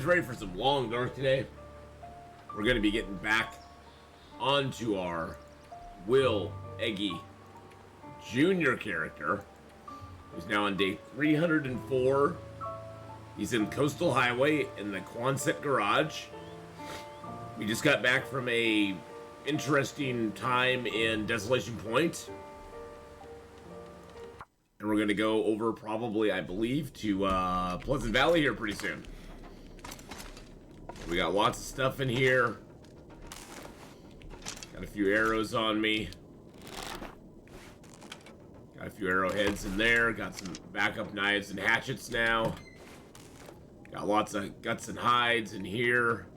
Ready for some long dark today. We're going to be getting back onto our Will Eggy Jr. character, who's now on day 304. He's in Coastal Highway in the Quonset Garage. We just got back from a interesting time in Desolation Point. And we're going to go over probably, I believe, to Pleasant Valley here pretty soon. We got lots of stuff in here. Got a few arrows on me. Got a few arrowheads in there. Got some backup knives and hatchets now. Got lots of guts and hides in here.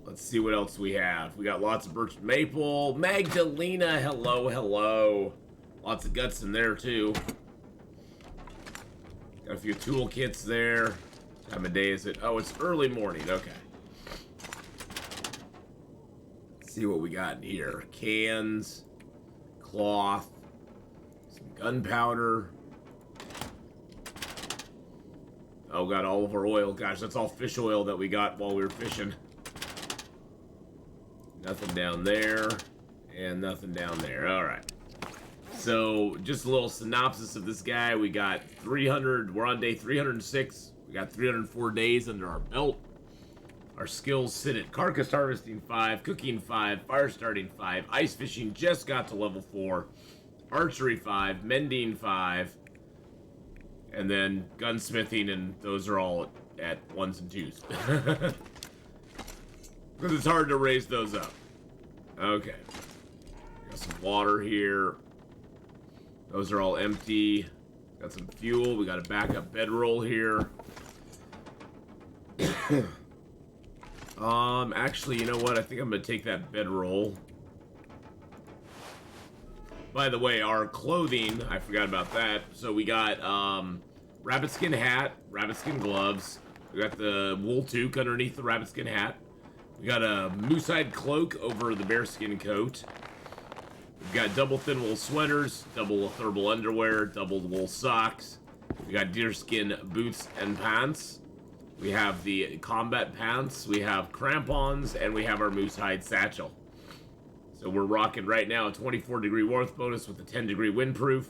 Let's see what else we have. We got lots of birch maple. Magdalena, hello, hello. Lots of guts in there too. Got a few toolkits there. What time of day is it? Oh, it's early morning. Okay. Let's see what we got in here. Cans, cloth, some gunpowder. Oh, got all of our oil. Gosh, that's all fish oil that we got while we were fishing. Nothing down there, and nothing down there. All right. So, just a little synopsis of this guy. We got 300, we're on day 306. We got 304 days under our belt. Our skills sit at carcass harvesting 5, cooking 5, fire starting 5, ice fishing just got to level 4, archery 5, mending 5, and then gunsmithing, and those are all at 1s and 2s. Because it's hard to raise those up. Okay. Got some water here. Those are all empty. Got some fuel. We got a backup bedroll here. Actually, you know what? I think I'm gonna take that bedroll. By the way, our clothing, I forgot about that. So we got rabbit skin hat, rabbit skin gloves. We got the wool toque underneath the rabbit skin hat. We got a moose hide cloak over the bearskin coat. We've got double thin wool sweaters, double thermal underwear, double wool socks. We got deerskin boots and pants. We have the combat pants, we have crampons, and we have our moose hide satchel. So we're rocking right now a 24-degree warmth bonus with a 10-degree windproof,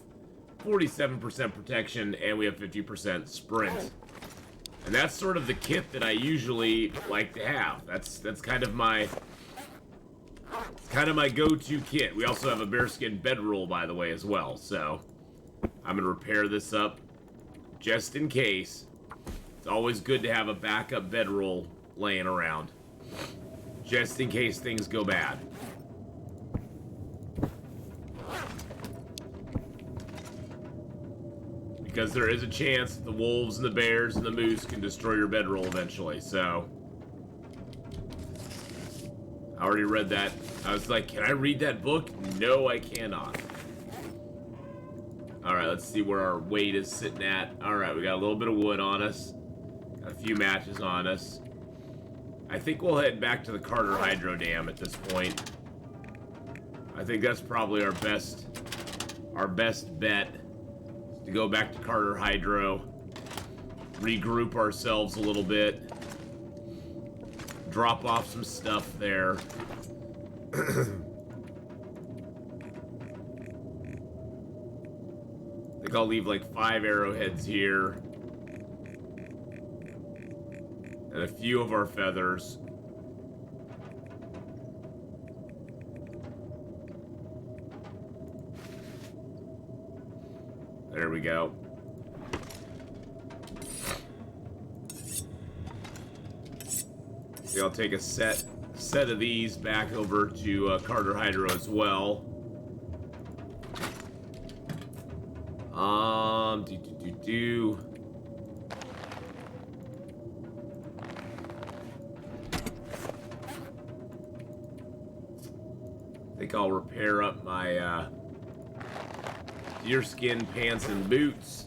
47% protection, and we have 50% sprint. And that's sort of the kit that I usually like to have. That's kind of my go-to kit. We also have a bearskin bedroll, by the way, as well. So I'm gonna repair this up just in case. It's always good to have a backup bedroll laying around, just in case things go bad. Because there is a chance that the wolves and the bears and the moose can destroy your bedroll eventually, so. I already read that. I was like, can I read that book? No, I cannot. Alright, let's see where our weight is sitting at. Alright, we got a little bit of wood on us. Got a few matches on us. I think we'll head back to the Carter Hydro Dam at this point. I think that's probably our best bet. To go back to Carter Hydro, regroup ourselves a little bit, drop off some stuff there. I think I'll leave like 5 arrowheads here, and a few of our feathers. There we go. See, I'll take a set of these back over to Carter Hydro as well. I think I'll repair up my deerskin pants and boots,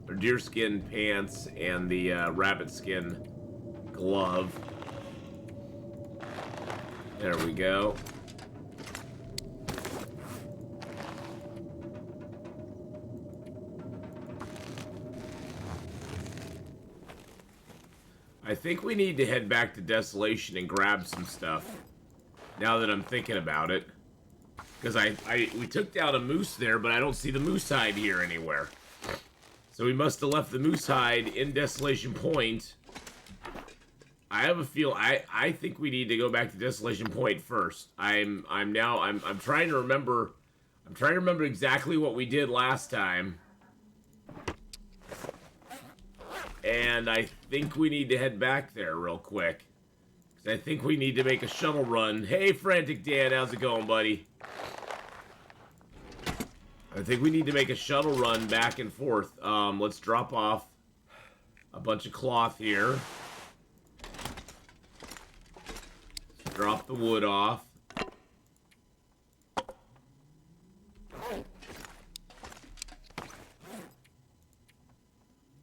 or deerskin pants and the rabbit skin glove. There we go. I think we need to head back to Desolation and grab some stuff. Now that I'm thinking about it. Because we took down a moose there, but I don't see the moose hide here anywhere. So we must have left the moose hide in Desolation Point. I have a feel. I think we need to go back to Desolation Point first. I'm trying to remember. I'm trying to remember exactly what we did last time. And I think we need to head back there real quick. Because I think we need to make a shuttle run. Hey, Frantic Dan, how's it going, buddy? I think we need to make a shuttle run back and forth. Let's drop off a bunch of cloth here. Drop the wood off.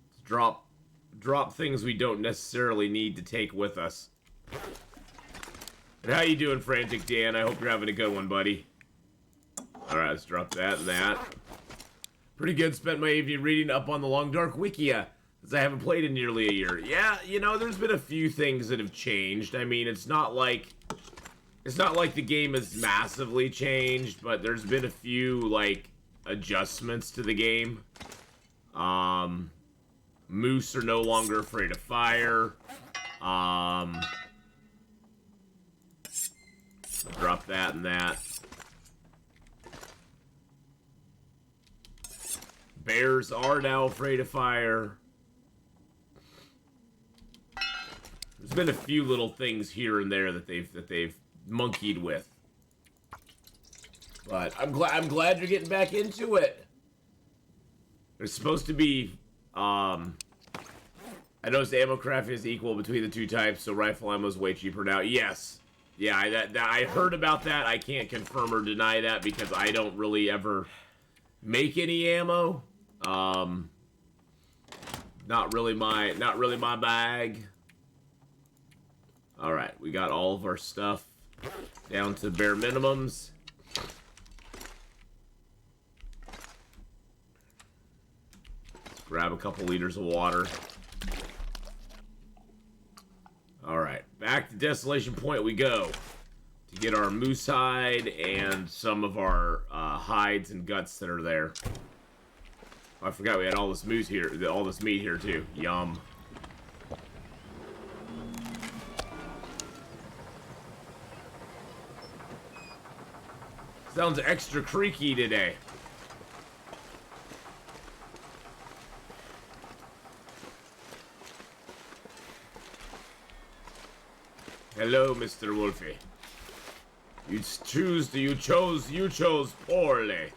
Let's drop things we don't necessarily need to take with us. And how you doing, Frantic Dan? I hope you're having a good one, buddy. Alright, let's drop that and that. Pretty good. Spent my evening reading up on the Long Dark Wikia, as I haven't played in nearly a year. Yeah, you know, there's been a few things that have changed. I mean, it's not like the game has massively changed, but there's been a few, like, adjustments to the game. Moose are no longer afraid of fire. Drop that and that. Bears are now afraid of fire. There's been a few little things here and there that they've monkeyed with. But I'm glad you're getting back into it. There's supposed to be I noticed ammo craft is equal between the two types, so rifle ammo is way cheaper now. Yes. Yeah, I heard about that. I can't confirm or deny that because I don't really ever make any ammo. Not really my bag. All right, we got all of our stuff down to bare minimums. Let's grab a couple liters of water. All right, back to Desolation Point we go to get our moose hide and some of our hides and guts that are there. Oh, I forgot we had all this moose here, all this meat here too. Yum. Sounds extra creaky today. Hello, Mr. Wolfie. You chose poorly.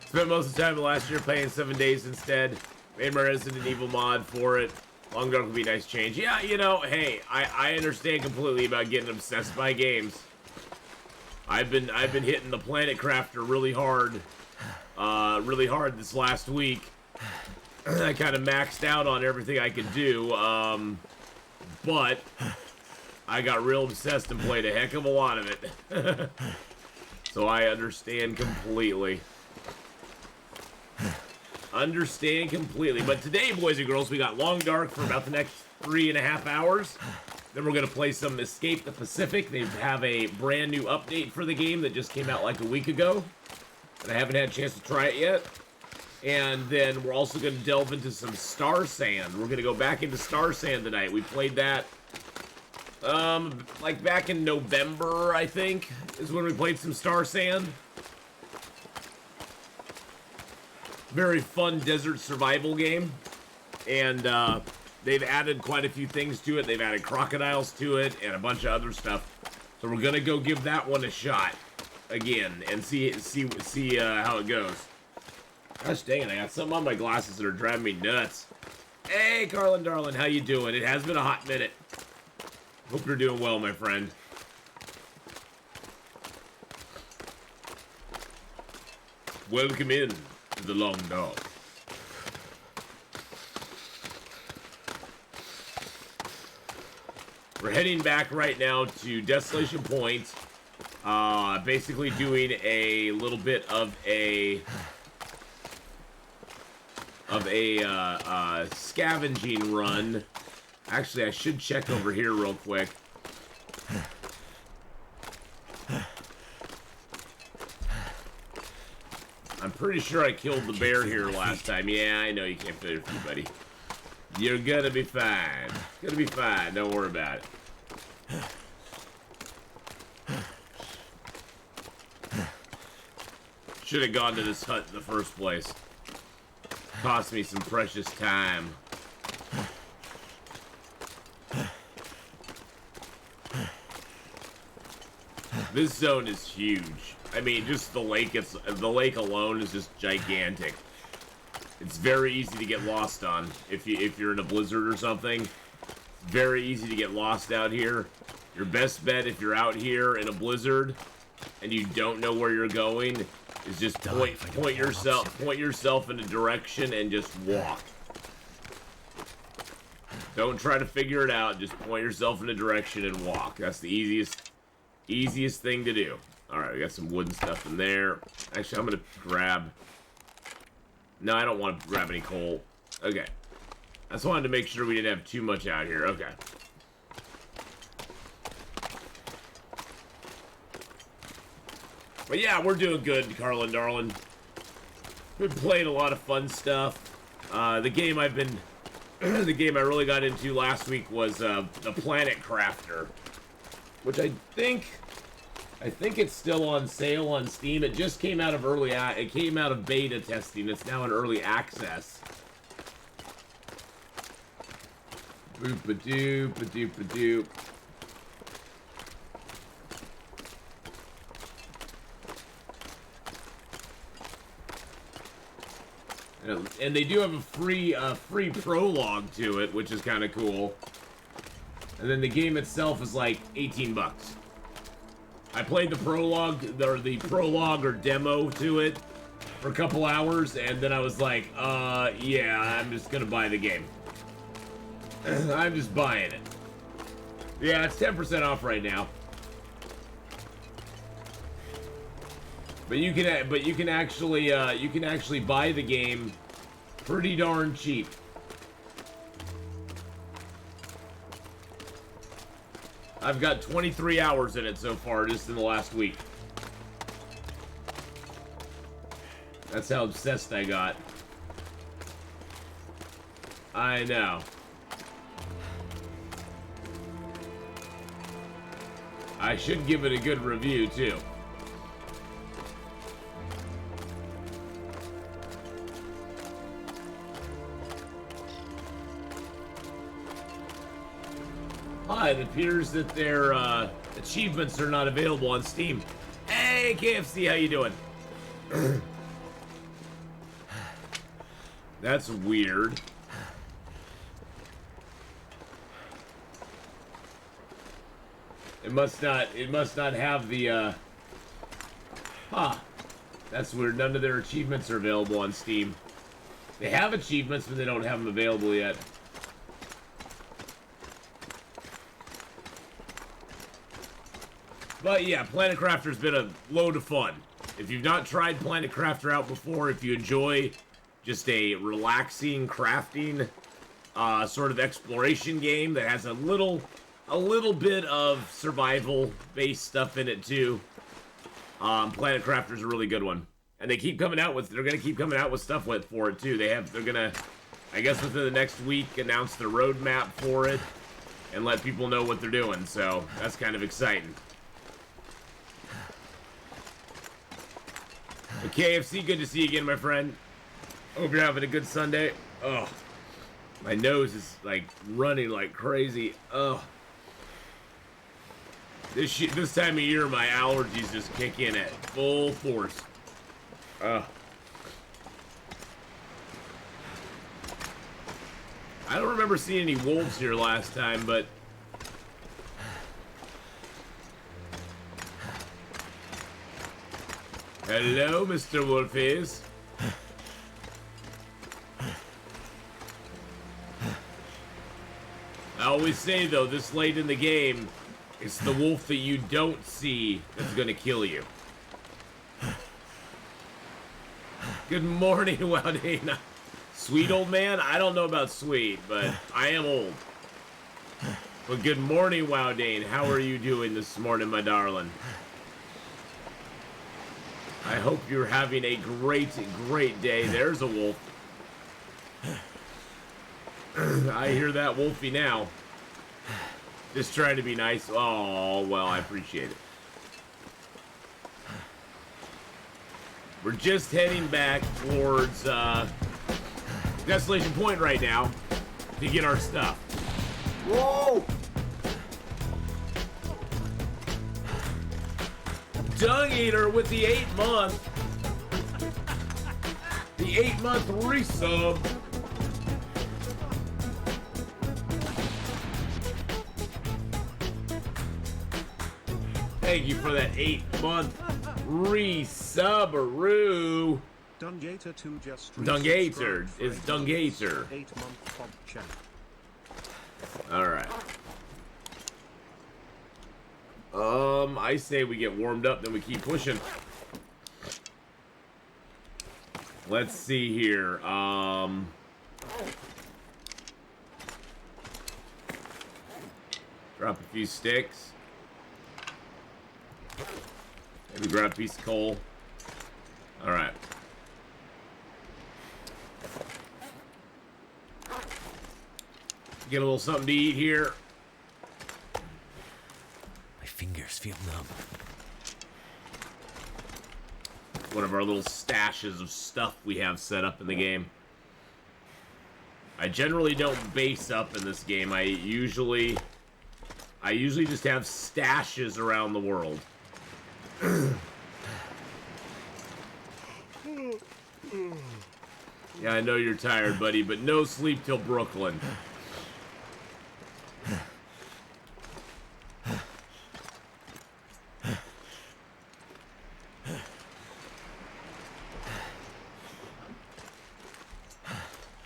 Spent most of the time last year playing 7 Days instead. Made my Resident Evil mod for it. Long Dark would be a nice change. Yeah, you know, hey, I understand completely about getting obsessed by games. I've been hitting the Planet Crafter really hard this last week. I kind of maxed out on everything I could do, but I got real obsessed and played a heck of a lot of it. So I understand completely. Understand completely. But today, boys and girls, we got Long Dark for about the next 3.5 hours. Then we're going to play some Escape the Pacific. They have a brand new update for the game that just came out like a week ago. And I haven't had a chance to try it yet. And then we're also going to delve into some Star Sand. We're going to go back into Star Sand tonight. We played that, like back in November, I think, is when we played some Star Sand. Very fun desert survival game. And they've added quite a few things to it. They've added crocodiles to it and a bunch of other stuff. So we're going to go give that one a shot again and see how it goes. Gosh dang it, I got something on my glasses that are driving me nuts. Hey, Carlin darling, how you doing? It has been a hot minute. Hope you're doing well, my friend. Welcome in to the Long Dark. We're heading back right now to Desolation Point. Basically doing a little bit of a of a scavenging run. Actually, I should check over here real quick. I'm pretty sure I killed the bear here last time. Yeah, I know you can't fit it for you, buddy. You're gonna be fine. Gonna be fine. Don't worry about it. Should have gone to this hut in the first place. Cost me some precious time. This zone is huge. I mean, just the lake alone is just gigantic. It's very easy to get lost on if you're in a blizzard or something. Very easy to get lost out here. Your best bet if you're out here in a blizzard and you don't know where you're going is just point yourself in a direction and just walk. Don't try to figure it out. Just point yourself in a direction and walk. That's the easiest thing to do. Alright, we got some wooden stuff in there. Actually, I'm gonna grab... No, I don't want to grab any coal. Okay. I just wanted to make sure we didn't have too much out here. Okay. But yeah, we're doing good, Carlin, darling. Been playing a lot of fun stuff. The game I really got into last week was the Planet Crafter, which I think it's still on sale on Steam. It just came out of it came out of beta testing. It's now in early access. Boop-a-doop, a-doop-a-doop. And they do have a free prologue to it, which is kind of cool. And then the game itself is like 18 bucks. I played the prologue or demo to it for a couple hours, and then I was like, yeah, I'm just gonna buy the game. I'm just buying it. Yeah, it's 10% off right now. But you can actually buy the game pretty darn cheap. I've got 23 hours in it so far, just in the last week. That's how obsessed I got. I know. I should give it a good review, too. It appears that their achievements are not available on Steam. Hey, KFC, how you doing? That's weird. It must not have the, Huh. That's weird. None of their achievements are available on Steam. They have achievements, but they don't have them available yet. But yeah, Planet Crafter's been a load of fun. If you've not tried Planet Crafter out before, if you enjoy just a relaxing crafting sort of exploration game that has a little bit of survival-based stuff in it too, Planet Crafter's a really good one. And they're gonna keep coming out with stuff for it too. They're gonna, I guess within the next week, announce the roadmap for it and let people know what they're doing. So that's kind of exciting. But KFC, good to see you again, my friend. Hope you're having a good Sunday. Oh, my nose is like running like crazy. Oh, this time of year, my allergies just kick in at full force. I don't remember seeing any wolves here last time, but hello, Mr. Wolfies. I always say, though, this late in the game, it's the wolf that you don't see that's gonna kill you. Good morning, Wildina. Sweet old man? I don't know about sweet, but I am old. But good morning, Wowdane. How are you doing this morning, my darling? I hope you're having a great, great day. There's a wolf. I hear that wolfie now. Just trying to be nice. Oh, well, I appreciate it. We're just heading back towards Desolation Point right now to get our stuff. Whoa! Dung Eater with the 8-month. The 8-month resub. Thank you for that 8-month resub-aroo. Dungator 2 just Dungator is Dungator. 8-month pop chat. Alright. I say we get warmed up, then we keep pushing. Let's see here. Drop a few sticks. Maybe grab a piece of coal. Alright. Get a little something to eat here. My fingers feel numb. One of our little stashes of stuff we have set up in the game. I generally don't base up in this game. I usually just have stashes around the world. Yeah, I know you're tired, buddy, but no sleep till Brooklyn.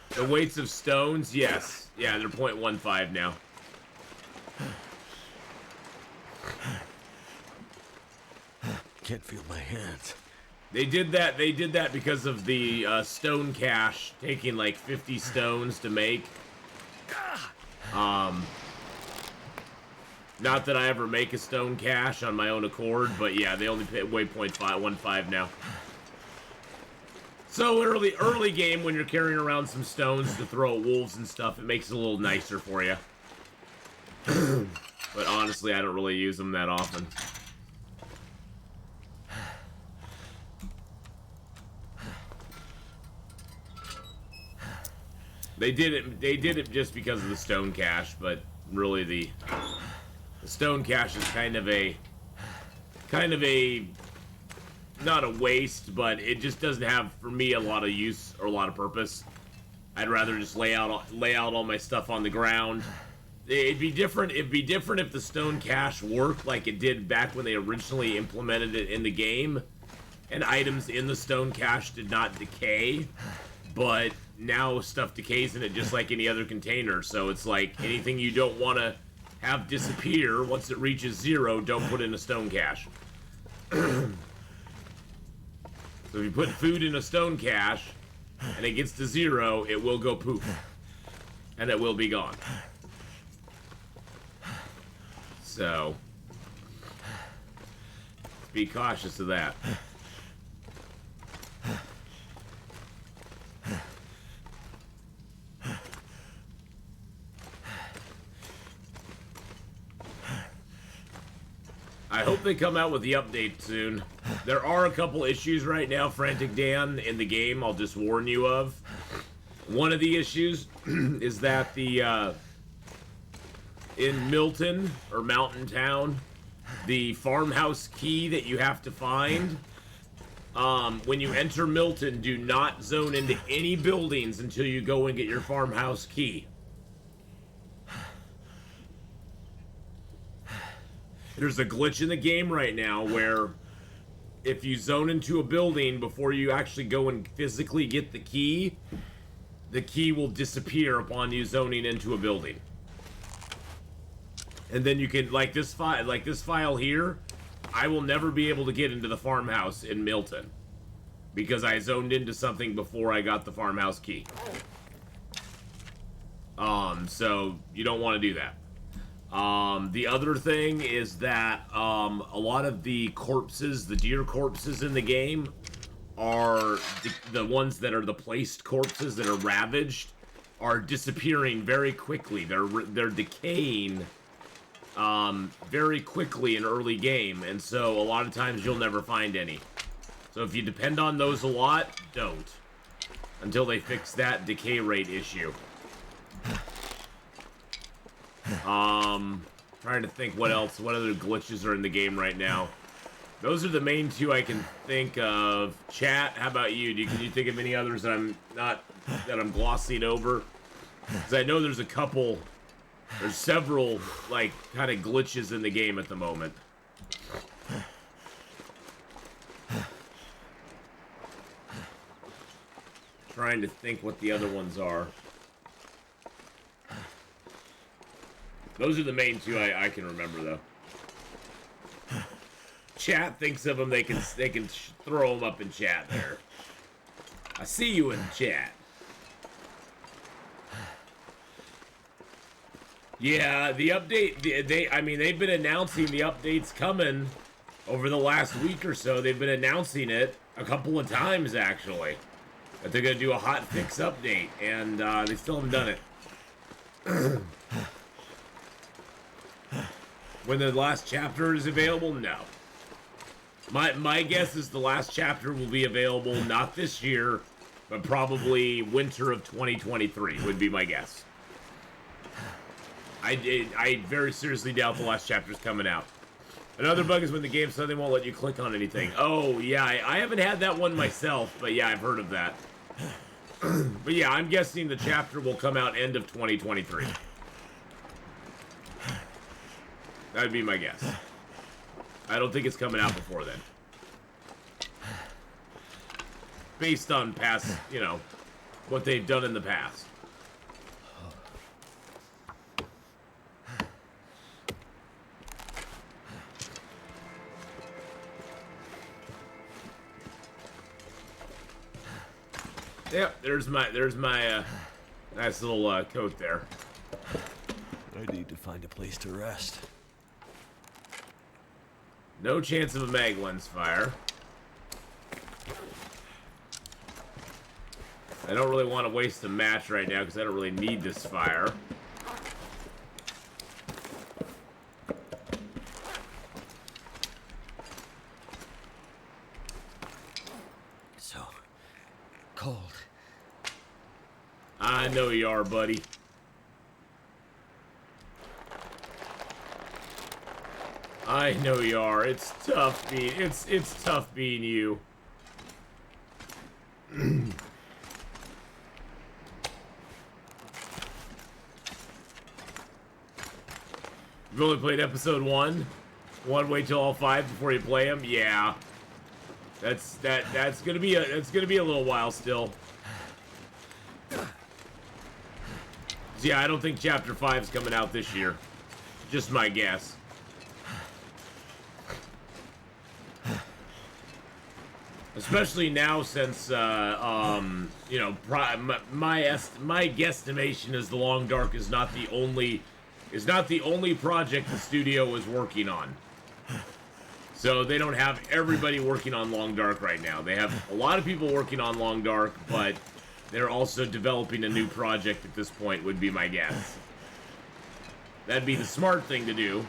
The weights of stones, yes. Yeah, they're 0.15 now. Can't feel my hands. They did that because of the stone cache taking like 50 stones to make. Not that I ever make a stone cache on my own accord, but yeah, they only weigh 0.15 now. So early game, when you're carrying around some stones to throw at wolves and stuff, it makes it a little nicer for you. But honestly, I don't really use them that often. They did it just because of the stone cache, but really the stone cache is kind of a not a waste, but it just doesn't have, for me, a lot of use or a lot of purpose. I'd rather just lay out all my stuff on the ground. It'd be different if the stone cache worked like it did back when they originally implemented it in the game, and items in the stone cache did not decay. But now stuff decays in it just like any other container, so it's like anything you don't want to have disappear once it reaches 0, don't put in a stone cache. So if you put food in a stone cache and it gets to 0, it will go poof. And it will be gone. So be cautious of that. I hope they come out with the update soon. There are a couple issues right now, Frantic Dan, in the game I'll just warn you of. One of the issues is that the, in Milton, or Mountain Town, the farmhouse key that you have to find, when you enter Milton, do not zone into any buildings until you go and get your farmhouse key. There's a glitch in the game right now where if you zone into a building before you actually go and physically get the key will disappear upon you zoning into a building. And then you can, like this file here, I will never be able to get into the farmhouse in Milton. because I zoned into something before I got the farmhouse key. So you don't want to do that. The other thing is that a lot of the corpses, the deer corpses in the game, are the ones that are the placed corpses that are ravaged, are disappearing very quickly. They're decaying very quickly in early game, and so a lot of times you'll never find any. So if you depend on those a lot, don't. Until they fix that decay rate issue. Trying to think what else, what other glitches are in the game right now. Those are the main two I can think of. Chat, how about you? Can you think of any others that I'm glossing over? Because I know there's a couple, there's several, like, kind of glitches in the game at the moment. Trying to think what the other ones are. Those are the main two I can remember, though. Chat thinks of them, they can throw them up in chat there. I see you in chat. Yeah, the update, they've been announcing the update's coming over the last week or so. They've been announcing it a couple of times, actually. That they're going to do a hot fix update, and they still haven't done it. When the last chapter is available? No. My guess is the last chapter will be available not this year, but probably winter of 2023 would be my guess. I very seriously doubt the last chapter's coming out. Another bug is when the game suddenly won't let you click on anything. Oh, yeah, I haven't had that one myself, but yeah, I've heard of that. But yeah, I'm guessing the chapter will come out end of 2023. That would be my guess. I don't think it's coming out before then. Based on past, you know, what they've done in the past. Yep, there's my nice little coat there. I need to find a place to rest. No chance of a mag lens fire. I don't really want to waste a match right now because I don't really need this fire. So cold. I know you are, buddy. I know you are. It's tough being it's tough being you. You've only played episode 1? Wait till all 5 before you play them? Yeah. That's gonna be a little while still. Yeah, I don't think chapter 5's coming out this year. Just my guess. Especially now, since you know, my guesstimation is the Long Dark is not the only project the studio is working on. So they don't have everybody working on Long Dark right now. They have a lot of people working on Long Dark, but they're also developing a new project at this point, would be my guess. That'd be the smart thing to do.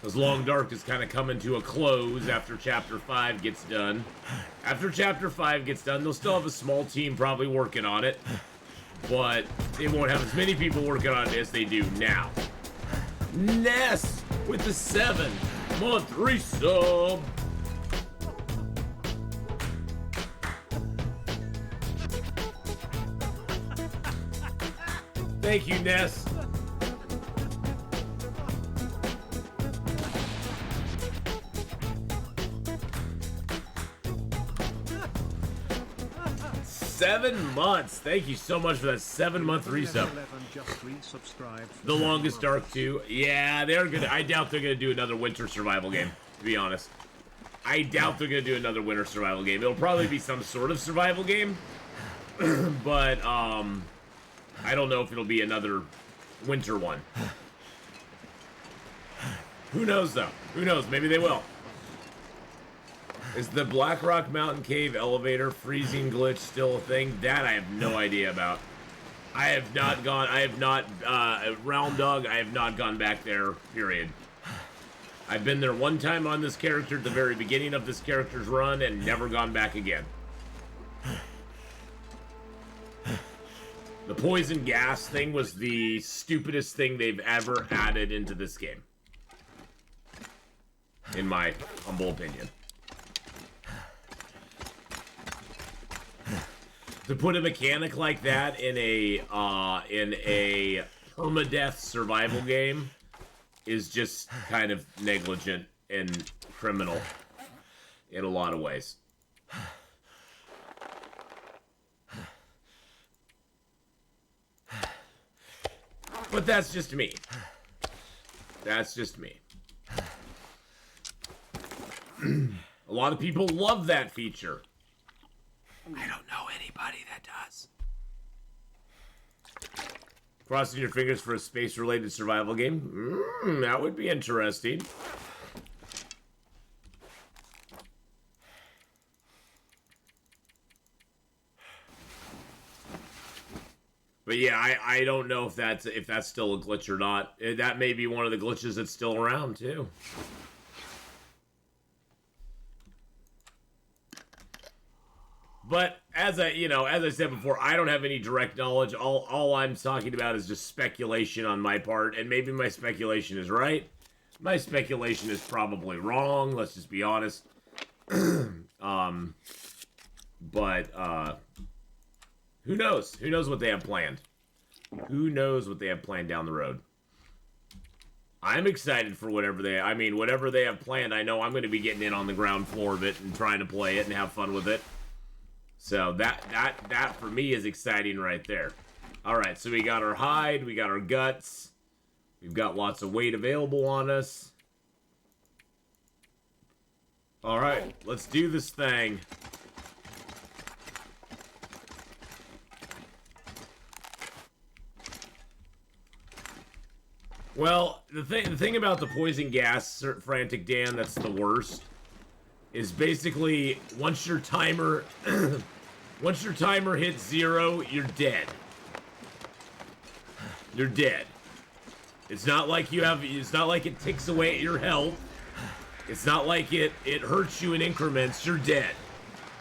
Because Long Dark is kind of coming to a close after Chapter 5 gets done. After Chapter 5 gets done, they'll still have a small team probably working on it. But they won't have as many people working on it as they do now. Ness with the 7-month resub. Thank you, Ness. $7 months. Thank you so much for that 7-month resub. The Longest Dark 2. Yeah, they're gonna. I doubt they're gonna do another winter survival game, to be honest. I doubt they're gonna do another winter survival game. It'll probably be some sort of survival game, but I don't know if it'll be another winter one. Who knows though? Who knows? Maybe they will. Is the Blackrock Mountain Cave elevator freezing glitch still a thing? That I have no idea about. I have not gone, Round Dog, I have not gone back there, period. I've been there one time on this character at the very beginning of this character's run and never gone back again. The poison gas thing was the stupidest thing they've ever added into this game. In my humble opinion. To put a mechanic like that in a permadeath survival game is just kind of negligent and criminal in a lot of ways. But that's just me. That's just me. A lot of people love that feature. I don't know anybody that does. Crossing your fingers for a space-related survival game? That would be interesting. But yeah, I don't know if that's still a glitch or not. That may be one of the glitches that's still around too. But as I said before, I don't have any direct knowledge. All I'm talking about is just speculation on my part, and maybe my speculation is right. My speculation is probably wrong. Let's just be honest. But who knows? Who knows what they have planned? Who knows what they have planned down the road? I'm excited for whatever they have planned. I know I'm going to be getting in on the ground floor of it and trying to play it and have fun with it. So that for me is exciting right there. All right, so we got our hide, we got our guts. We've got lots of weight available on us. All right, let's do this thing. Well, the thing about the poison gas, Frantic Dan, that's the worst, is basically once your timer hits 0, you're dead. You're dead. It's not like it ticks away at your health. It's not like it hurts you in increments. You're dead.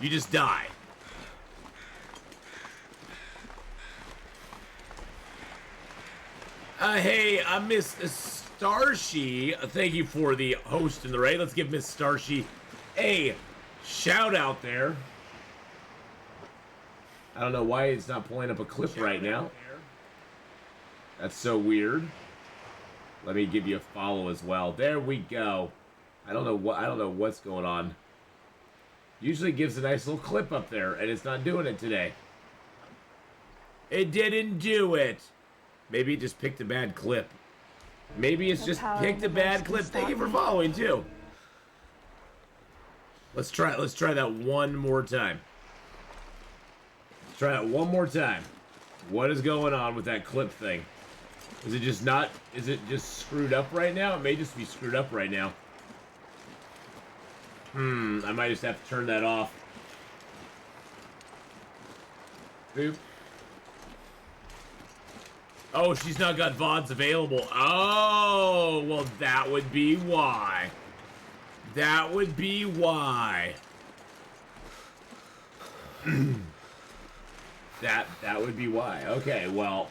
You just die. Hey, Miss Starshie. Thank you for the host in the raid. Let's give Miss Starshie a shout out there. I don't know why it's not pulling up a clip right now. That's so weird. Let me give you a follow as well. There we go. I don't know what's going on. Usually gives a nice little clip up there, and it's not doing it today. It didn't do it. Maybe it just picked a bad clip. Maybe it's just picked a bad clip. Thank you for following too. Let's try that one more time. Let's try it one more time. What is going on with that clip thing? Is it just screwed up right now? It may just be screwed up right now. I might just have to turn that off. Boop. Oh, she's not got VODs available. Oh, well, that would be why. That would be why. That would be why. Okay, well,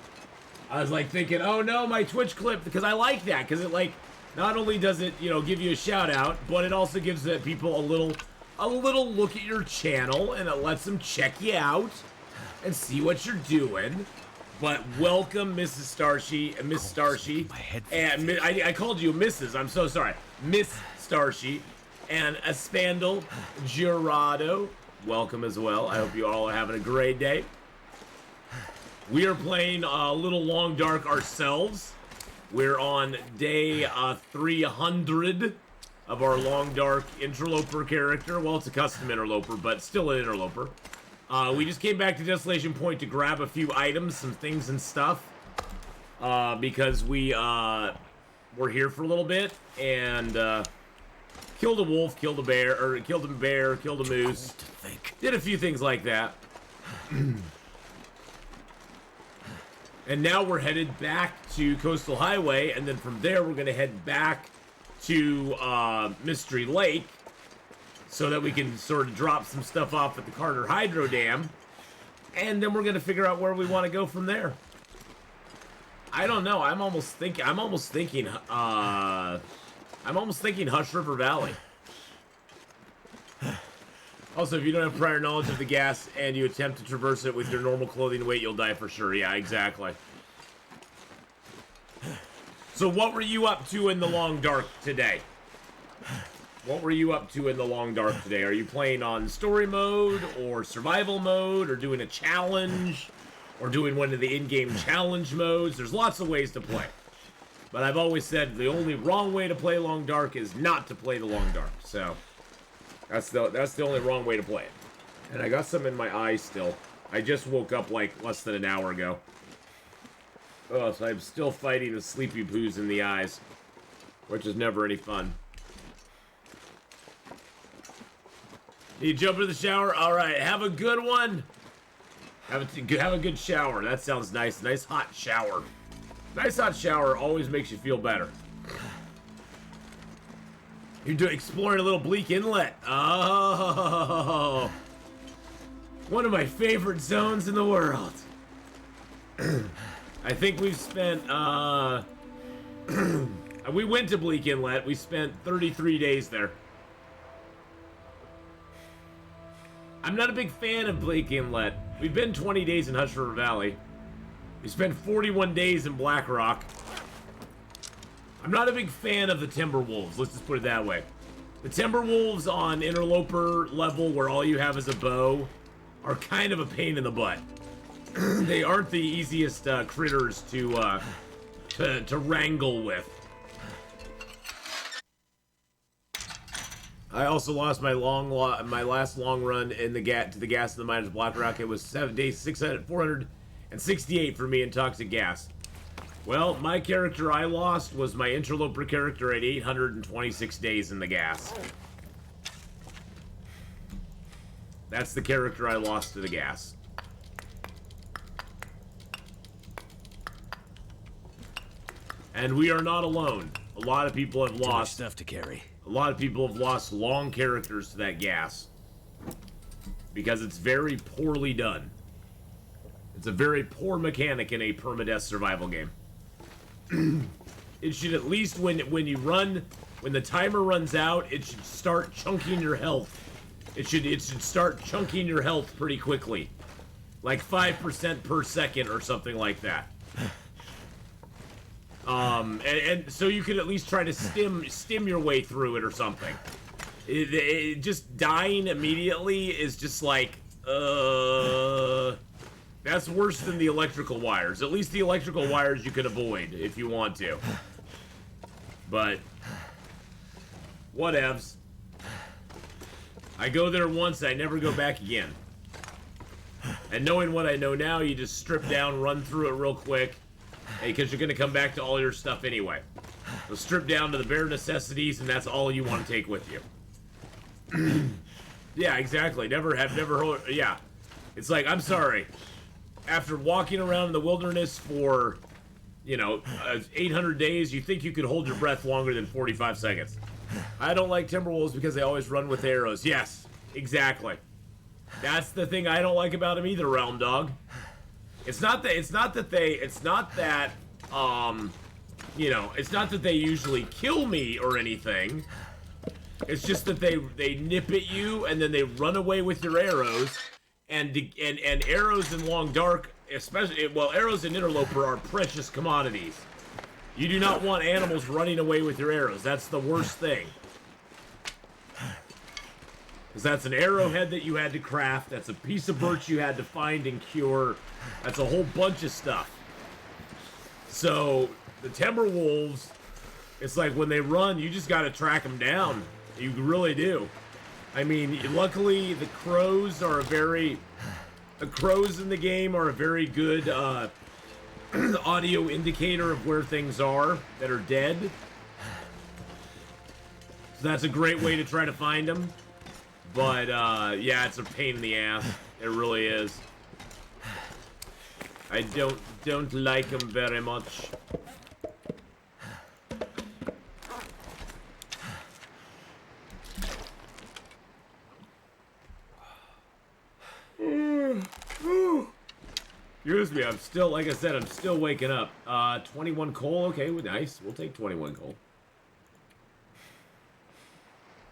I was like thinking, oh no, my Twitch clip, because I like that, because it like, not only does it, give you a shout out, but it also gives people a little look at your channel, and it lets them check you out and see what you're doing. But welcome, Mrs. Starshie, Miss Starshie, and I called you Mrs. I'm so sorry, Miss Starshie, and Espandel Girado. Welcome as well. I hope you all are having a great day. We are playing a little Long Dark ourselves. We're on day 300 of our Long Dark Interloper character. Well, it's a custom Interloper, but still an Interloper. We just came back to Desolation Point to grab a few items, some things and stuff. Because we were here for a little bit and killed a wolf, killed a bear, killed a moose. Did a few things like that. And now we're headed back to Coastal Highway, and then from there we're going to head back to Mystery Lake so that we can sort of drop some stuff off at the Carter Hydro Dam, and then we're going to figure out where we want to go from there. I don't know. I'm almost thinking Hush River Valley. Also, if you don't have prior knowledge of the gas and you attempt to traverse it with your normal clothing weight, you'll die for sure. Yeah, exactly. So what were you up to in the Long Dark today? What were you up to in the Long Dark today? Are you playing on story mode or survival mode or doing a challenge or doing one of the in-game challenge modes? There's lots of ways to play. But I've always said the only wrong way to play Long Dark is not to play the Long Dark. So that's the only wrong way to play it. And I got some in my eyes still. I just woke up like less than an hour ago. Oh, so I'm still fighting the sleepy poos in the eyes, which is never any fun. You jump into the shower? All right, have a good one. Have a good shower. That sounds nice. Nice hot shower. Nice hot shower always makes you feel better. You're exploring a little Bleak Inlet. Oh, one of my favorite zones in the world. I think we've spent, we went to Bleak Inlet. We spent 33 days there. I'm not a big fan of Bleak Inlet. We've been 20 days in Hush River Valley. We spent 41 days in Blackrock. I'm not a big fan of the Timberwolves, let's just put it that way. The Timberwolves on Interloper level, where all you have is a bow, are kind of a pain in the butt. They aren't the easiest critters to wrangle with. I also lost my last long run in to the gas in the mines of Blackrock. It was 7 days, 468 for me in toxic gas. Well, my character I lost was my Interloper character at 826 days in the gas. That's the character I lost to the gas. And we are not alone. A lot of people have lost stuff to carry. A lot of people have lost long characters to that gas because it's very poorly done. It's a very poor mechanic in a permadeath survival game. It should at least when the timer runs out, it should start chunking your health. It should start chunking your health pretty quickly, like 5% per second or something like that. And so you could at least try to stim your way through it or something. It just dying immediately is just like, that's worse than the electrical wires. At least the electrical wires you can avoid if you want to. But, whatevs. I go there once, I never go back again. And knowing what I know now, you just strip down, run through it real quick. Because you're going to come back to all your stuff anyway. So strip down to the bare necessities, and that's all you want to take with you. Yeah, exactly. Yeah. It's like, I'm sorry. After walking around in the wilderness for, 800 days, you think you could hold your breath longer than 45 seconds. I don't like Timberwolves because they always run with arrows. Yes, exactly. That's the thing I don't like about them either, Realm Dog. It's not that they usually kill me or anything. It's just that they nip at you and then they run away with your arrows, and arrows in Long Dark, especially, well, arrows in Interloper are precious commodities. You do not want animals running away with your arrows. That's the worst thing. Because that's an arrowhead that you had to craft. That's a piece of birch you had to find and cure. That's a whole bunch of stuff. So, the Timberwolves, It's like when they run, you just gotta track them down. You really do. I mean, luckily the crows are the crows in the game are a very good audio indicator of where things are that are dead. So that's a great way to try to find them. But yeah, it's a pain in the ass. It really is. I don't like them very much. Excuse me, I'm still, like I said, I'm still waking up. 21 coal, okay, well, nice. We'll take 21 coal.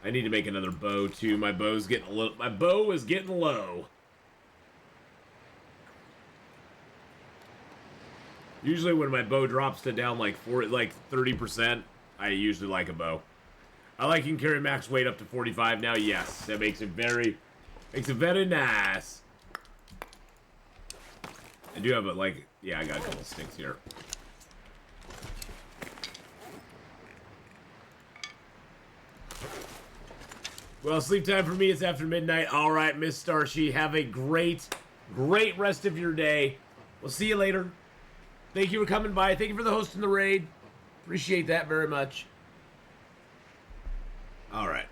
I need to make another bow too. My bow's getting a little. My bow is getting low. Usually, when my bow drops to down like 30%, I usually like a bow. I like you can carry max weight up to 45 now. Yes, that makes it very nice. I do have a yeah, I got a couple sticks here. Well, sleep time for me is after midnight. All right, Miss Starshee, have a great rest of your day. We'll see you later. Thank you for coming by. Thank you for the host in the raid. Appreciate that very much. All right.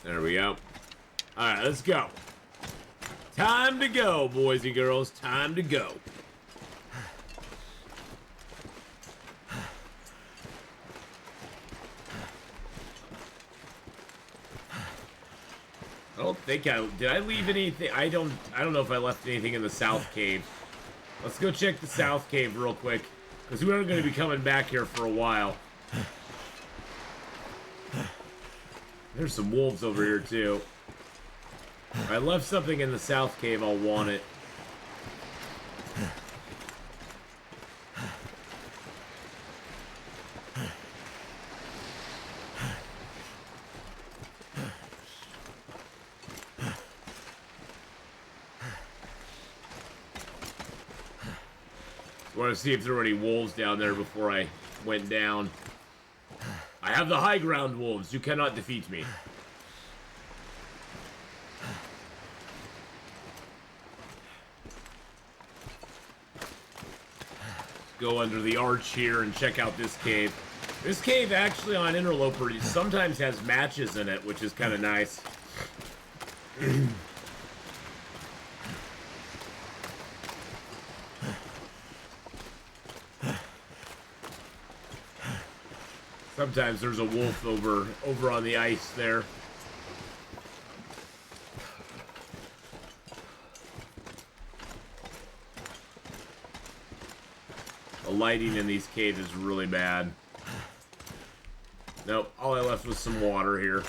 There we go. All right, let's go. Time to go, boys and girls. Time to go. I don't think did I leave anything? I don't know if I left anything in the south cave. Let's go check the south cave real quick, because we aren't going to be coming back here for a while. There's some wolves over here too. If I left something in the south cave, I'll want it. I want to see if there were any wolves down there before I went down. I have the high ground, wolves. You cannot defeat me. Go under the arch here and check out this cave. This cave actually on Interloper sometimes has matches in it, which is kind of nice. Sometimes there's a wolf over on the ice there. The lighting in these caves is really bad. Nope, all I left was some water here.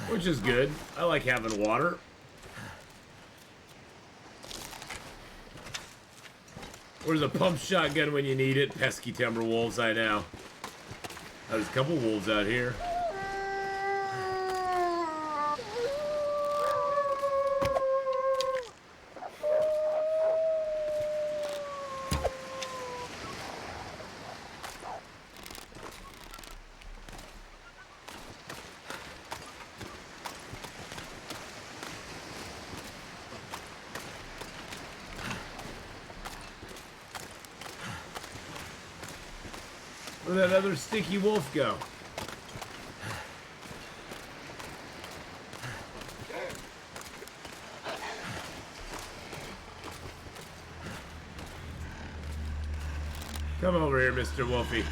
Which is good. I like having water. Where's a pump shotgun when you need it? Pesky timber wolves, I know. There's a couple wolves out here. Where'd that other sticky wolf go? Come over here, Mr. Wolfie.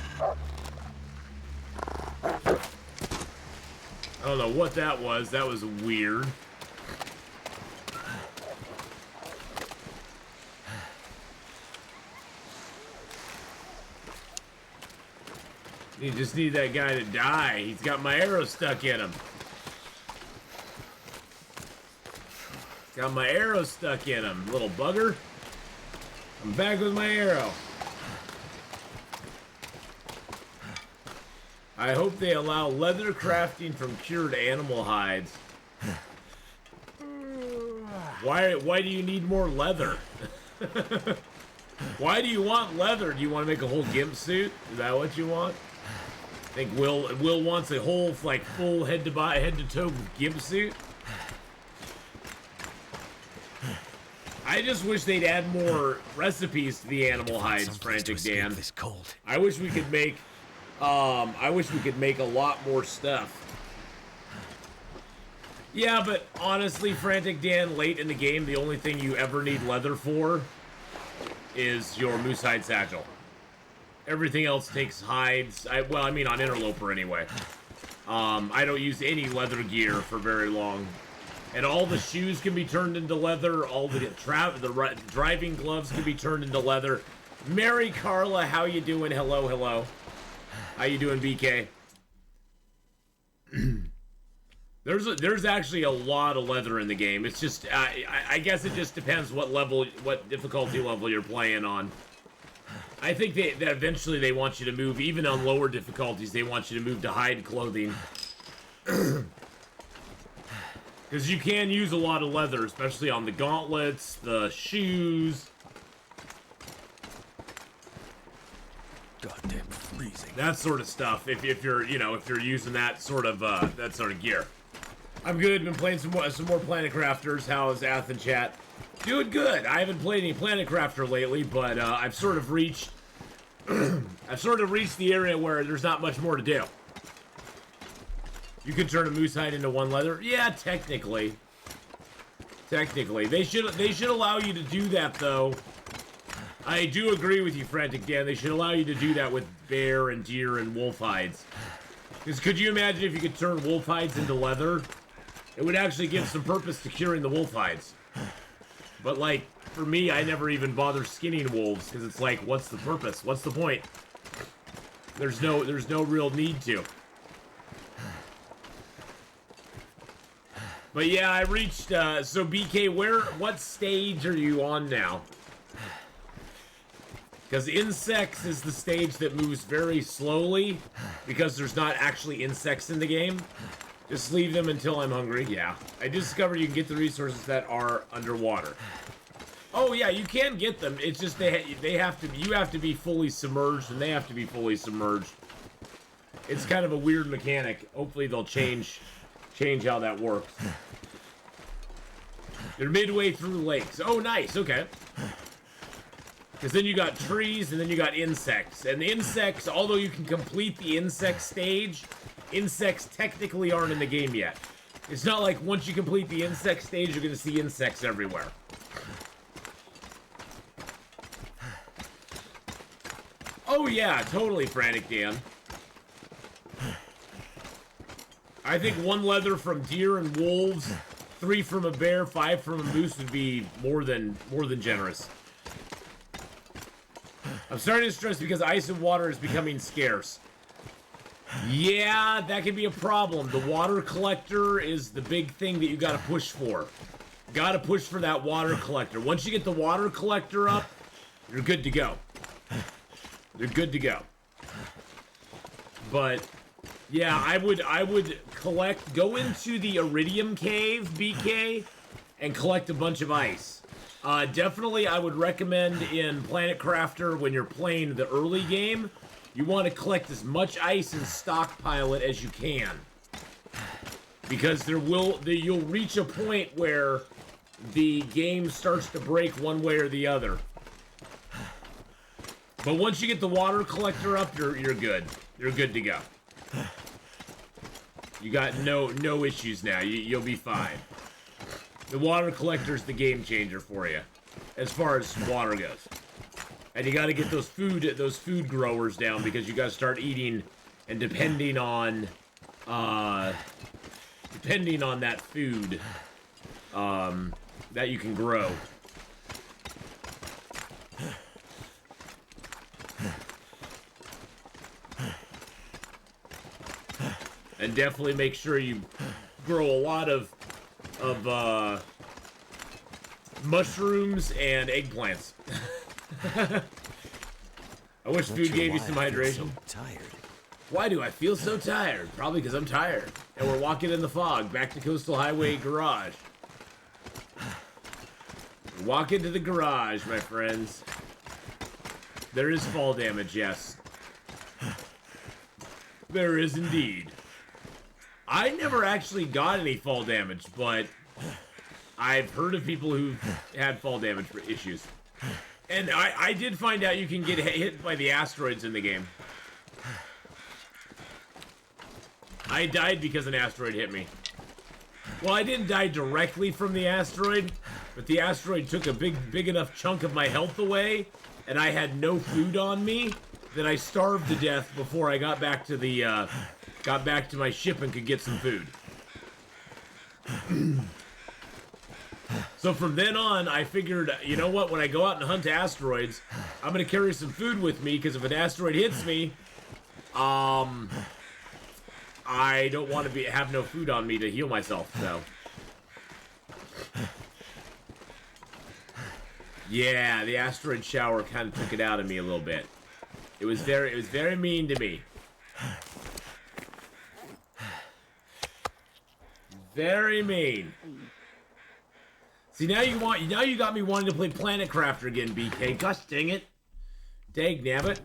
I don't know what that was. That was weird. You just need that guy to die. He's got my arrow stuck in him. Got my arrow stuck in him, little bugger. I'm back with my arrow. I hope they allow leather crafting from cured animal hides. Why do you need more leather? Why do you want leather? Do you want to make a whole gimp suit? Is that what you want? I think Will wants a whole like full head to toe gimp suit. I just wish they'd add more recipes to the animal hides, Frantic Dan. This cold. I wish we could make a lot more stuff. Yeah, but honestly, Frantic Dan, late in the game, the only thing you ever need leather for is your moose hide satchel. Everything else takes hides. Well, I mean on Interloper anyway. I don't use any leather gear for very long. And all the shoes can be turned into leather. All the driving gloves can be turned into leather. Mary Carla, how you doing? Hello, hello. How you doing, BK? There's actually a lot of leather in the game. It's just I guess it just depends what difficulty level you're playing on. I think that eventually they want you to move, even on lower difficulties, they want you to move to hide clothing. Because you can use a lot of leather, especially on the gauntlets, the shoes. Goddamn freezing. That sort of stuff. If you're using that sort of gear. I'm good. Been playing some more Planet Crafters. How's Atheen chat? Doing good. I haven't played any Planet Crafter lately, but I've sort of reached the area where there's not much more to do. You can turn a moose hide into one leather. Yeah, technically. Technically, they should allow you to do that though. I do agree with you, Frantic Dan. They should allow you to do that with bear and deer and wolf hides. Because could you imagine if you could turn wolf hides into leather? It would actually give some purpose to curing the wolf hides. But like, for me, I never even bother skinning wolves because it's like, what's the purpose? What's the point? There's no real need to. But yeah, I reached, so BK, what stage are you on now? Because insects is the stage that moves very slowly because there's not actually insects in the game. Just leave them until I'm hungry. Yeah. I discovered you can get the resources that are underwater. Oh yeah, you can get them. It's just you have to be fully submerged and they have to be fully submerged. It's kind of a weird mechanic. Hopefully they'll change how that works. They're midway through lakes. Oh nice, okay. Because then you got trees, and then you got insects. And the insects, although you can complete the insect stage, insects technically aren't in the game yet. It's not like once you complete the insect stage, you're going to see insects everywhere. Oh yeah, totally, Frantic Dan. I think 1 leather from deer and wolves, 3 from a bear, 5 from a moose would be more than generous. I'm starting to stress because ice and water is becoming scarce. Yeah, that can be a problem. The water collector is the big thing that you gotta push for. Gotta push for that water collector. Once you get the water collector up, you're good to go. You're good to go. But yeah, I would go into the Iridium Cave, BK, and collect a bunch of ice. Definitely, I would recommend in Planet Crafter, when you're playing the early game, you want to collect as much ice and stockpile it as you can. Because you'll reach a point where the game starts to break one way or the other. But once you get the water collector up, you're good. You're good to go. You got no issues now. You'll be fine. The water collector's the game changer for you, as far as water goes. And you got to get those food growers down because you got to start eating, and depending on that food that you can grow. And definitely make sure you grow a lot of mushrooms and eggplants. I wish food gave you some hydration. So tired. Why do I feel so tired? Probably because I'm tired. And we're walking in the fog back to Coastal Highway Garage. Walk into the garage, my friends. There is fall damage, yes. There is indeed. I never actually got any fall damage, but I've heard of people who've had fall damage issues. And I did find out you can get hit by the asteroids in the game. I died because an asteroid hit me. Well, I didn't die directly from the asteroid, but the asteroid took a big enough chunk of my health away, and I had no food on me that I starved to death before I got back to the got back to my ship and could get some food. So from then on, I figured, you know what? When I go out and hunt asteroids, I'm gonna carry some food with me because if an asteroid hits me, I don't want to have no food on me to heal myself. So, yeah, the asteroid shower kind of took it out of me a little bit. It was very mean to me. Very mean. See, now you got me wanting to play Planet Crafter again, BK. Gosh dang it. Dag nabbit.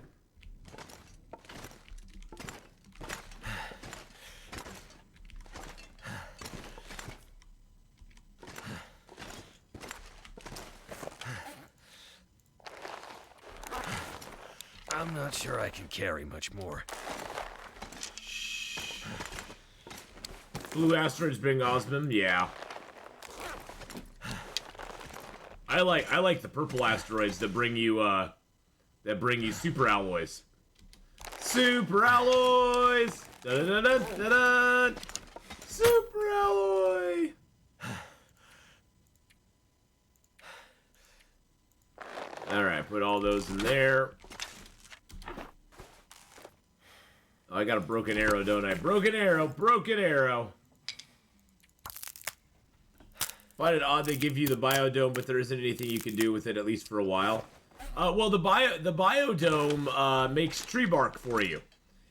I'm not sure I can carry much more. Blue asteroids bring Osmond, yeah. I like the purple asteroids that bring you super alloys. Super alloys! Da da da da da! Super alloy! Alright, put all those in there. Oh, I got a broken arrow, don't I? Broken arrow, broken arrow. Find it odd they give you the biodome, but there isn't anything you can do with it, at least for a while. Well, the biodome makes tree bark for you.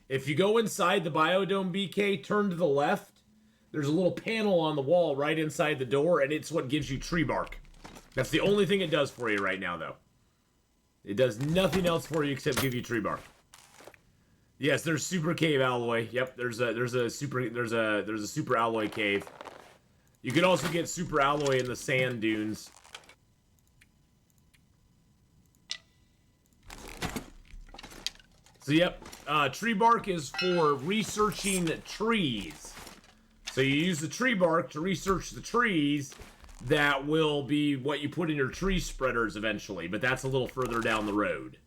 If you go inside the biodome, BK, turn to the left. There's a little panel on the wall right inside the door, and it's what gives you tree bark. That's the only thing it does for you right now, though. It does nothing else for you except give you tree bark. Yes, there's super cave alloy. Yep, there's a super alloy cave. You can also get super alloy in the sand dunes. So yep, tree bark is for researching trees. So you use the tree bark to research the trees that will be what you put in your tree spreaders eventually, but that's a little further down the road.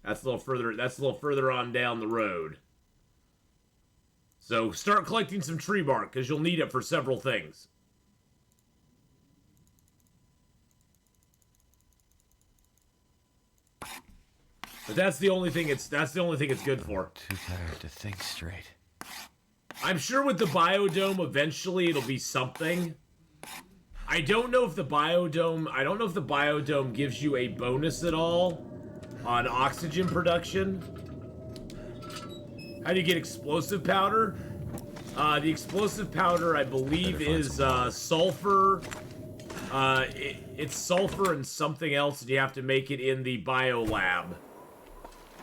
That's a little further on down the road. So start collecting some tree bark because you'll need it for several things. But that's the only thing it's good for. Too tired to think straight. I'm sure with the biodome eventually it'll be something. I don't know if the biodome gives you a bonus at all on oxygen production. How do you get explosive powder? The explosive powder, I believe, is sulfur. It's sulfur and something else, and you have to make it in the biolab.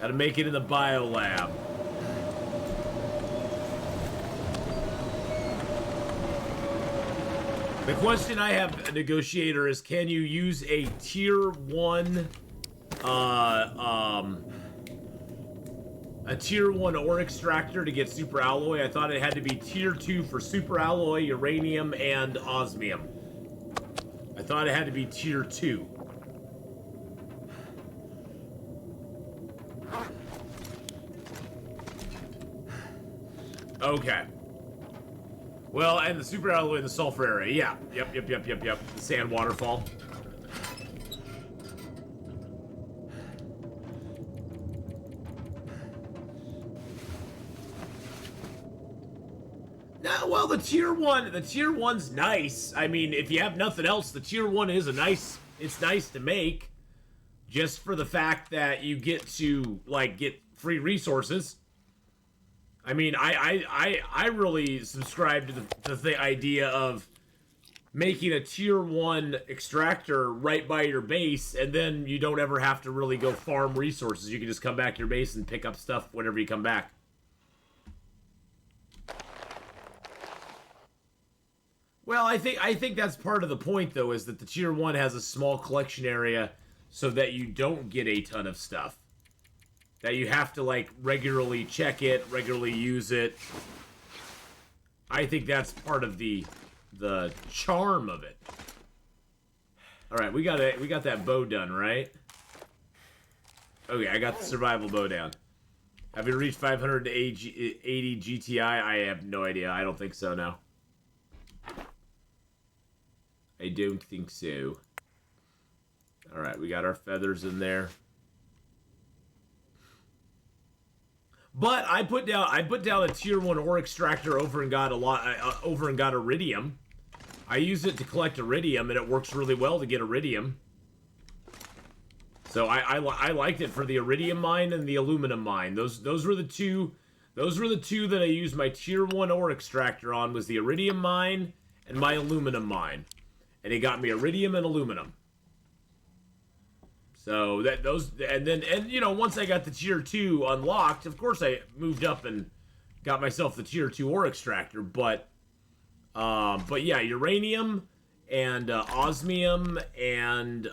Gotta make it in the biolab. The question I have, Negotiator, is can you use a tier 1 a tier 1 ore extractor to get super alloy? I thought it had to be tier 2 for super alloy, uranium, and osmium. I thought it had to be tier 2. Okay. Well, and the super alloy in the sulfur area. Yeah. Yep. The sand waterfall. No, well, the tier 1's nice. I mean, if you have nothing else, the tier 1 is it's nice to make. Just for the fact that you get to, like, get free resources. I mean, I really subscribe to the idea of making a tier 1 extractor right by your base, and then you don't ever have to really go farm resources. You can just come back to your base and pick up stuff whenever you come back. Well, I think that's part of the point, though, is that the tier 1 has a small collection area so that you don't get a ton of stuff. That you have to, like, regularly check it, regularly use it. I think that's part of the charm of it. All right, we got that bow done, right? Okay, I got the survival bow down. Have you reached 580 GTI? I have no idea. I don't think so, no. I don't think so. All right, we got our feathers in there. But I put down a tier 1 ore extractor over and got iridium. I used it to collect iridium, and it works really well to get iridium. So I liked it for the iridium mine and the aluminum mine. Those were the two that I used my tier 1 ore extractor on, was the iridium mine and my aluminum mine. And it got me iridium and aluminum. So and you know, once I got the tier 2 unlocked, of course I moved up and got myself the tier 2 ore extractor, but yeah, uranium and osmium and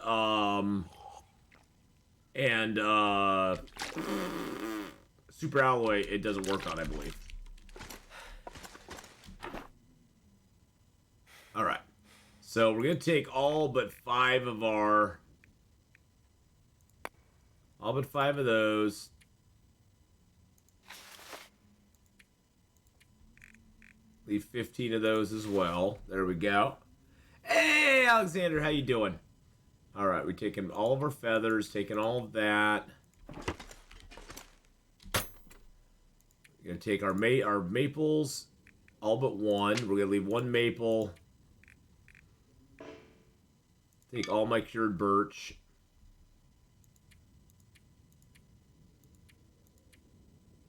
super alloy, it doesn't work on, I believe. All right. So we're going to take all but 5 of those. Leave 15 of those as well. There we go. Hey, Alexander, how you doing? All right, we're taking all of our feathers, taking all of that. We're going to take our maples, all but 1. We're going to leave 1 maple. Take all my cured birch.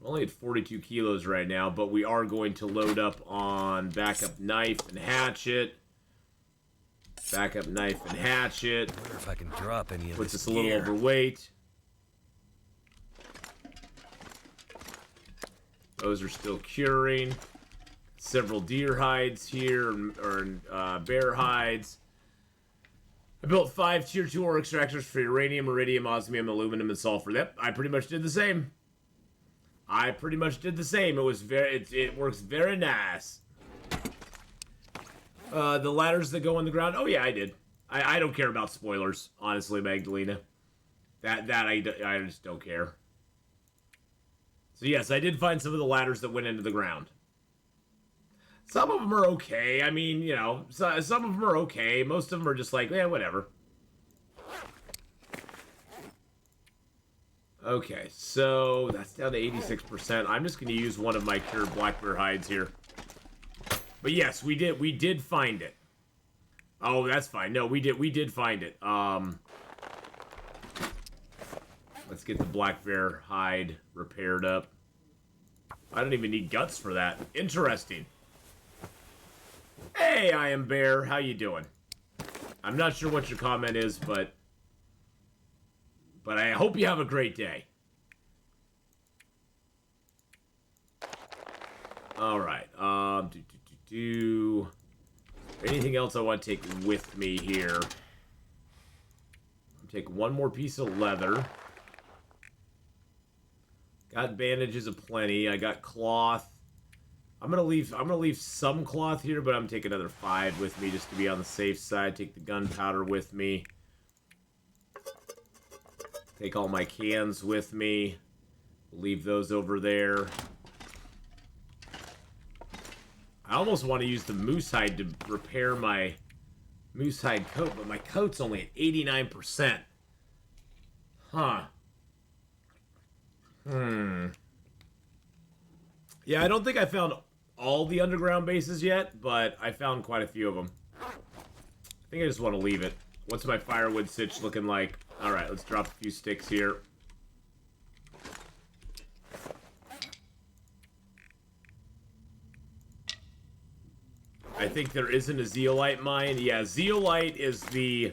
I'm only at 42 kilos right now, but we are going to load up on backup knife and hatchet. Backup knife and hatchet. I wonder if I can drop any of Puts this us a little gear. overweight. Those are still curing. Several deer hides here, or bear hides. I built 5 tier 2 ore extractors for uranium, iridium, osmium, aluminum, and sulfur. Yep, I pretty much did the same. It works very nice. The ladders that go on the ground. Oh yeah, I did. I don't care about spoilers, honestly, Magdalena. I just don't care. So yes, I did find some of the ladders that went into the ground. Some of them are okay. I mean, you know, some of them are okay. Most of them are just like, yeah, whatever. Okay, so that's down to 86%. I'm just going to use one of my cured black bear hides here. But yes, we did find it. Oh, that's fine. No, we did find it. Let's get the black bear hide repaired up. I don't even need guts for that. Interesting. Hey, I am Bear. How you doing? I'm not sure what your comment is, but I hope you have a great day. All right. Anything else I want to take with me here? Take one more piece of leather. Got bandages aplenty. I got cloth. I'm gonna leave some cloth here, but I'm taking another 5 with me just to be on the safe side. Take the gunpowder with me. Take all my cans with me. Leave those over there. I almost want to use the moose hide to repair my moose hide coat, but my coat's only at 89%. Huh. Yeah, I don't think I found all the underground bases yet, but I found quite a few of them. I think I just want to leave it. What's my firewood sitch looking like? Alright, let's drop a few sticks here. I think there isn't a zeolite mine. Yeah, zeolite is the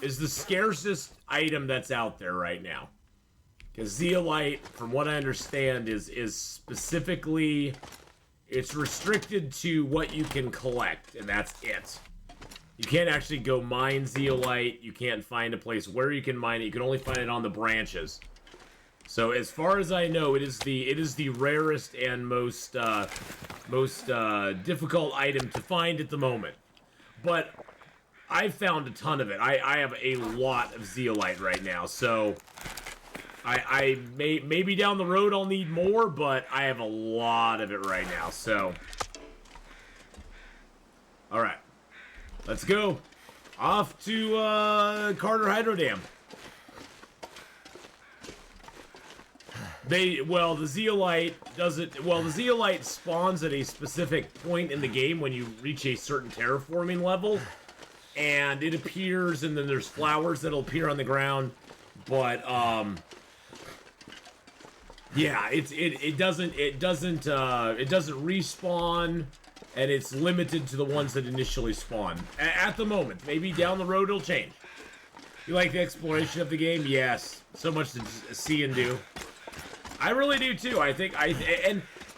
scarcest item that's out there right now. Because zeolite, from what I understand, is specifically, it's restricted to what you can collect, and that's it. You can't actually go mine zeolite. You can't find a place where you can mine it. You can only find it on the branches. So as far as I know, it is the rarest and most difficult item to find at the moment. But I found a ton of it. I have a lot of zeolite right now, so maybe down the road I'll need more, but I have a lot of it right now. So, all right, let's go off to Carter Hydro Dam. The zeolite spawns at a specific point in the game when you reach a certain terraforming level, and it appears, and then there's flowers that'll appear on the ground, but yeah, it doesn't respawn, and it's limited to the ones that initially spawn at the moment. Maybe down the road it'll change. You like the exploration of the game? Yes, so much to see and do. I really do too. I think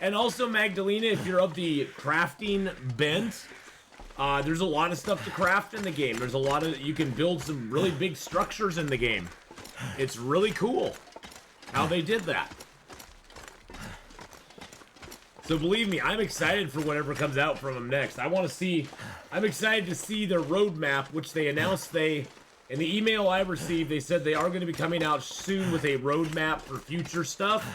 and also Magdalena, if you're of the crafting bent, there's a lot of stuff to craft in the game. There's a lot of, you can build some really big structures in the game. It's really cool how they did that. So believe me, I'm excited for whatever comes out from them next. I'm excited to see their roadmap, which they announced in the email I received, they said they are going to be coming out soon with a roadmap for future stuff.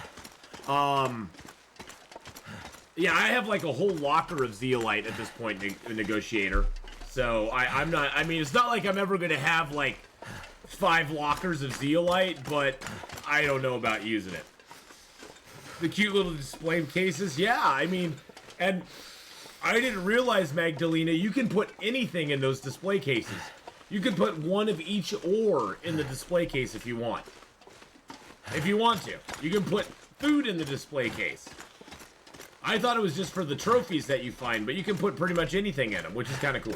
Yeah, I have like a whole locker of zeolite at this point in Negotiator. So I mean, it's not like I'm ever going to have like 5 lockers of zeolite, but I don't know about using it. The cute little display cases, yeah, I mean, and I didn't realize, Magdalena, you can put anything in those display cases. You can put one of each ore in the display case if you want. If you want to. You can put food in the display case. I thought it was just for the trophies that you find, but you can put pretty much anything in them, which is kind of cool.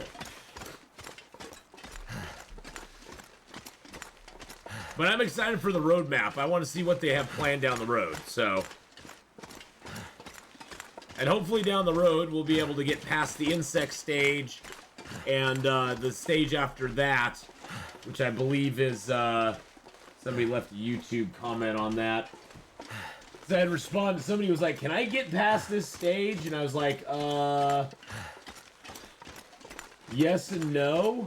But I'm excited for the roadmap. I want to see what they have planned down the road, so. And hopefully down the road, we'll be able to get past the insect stage and the stage after that, which I believe is, somebody left a YouTube comment on that. So I had responded, somebody was like, can I get past this stage? And I was like, yes and no.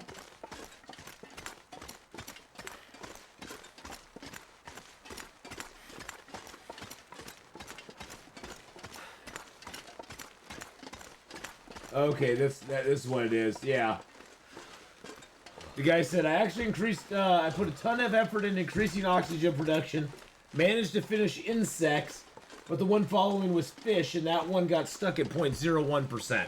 Okay, this is what it is, yeah. The guy said, I put a ton of effort into increasing oxygen production, managed to finish insects, but the one following was fish, and that one got stuck at 0.01%.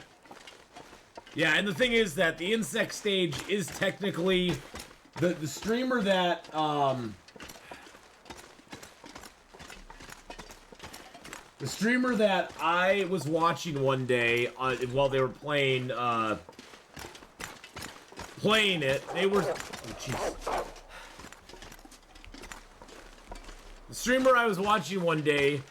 Yeah, and the thing is that the insect stage is technically, the streamer that, the streamer that I was watching one day while they were playing it, they were... Oh, jeez. The streamer I was watching one day,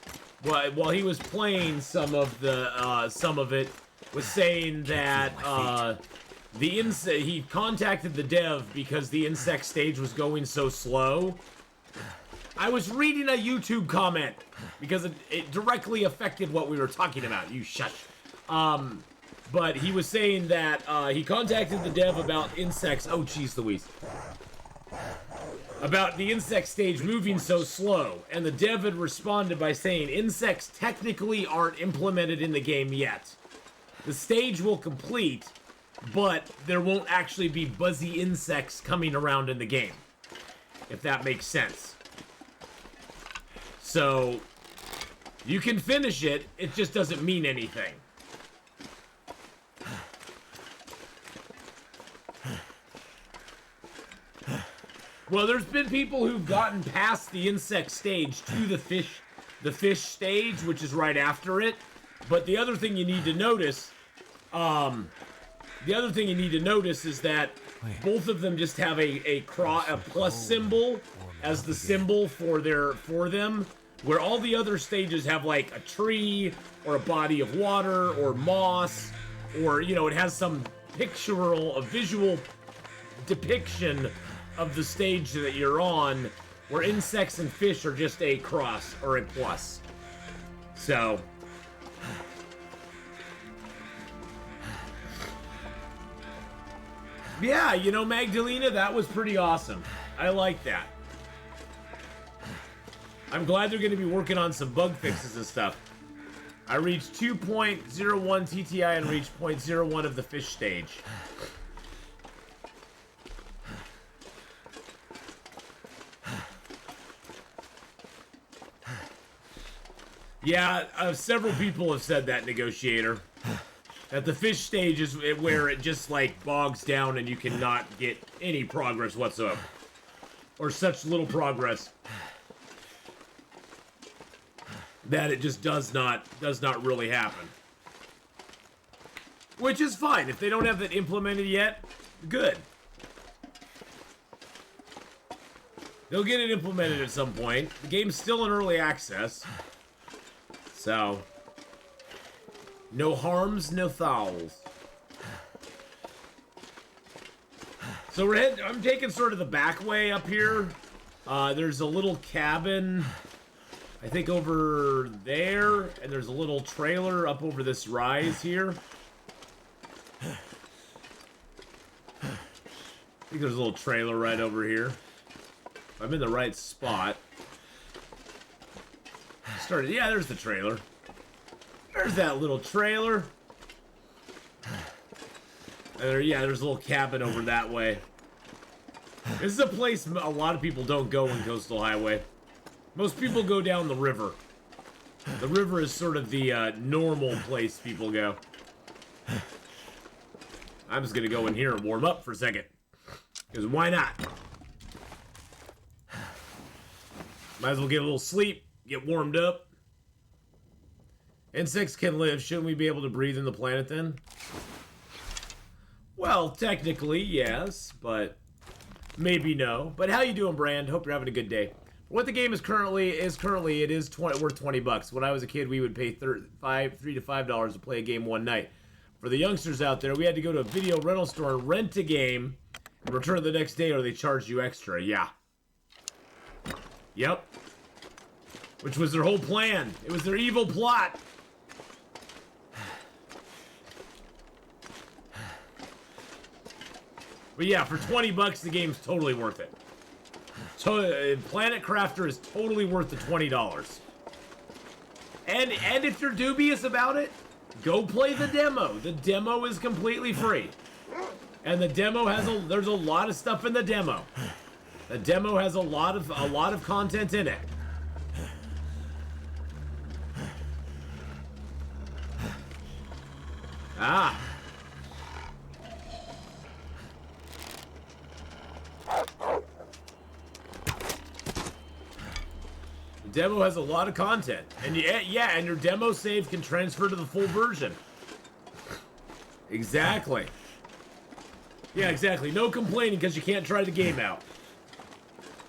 while he was playing some of it, was saying that he contacted the dev because the insect stage was going so slow. I was reading a YouTube comment because it directly affected what we were talking about. You shush. But he was saying that he contacted the dev about insects. Oh, jeez Louise. About the insect stage moving so slow. And the dev had responded by saying insects technically aren't implemented in the game yet. The stage will complete, but there won't actually be buzzy insects coming around in the game. If that makes sense. So, you can finish it, it just doesn't mean anything. Well, there's been people who've gotten past the insect stage to the fish stage, which is right after it, But the other thing you need to notice, is that both of them just have a plus symbol as the symbol for them, where all the other stages have like a tree or a body of water or moss, or it has some a visual depiction of the stage that you're on, where insects and fish are just a cross or a plus. So yeah, Magdalena, that was pretty awesome. I like that. I'm glad they're going to be working on some bug fixes and stuff. I reached 2.01 TTI and reached 0.01 of the fish stage. Yeah, several people have said that, Negotiator. That the fish stage is where it just, like, bogs down and you cannot get any progress whatsoever. Or such little progress that it just does not really happen. Which is fine. If they don't have that implemented yet, good. They'll get it implemented at some point. The game's still in early access. So, no harms, no fouls. So I'm taking sort of the back way up here. There's a little cabin, I think, over there, and there's a little trailer up over this rise here. I think there's a little trailer right over here. I'm in the right spot. Yeah, there's the trailer. There's that little trailer. And there's a little cabin over that way. This is a place a lot of people don't go in Coastal Highway. Most people go down the river. The river is sort of the normal place people go. I'm just gonna go in here and warm up for a second. Because why not? Might as well get a little sleep, get warmed up. Insects can live. Shouldn't we be able to breathe in the planet then? Well, technically, yes, but maybe no. But how you doing, Brand? Hope you're having a good day. What the game is currently, it is worth $20. When I was a kid, we would pay $3 to $5 to play a game one night. For the youngsters out there, we had to go to a video rental store and rent a game and return the next day, or they charged you extra. Yeah. Yep. Which was their whole plan. It was their evil plot. But yeah, for $20, the game's totally worth it. Planet Crafter is totally worth the $20. And if you're dubious about it, go play the demo. The demo is completely free. And the demo there's a lot of stuff in the demo. The demo has a lot of content in it. Ah. The demo has a lot of content. And yeah, and your demo save can transfer to the full version. Exactly. Yeah, exactly. No complaining because you can't try the game out.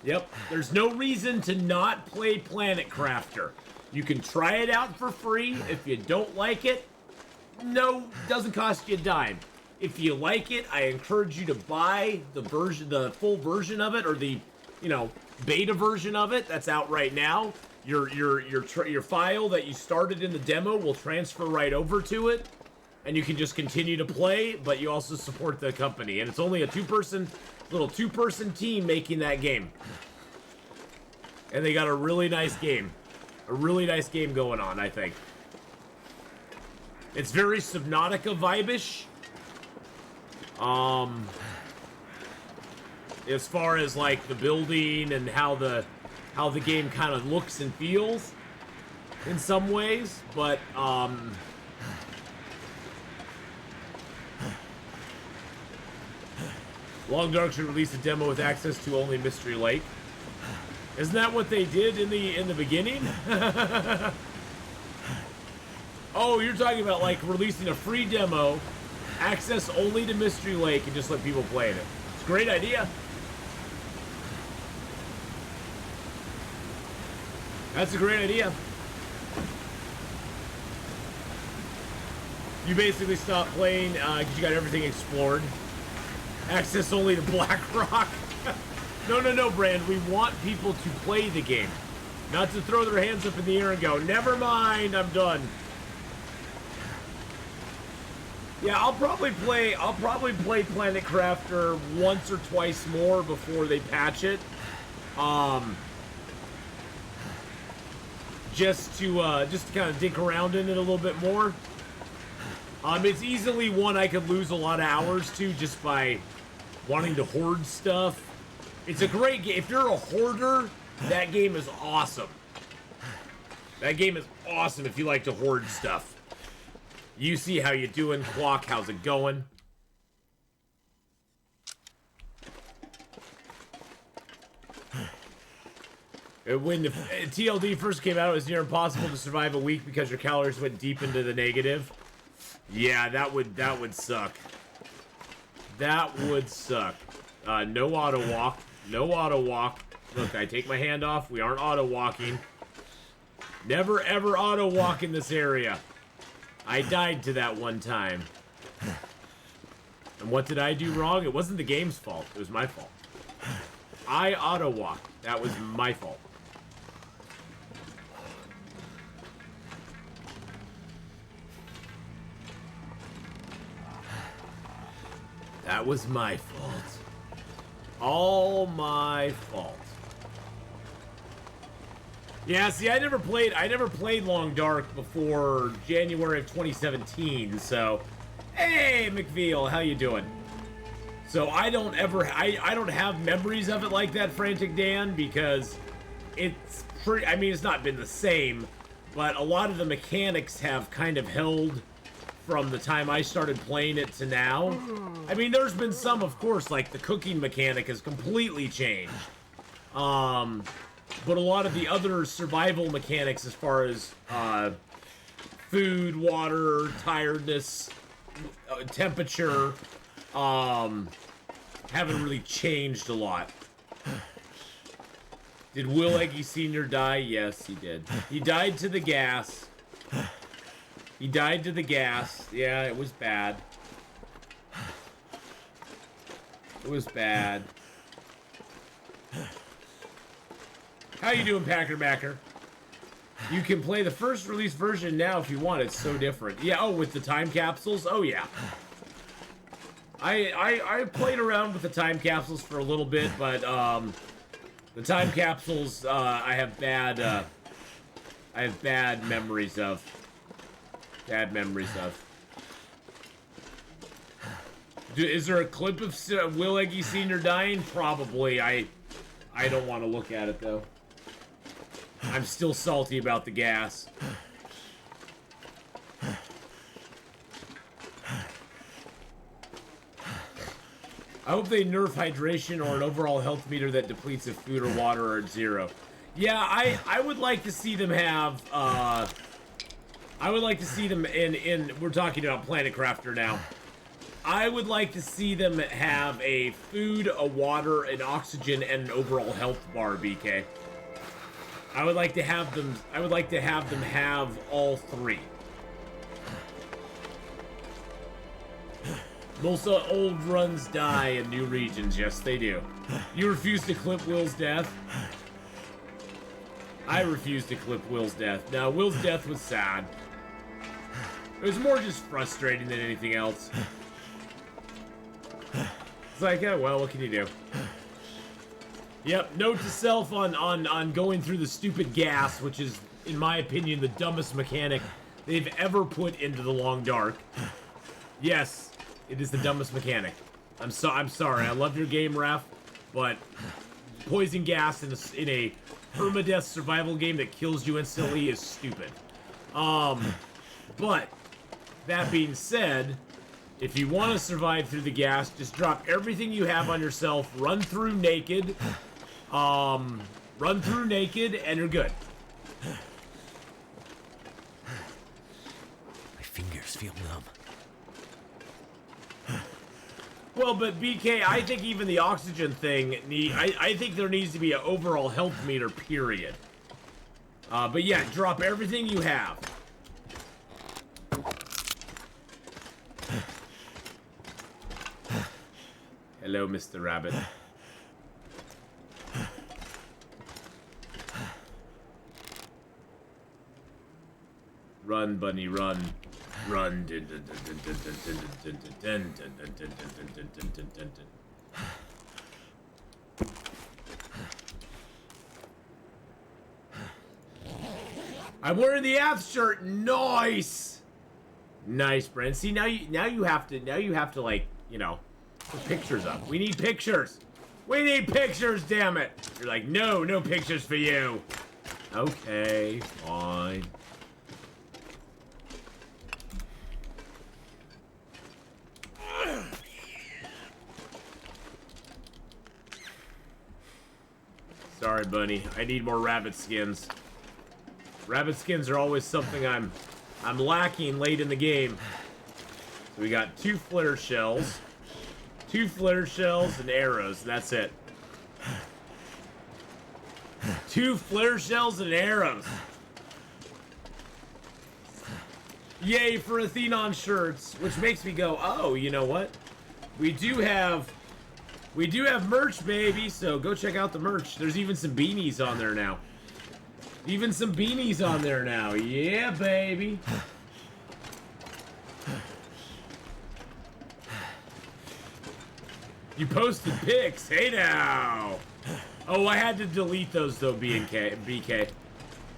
Yep. There's no reason to not play Planet Crafter. You can try it out for free. If you don't like it, no, doesn't cost you a dime. If you like it, I encourage you to buy the full version of it, or the, beta version of it that's out right now. Your file that you started in the demo will transfer right over to it, and you can just continue to play, but you also support the company. And it's only a two-person team making that game. And they got a really nice game. A really nice game going on, I think. It's very Subnautica vibe-ish. As far as like the building and how the game kind of looks and feels in some ways, but Long Dark should release a demo with access to only Mystery Lake. Isn't that what they did in the beginning? Oh, you're talking about like releasing a free demo, access only to Mystery Lake, and just let people play in it. It's a great idea. That's a great idea. You basically stop playing because you got everything explored. Access only to Blackrock. No, Brand. We want people to play the game, not to throw their hands up in the air and go, "Never mind, I'm done." Yeah, I'll probably play Planet Crafter once or twice more before they patch it. Just to kind of dink around in it a little bit more. It's easily one I could lose a lot of hours to just by wanting to hoard stuff. It's a great game. If you're a hoarder, that game is awesome. That game is awesome if you like to hoard stuff. You see how you doing, Clock? How's it going? When the TLD first came out, it was near impossible to survive a week because your calories went deep into the negative. Yeah, that would suck. That would suck. No auto walk. No auto walk. Look, I take my hand off. We aren't auto walking. Never ever auto walk in this area. I died to that one time. And what did I do wrong? It wasn't the game's fault. It was my fault. I auto walked. That was my fault. That was my fault. All my fault. Yeah, see, I never played Long Dark before January of 2017, so hey, McVeal, how you doing? So I don't have memories of it like that, Frantic Dan, because it's pretty, I mean, it's not been the same, but a lot of the mechanics have kind of held from the time I started playing it to now. I mean, there's been some, of course, like the cooking mechanic has completely changed. But a lot of the other survival mechanics as far as food, water, tiredness, temperature, haven't really changed a lot. Did Will Eggy Sr. die? Yes, he did. He died to the gas. He died to the gas. Yeah, it was bad. It was bad. How you doing, Packer Macker? You can play the first release version now if you want. It's so different. Yeah, oh, with the time capsules? Oh, yeah. I played around with the time capsules for a little bit, but the time capsules I have bad memories of. Bad memories of. Is there a clip of Will Eggy Sr. dying? Probably. I don't want to look at it though. I'm still salty about the gas. I hope they nerf hydration or an overall health meter that depletes if food or water are at 0. Yeah, I would like to see them have, I would like to see them in we're talking about Planet Crafter now. I would like to see them have a food, a water, an oxygen, and an overall health bar, BK. I would like to have them have all three. Most old runs die in new regions. Yes, they do. You refuse to clip Will's death? I refuse to clip Will's death. No, Will's death was sad. It was more just frustrating than anything else. It's like, oh, well, what can you do? Yep, note to self on going through the stupid gas, which is, in my opinion, the dumbest mechanic they've ever put into the Long Dark. Yes, it is the dumbest mechanic. I'm sorry. I love your game, Raf, but poison gas in a permadeath survival game that kills you instantly is stupid. But that being said, if you want to survive through the gas, just drop everything you have on yourself, run through naked, and you're good. fingers feel numb. Well, but BK, I think even the oxygen thing, I think there needs to be an overall health meter, period. But yeah, drop everything you have. Hello, Mr. Rabbit. Run, bunny, run. Run. I'm wearing the Ath shirt. Nice. Nice, Brent. See, now you have to like, you know, put pictures up. We need pictures. We need pictures, damn it. You're like, no pictures for you. Okay, fine. Sorry, bunny. I need more rabbit skins. Rabbit skins are always something I'm lacking late in the game. So we got 2 flare shells. 2 flare shells and arrows. That's it. 2 flare shells and arrows. Yay for Atheenon shirts, which makes me go, oh, you know what? We do have merch, baby, so go check out the merch. There's even some beanies on there now. Even some beanies on there now. Yeah, baby. You posted pics. Hey now. Oh, I had to delete those though, BK.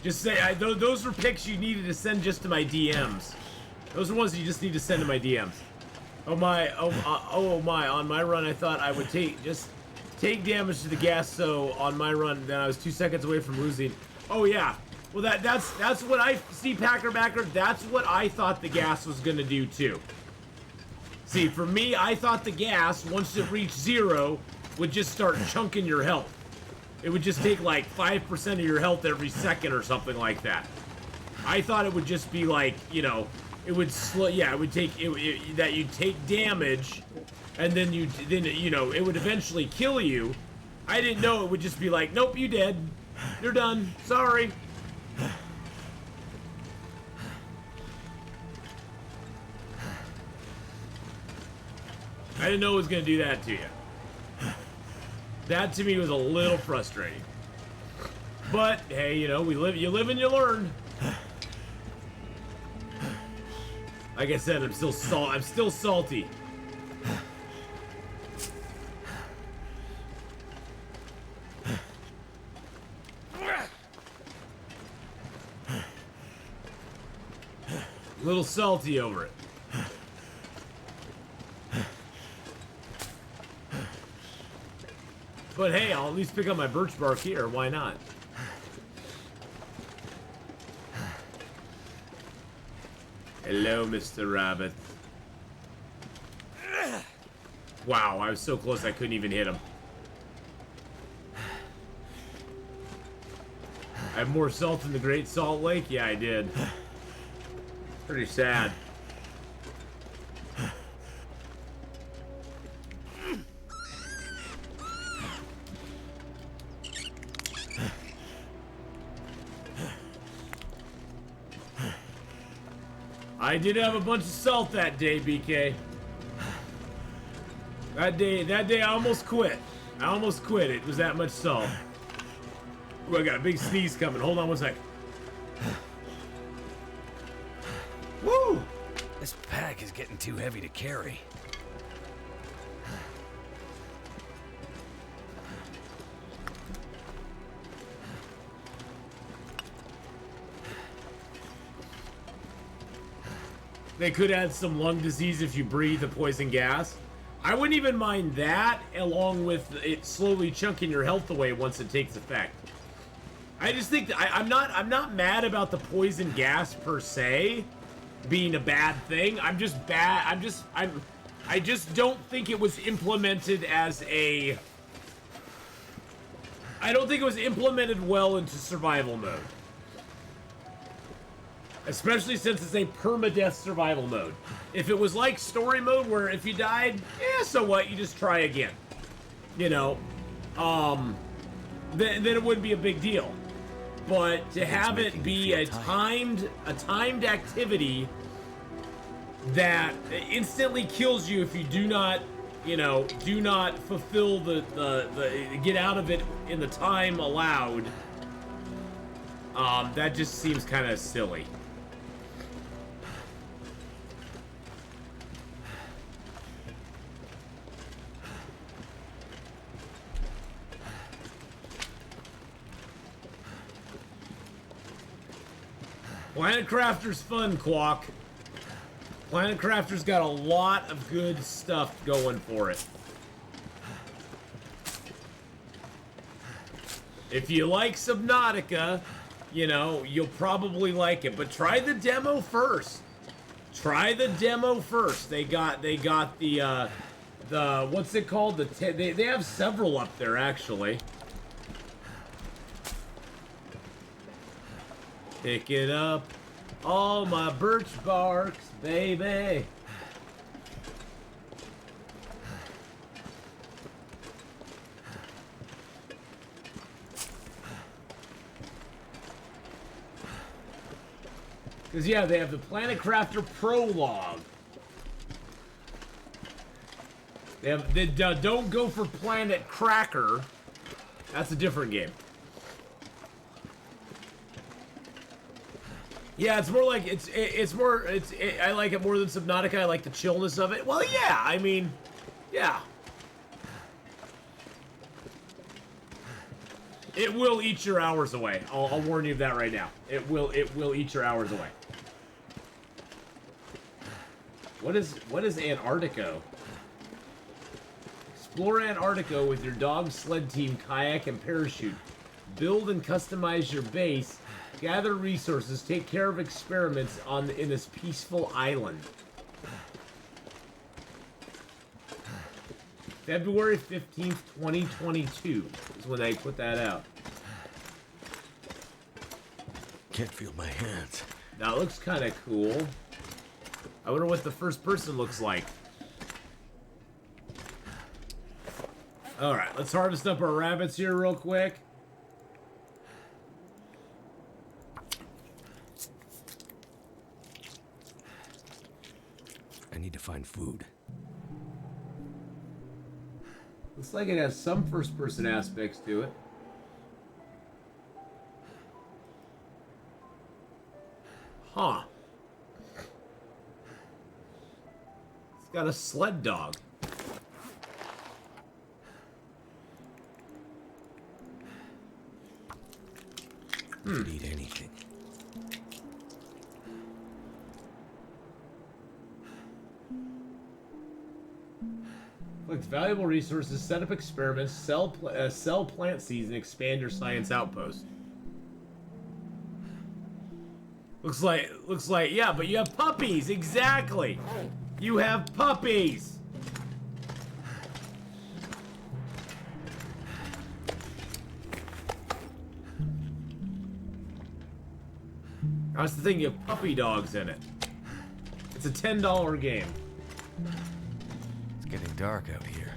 Just say those were pics you needed to send just to my DMs. Those are ones you just need to send to my DMs. Oh my, oh my, on my run I thought I would take damage to the gas, so on my run then I was 2 seconds away from losing. Oh yeah. Well that's what I see, Packer Backer, that's what I thought the gas was gonna do too. See, for me, I thought the gas, once it reached 0, would just start chunking your health. It would just take like 5% of your health every second or something like that. I thought it would just be like, you know, it would it would take that you'd take damage, and then you know it would eventually kill you. I didn't know it would just be like, nope, you dead, you're done, sorry. I didn't know it was gonna do that to you. That to me was a little frustrating. But hey, you know, you live and you learn. Like I said, I'm still salty. A little salty over it. But hey, I'll at least pick up my birch bark here. Why not? Hello, Mr. Rabbit. Wow, I was so close I couldn't even hit him. I have more salt in the Great Salt Lake? Yeah, I did. Pretty sad. I did have a bunch of salt that day, BK. That day I almost quit. I almost quit. It was that much salt. Ooh, I got a big sneeze coming. Hold on one sec. Woo! This pack is getting too heavy to carry. They could add some lung disease if you breathe the poison gas. I wouldn't even mind that, along with it slowly chunking your health away once it takes effect. I just think that I'm not mad about the poison gas per se being a bad thing. I just don't think it was implemented as a. I don't think it was implemented well into survival mode. Especially since it's a permadeath survival mode. If it was like story mode where if you died, so what, you just try again. You know, then it wouldn't be a big deal. But to have it be a timed activity that instantly kills you if you do not, do not fulfill the get out of it in the time allowed, that just seems kind of silly. Planet Crafter's fun, Quack. Planet Crafter's got a lot of good stuff going for it. If you like Subnautica, you'll probably like it. But try the demo first. Try the demo first. They got the what's it called? They have several up there actually. Pick it up, all my birch barks, baby. Because, yeah, they have the Planet Crafter Prologue. They have Don't Go for Planet Cracker. That's a different game. Yeah, it's more like I like it more than Subnautica. I like the chillness of it. Well, yeah, I mean, yeah. It will eat your hours away. I'll warn you of that right now. It will eat your hours away. What is Antarctica? Explore Antarctica with your dog, sled team, kayak, and parachute. Build and customize your base. Gather resources, take care of experiments in this peaceful island. February 15th, 2022 is when they put that out. Can't feel my hands. That looks kind of cool. I wonder what the first person looks like. Alright, let's harvest up our rabbits here real quick. I need to find food. Looks like it has some first-person aspects to it. Huh. It's got a sled dog. Could eat anything. Collect valuable resources, set up experiments, sell plant seeds, and expand your science outpost. Looks like, yeah, but you have puppies, exactly. You have puppies. That's the thing, you have puppy dogs in it. It's a $10 game. It's getting dark out here.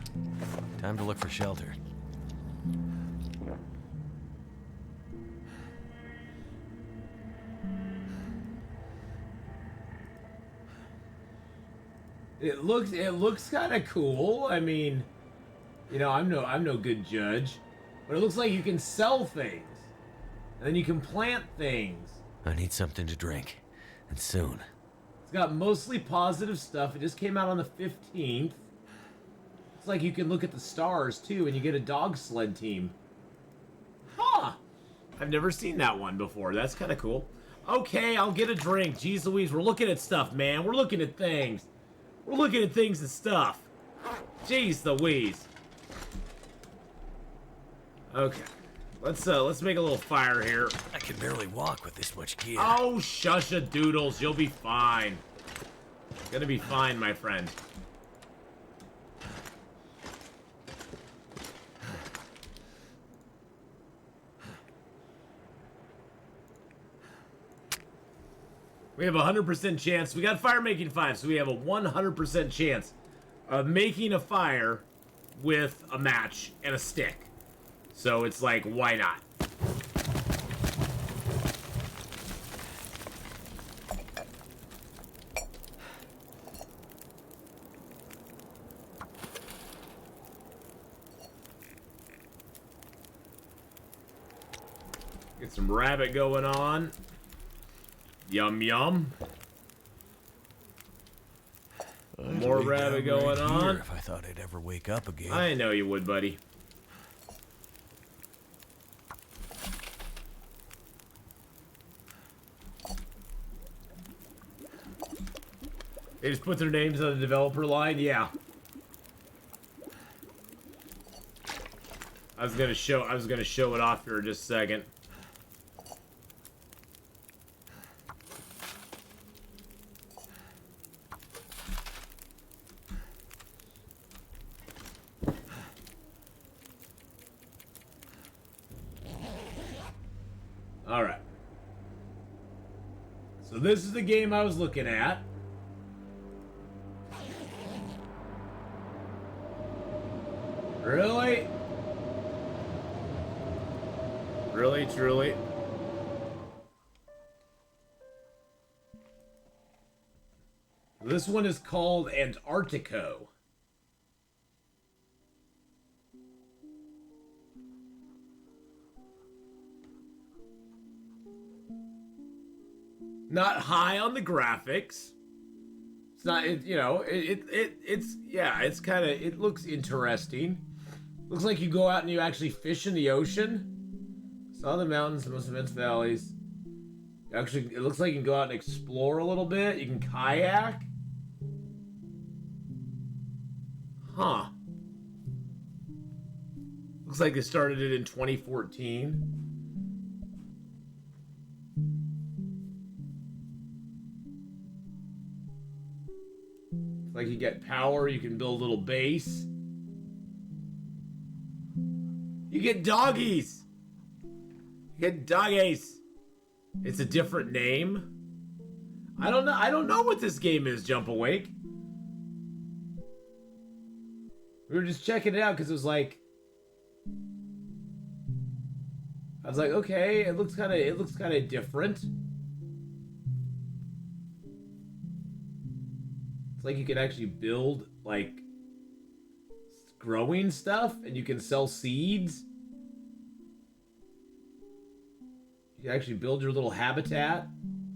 Time to look for shelter. It looks kind of cool. I mean, I'm no good judge, but it looks like you can sell things, and then you can plant things. I need something to drink, and soon. It's got mostly positive stuff. It just came out on the 15th. It's like you can look at the stars too, and you get a dog sled team. Huh. I've never seen that one before. That's kind of cool. Okay, I'll get a drink. Jeez Louise, we're looking at stuff, man. We're looking at things. We're looking at things and stuff. Jeez Louise. Okay. Let's make a little fire here. I can barely walk with this much gear. Oh, shusha doodles. You'll be fine. Gonna be fine, my friend. We have a 100% chance. We got fire making 5, so we have a 100% chance of making a fire with a match and a stick. So it's like, why not? Get some rabbit going on. Yum yum. More rabbit going on. If I thought I'd ever wake up again. I know you would, buddy. They just put their names on the developer line? Yeah. I was gonna show it off here in just a second. Alright. So this is the game I was looking at. Really? Really, truly? This one is called Antarctico. Not high on the graphics. It's not, it's kind of, it looks interesting. Looks like you go out and you actually fish in the ocean. Saw the mountains, the most immense valleys. Actually, it looks like you can go out and explore a little bit. You can kayak. Huh. Looks like they started it in 2014. Like you get power, you can build a little base. You get doggies. You get doggies. It's a different name. I don't know what this game is, Jump Awake. We were just checking it out because it was like, I was like, okay, it looks kind of different. It's like you can actually build, like, growing stuff, and you can sell seeds. You can actually build your little habitat.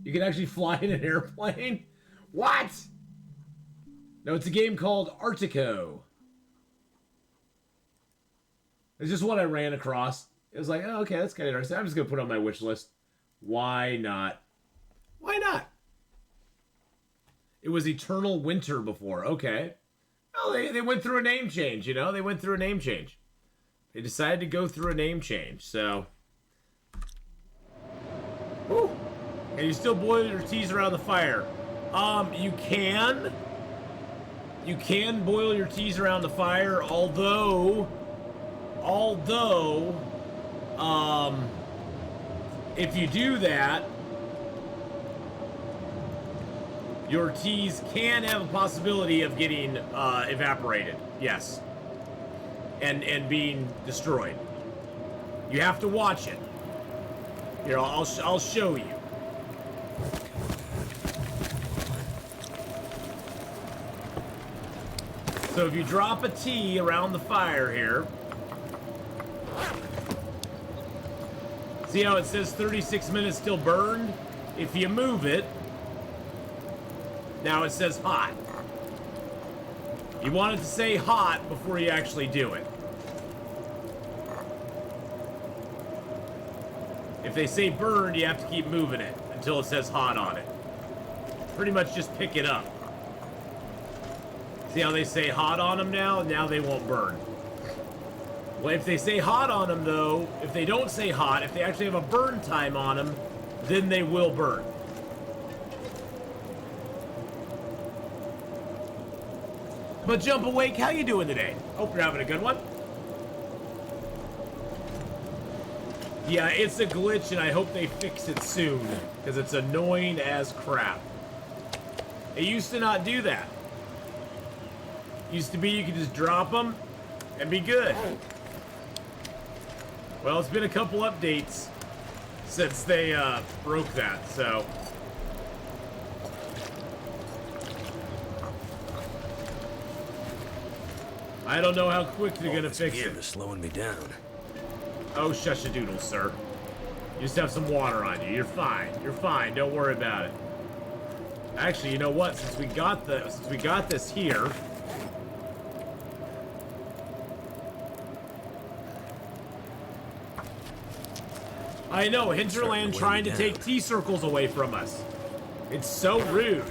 You can actually fly in an airplane. What? No, it's a game called Artico. It's just what I ran across. It was like, oh, okay, that's kind of interesting. I'm just going to put it on my wish list. Why not? Why not? It was Eternal Winter before. Okay. Well, they went through a name change, you know? They went through a name change. They decided to go through a name change, so... Woo! And you still boil your teas around the fire. You can. You can boil your teas around the fire, although... if you do that... your teas can have a possibility of getting evaporated, yes, and being destroyed. You have to watch it. Here, I'll show you. So if you drop a tea around the fire here, see how it says 36 minutes still burned? If you move it, now it says hot. You want it to say hot before you actually do it. If they say burned, you have to keep moving it until it says hot on it. Pretty much just pick it up. See how they say hot on them now? Now they won't burn. Well, if they say hot on them though, if they don't say hot, if they actually have a burn time on them, then they will burn. But Jump Awake, how you doing today? Hope you're having a good one. Yeah, it's a glitch, and I hope they fix it soon, because it's annoying as crap. It used to not do that. Used to be you could just drop them and be good. Well, it's been a couple updates since they broke that, so... I don't know how quick they're gonna fix it. Is slowing me down. Oh, shush-a-doodle, sir. You just have some water on you. You're fine. You're fine. Don't worry about it. Actually, you know what? Since we got this here, I know Hinterland trying to take T-circles away from us. It's so rude.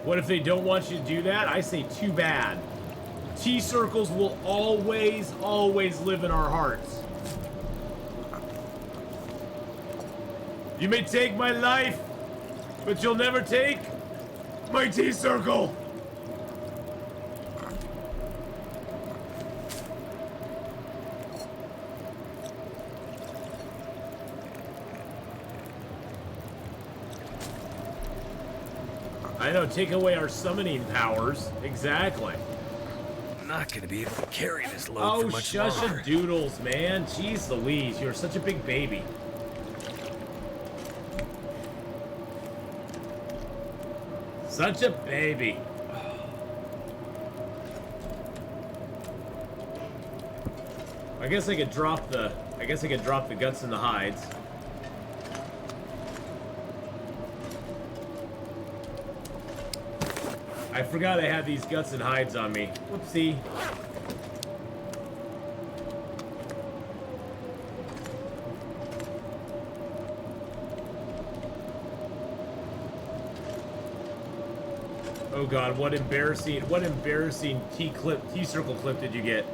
What if they don't want you to do that? I say too bad. T-circles will always, always live in our hearts. You may take my life, but you'll never take my T-circle. I know, take away our summoning powers. Exactly. I'm not gonna be able to carry this load Oh, for much longer. shush-a-doodles, man. Jeez Louise, you're such a big baby. Such a baby. I guess I could drop the guts and the hides. I forgot I had these guts and hides on me. Whoopsie. Oh god, what embarrassing T-circle clip did you get?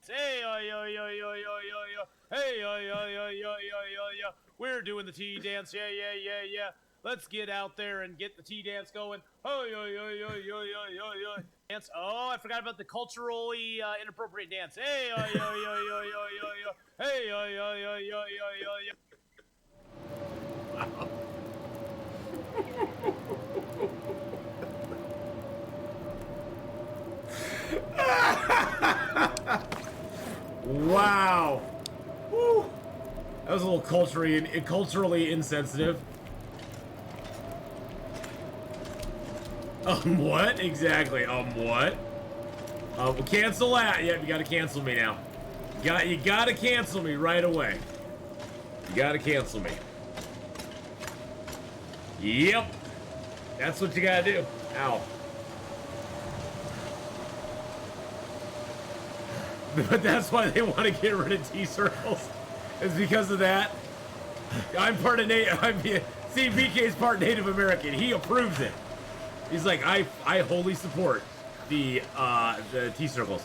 Hey, yo, yo, yo, yo, yo, yo, yo. Hey, yo, yo, yo, yo, yo, yo, yo. We're doing the tea dance. Yeah, yeah, yeah, yeah. Let's get out there and get the tea dance going. Oh, yo, yo, yo, yo, yo, yo, yo. Dance. Oh, I forgot about the culturally inappropriate dance. Hey, yo, yo, yo, yo, yo, yo, yo. Hey, yo, yo, yo, yo, yo, yo, yo. Wow. Woo. That was a little culturally insensitive. What? Exactly. What? Cancel that. Yep, you gotta cancel me now. You gotta cancel me right away. You gotta cancel me. Yep. That's what you gotta do. Ow. But that's why they want to get rid of T-circles. It's because of that. I'm part of Native. See, BK's part Native American. He approves it. He's like, I wholly support the T-circles.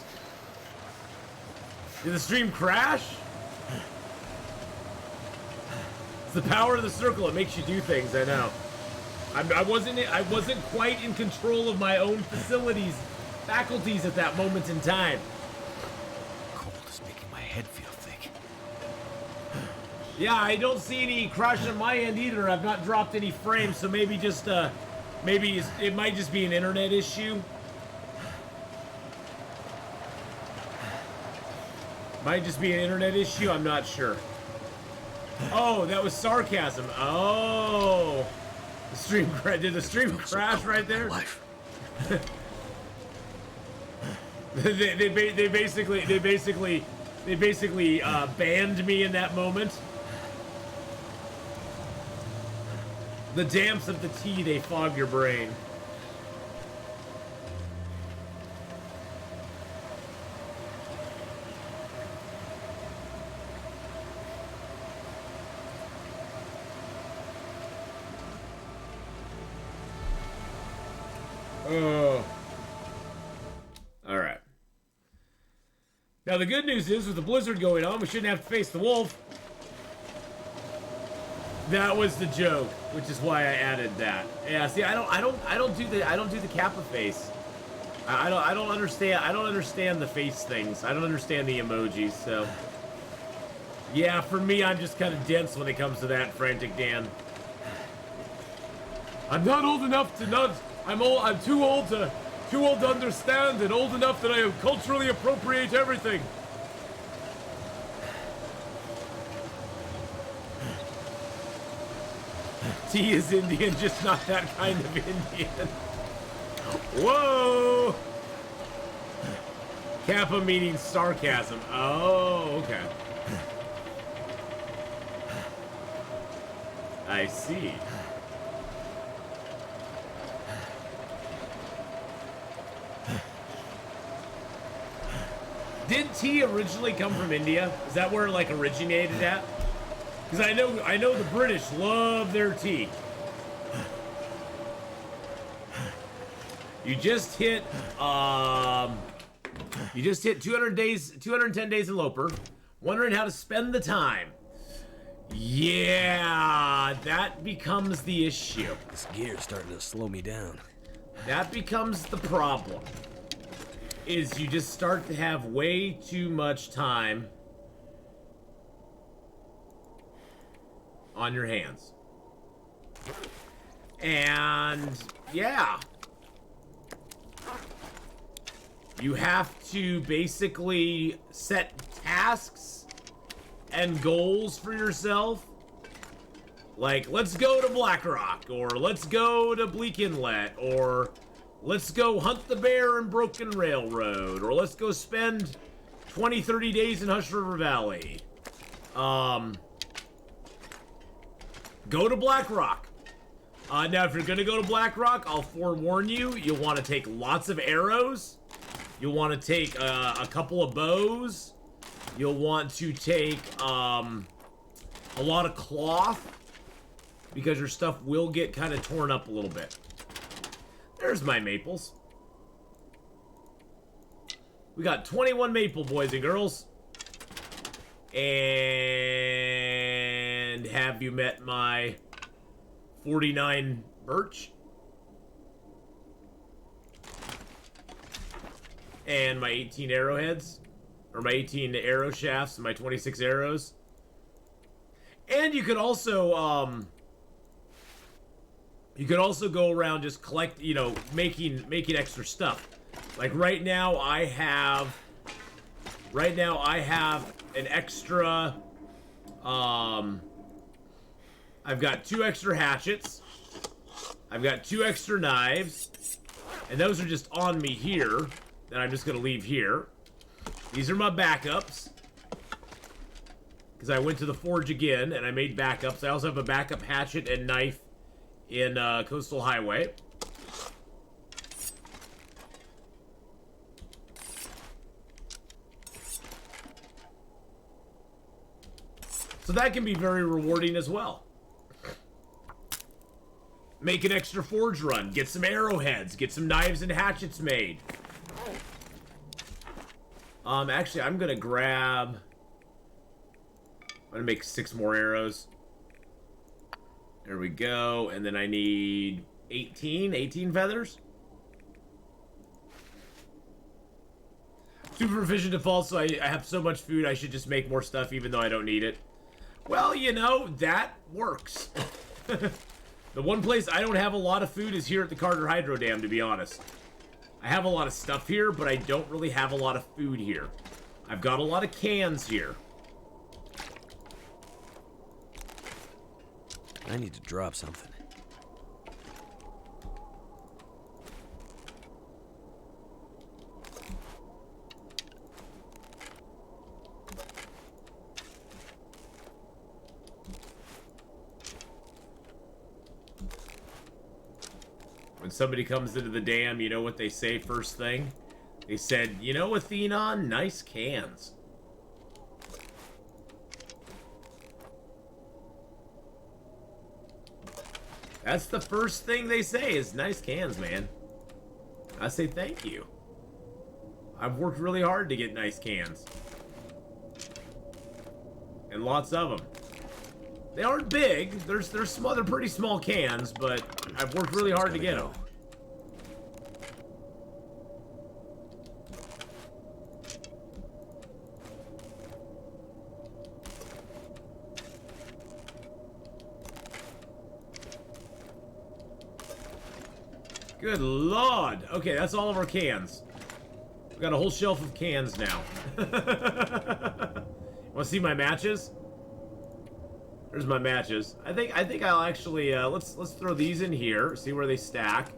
Did the stream crash? It's the power of the circle. It makes you do things. I know. I wasn't quite in control of my own faculties at that moment in time. Head feel thick. Yeah, I don't see any crash on my end either. I've not dropped any frames, so maybe just it might just be an internet issue. Might just be an internet issue. I'm not sure. Oh, that was sarcasm. Oh, the stream did the stream crash right there? They basically banned me in that moment. The damps of the tea, they fog your brain. Oh. All right. Now, the good news is, with the blizzard going on, we shouldn't have to face the wolf. That was the joke, which is why I added that. Yeah, see, I don't do the Kappa face. I don't understand the face things. I don't understand the emojis, so. Yeah, for me, I'm just kind of dense when it comes to that, Frantic Dan. I'm not old enough to not. I'm too old to understand, and old enough that I culturally appropriate everything. T is Indian, just not that kind of Indian. Whoa! Kappa meaning sarcasm. Oh, okay. I see. Did tea originally come from India? Is that where it like originated at? Because I know the British love their tea. You just hit 210 days in Loper. Wondering how to spend the time. Yeah, that becomes the issue. This gear's starting to slow me down. That becomes the problem. Is you just start to have way too much time on your hands. And yeah. You have to basically set tasks and goals for yourself. Like, let's go to Blackrock, or let's go to Bleak Inlet, or let's go hunt the bear in Broken Railroad, or let's go spend 20-30 days in Hush River Valley. Go to Blackrock. Now, if you're gonna go to Blackrock, I'll forewarn you, you'll want to take lots of arrows. You'll want to take a couple of bows. You'll want to take a lot of cloth, because your stuff will get kind of torn up a little bit. There's my maples. We got 21 maple, boys and girls. And have you met my 49 birch? And my 18 arrowheads? Or my 18 arrow shafts and my 26 arrows? And you could also, go around just collect, you know, making extra stuff. Like right now I have an extra, I've got 2 extra hatchets. I've got 2 extra knives. And those are just on me here, that I'm just gonna leave here. These are my backups. Because I went to the forge again, and I made backups. I also have a backup hatchet and knife in Coastal Highway. So that can be very rewarding as well. Make an extra forge run. Get some arrowheads. Get some knives and hatchets made. Actually, I'm gonna make 6 more arrows. There we go. And then I need 18 feathers. Super efficient default, so I have so much food, I should just make more stuff even though I don't need it. Well, you know, that works. The one place I don't have a lot of food is here at the Carter Hydro Dam, to be honest. I have a lot of stuff here, but I don't really have a lot of food here. I've got a lot of cans here. I need to drop something. When somebody comes into the dam, you know what they say first thing? They said, you know, Atheenon, nice cans. That's the first thing they say is nice cans, man. I say thank you. I've worked really hard to get nice cans. And lots of them. They aren't big. They're small. They're pretty small cans, but I've worked really hard to get them. Good lord. Okay, that's all of our cans. We've got a whole shelf of cans now. Want to see my matches? There's my matches. I think I'll actually let's throw these in here. See where they stack.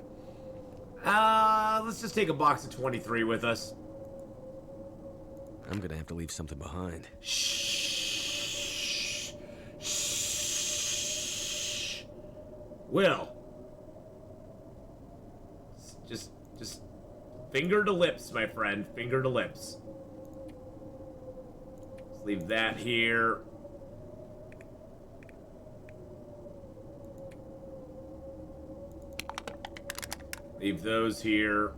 Let's just take a box of 23 with us. I'm gonna have to leave something behind. Shh. Shh. Will. Just finger to lips, my friend. Finger to lips. Let's leave that here. Leave those here.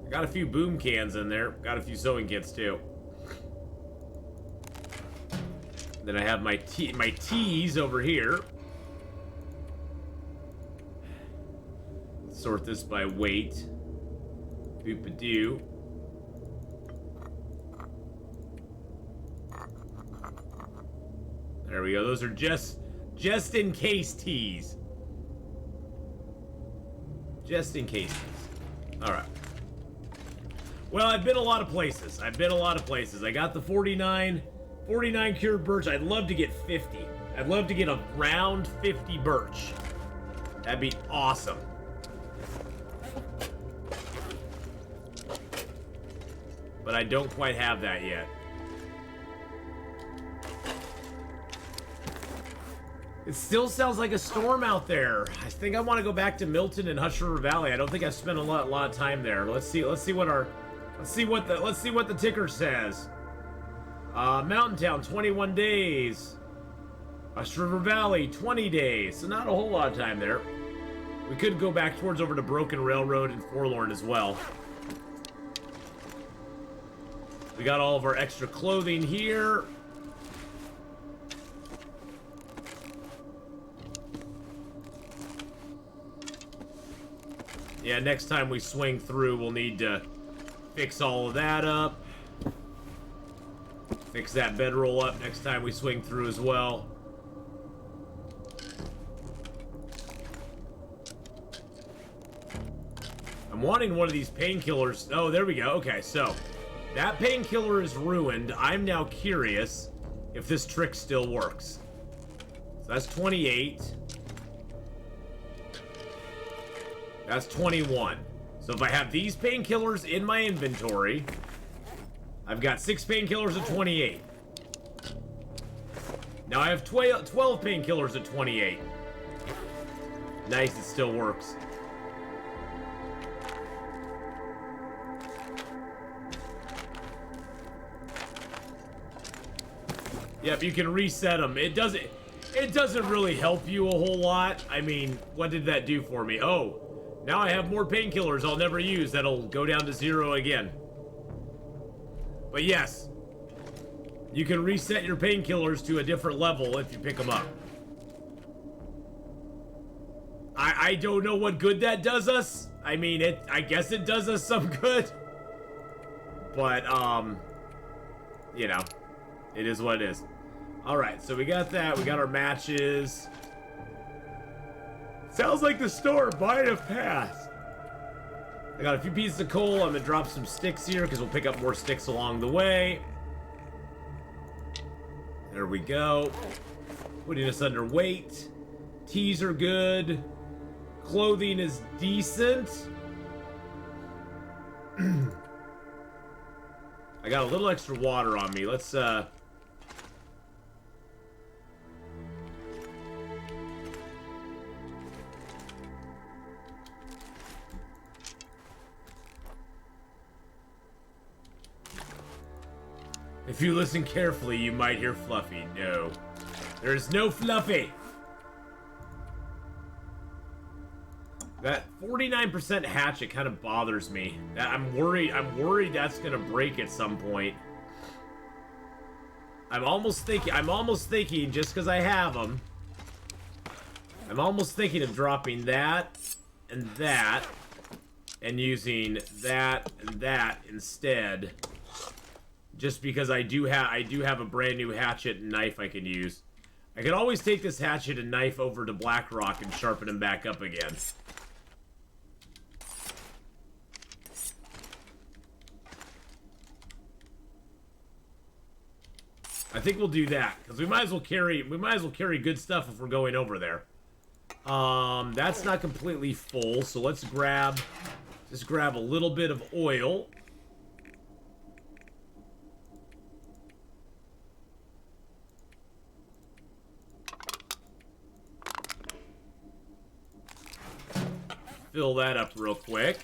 I got a few boom cans in there. Got a few sewing kits too. Then I have my teas over here. Let's sort this by weight. Boop-a-doo. There we go. Those are just in case teas. Just in case teas. Alright. Well, I've been a lot of places. I got the 49 cured birch. I'd love to get 50. I'd love to get a round 50 birch. That'd be awesome. But I don't quite have that yet. It still sounds like a storm out there. I think I want to go back to Milton and Hush River Valley. I don't think I've spent a lot of time there. Let's see what the ticker says. Mountain Town, 21 days. Hush River Valley, 20 days. So not a whole lot of time there. We could go back towards over to Broken Railroad and Forlorn as well. We got all of our extra clothing here. Yeah, next time we swing through, we'll need to fix all of that up. Fix that bedroll up next time we swing through as well. I'm wanting one of these painkillers. Oh, there we go. Okay, so that painkiller is ruined. I'm now curious if this trick still works. So that's 28. That's 21. So if I have these painkillers in my inventory, I've got 6 painkillers at 28. Now I have 12 painkillers at 28. Nice, it still works. Yep, you can reset them. It doesn't really help you a whole lot. I mean, what did that do for me? Oh, now I have more painkillers I'll never use. That'll go down to 0 again. But yes, you can reset your painkillers to a different level if you pick them up. I don't know what good that does us. I mean, I guess it does us some good. But, you know, it is what it is. Alright, so we got that. We got our matches. Sounds like the storm might have passed. I got a few pieces of coal. I'm gonna drop some sticks here because we'll pick up more sticks along the way. There we go. Putting us under weight. Teas are good. Clothing is decent. I got a little extra water on me. Let's if you listen carefully, you might hear Fluffy. No. There's no Fluffy! That 49% hatchet kind of bothers me. I'm worried that's gonna break at some point. I'm almost thinking, just because I have them, I'm almost thinking of dropping that, and using that and that instead. Just because I do have a brand new hatchet and knife I can use. I can always take this hatchet and knife over to Blackrock and sharpen them back up again. I think we'll do that because we might as well carry good stuff if we're going over there. That's not completely full, so let's just grab a little bit of oil. Fill that up real quick.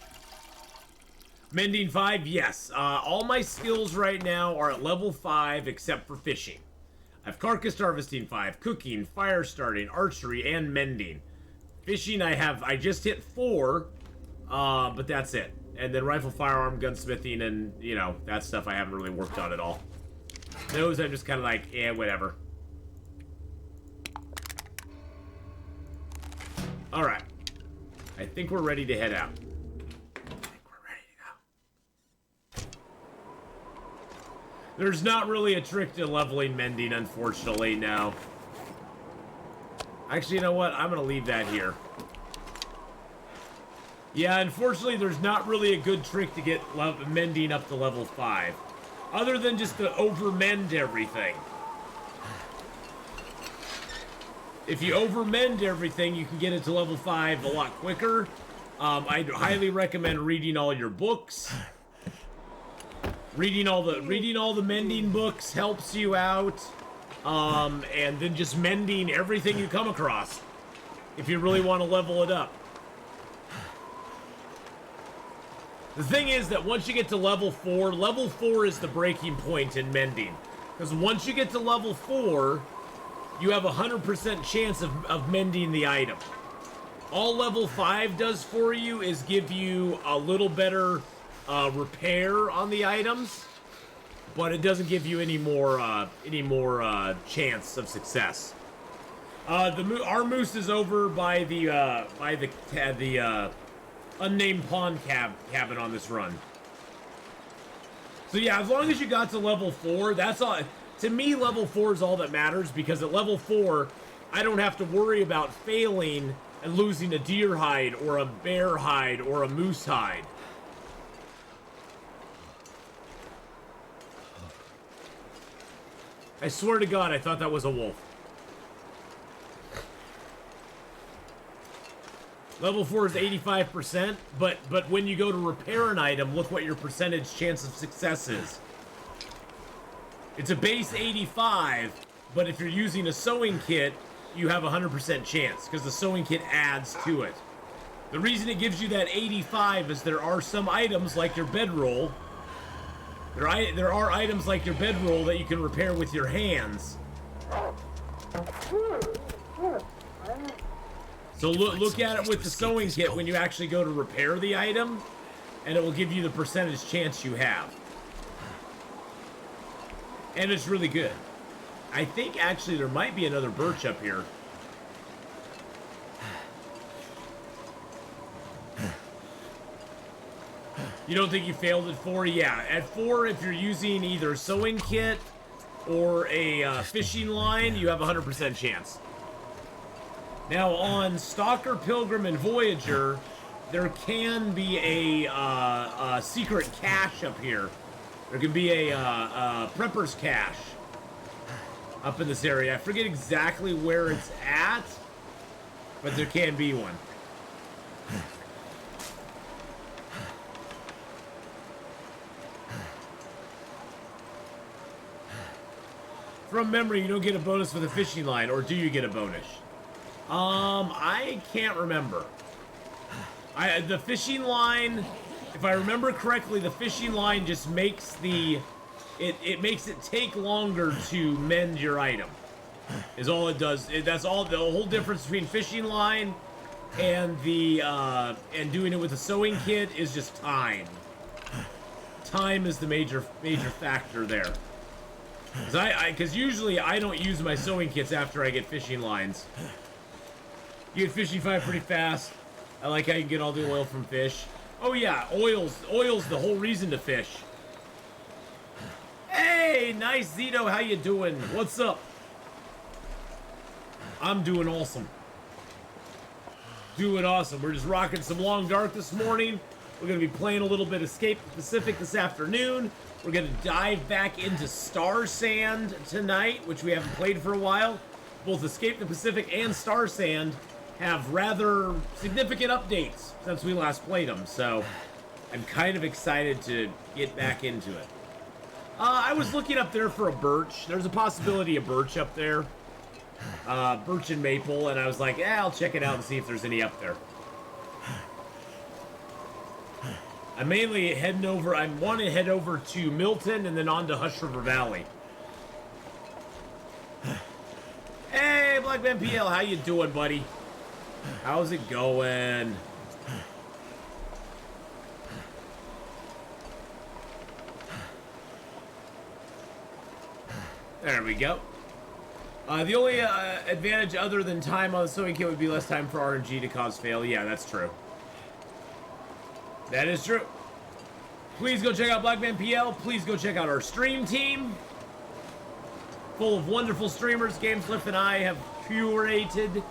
Mending 5, yes. All my skills right now are at level 5 except for fishing. I have carcass harvesting 5, cooking, fire starting, archery, and mending. Fishing I just hit 4, but that's it. And then rifle, firearm, gunsmithing, and, you know, that stuff I haven't really worked on at all. Those I'm just kind of like, eh, whatever. Alright. I think we're ready to head out. There's not really a trick to leveling mending, unfortunately, no. Actually, you know what? I'm gonna leave that here. Yeah, unfortunately, there's not really a good trick to get mending up to level 5. Other than just to over-mend everything. If you over-mend everything, you can get it to level 5 a lot quicker. I'd highly recommend reading all your books. Reading all the mending books helps you out. And then just mending everything you come across. If you really want to level it up. The thing is that once you get to level 4 is the breaking point in mending. Because once you get to level 4, you have a 100% chance of mending the item. All level 5 does for you is give you a little better repair on the items, but it doesn't give you any more chance of success. Our moose is over by the unnamed pond cabin on this run. So yeah, as long as you got to level 4, that's all. To me, level 4 is all that matters, because at level 4, I don't have to worry about failing and losing a deer hide or a bear hide or a moose hide. I swear to God, I thought that was a wolf. Level 4 is 85%, but when you go to repair an item, look what your percentage chance of success is. It's a base 85, but if you're using a sewing kit, you have a 100% chance, because the sewing kit adds to it. The reason it gives you that 85 is there are some items, like your bedroll. There are items like your bedroll that you can repair with your hands. So look at it with the sewing kit when you actually go to repair the item, and it will give you the percentage chance you have. And it's really good. I think actually there might be another birch up here. You don't think you failed at 4? Yeah, at 4, if you're using either a sewing kit or a fishing line, you have a 100% chance. Now on Stalker, Pilgrim, and Voyager, there can be a secret cache up here. There can be a prepper's cache up in this area. I forget exactly where it's at, but there can be one. From memory, you don't get a bonus for the fishing line, or do you get a bonus? I can't remember. The fishing line, if I remember correctly, the fishing line just makes it makes it take longer to mend your item. Is all it does. That's all. The whole difference between fishing line and the and doing it with a sewing kit is just time. Time is the major factor there. Because usually I don't use my sewing kits after I get fishing lines. You get fishing fine pretty fast. I like how you can get all the oil from fish. Oh yeah, oil's the whole reason to fish. Hey, nice Zito, how you doing? What's up? I'm doing awesome. Doing awesome. We're just rocking some Long Dark this morning. We're going to be playing a little bit Escape the Pacific this afternoon. We're going to dive back into Star Sand tonight, which we haven't played for a while. Both Escape the Pacific and Star Sand have rather significant updates since we last played them, so I'm kind of excited to get back into it. I was looking up there for a birch. There's a possibility of birch up there. Birch and maple, and I was like, yeah, I'll check it out and see if there's any up there. I'm mainly heading over, I want to head over to Milton and then on to Hush River Valley. Hey, Blackman PL, how you doing, buddy? How's it going? There we go. The only advantage other than time on the sewing kit would be less time for RNG to cause fail. Yeah, that's true. That is true. Please go check out Blackman PL. Please go check out our stream team. Full of wonderful streamers GameSliff and I have curated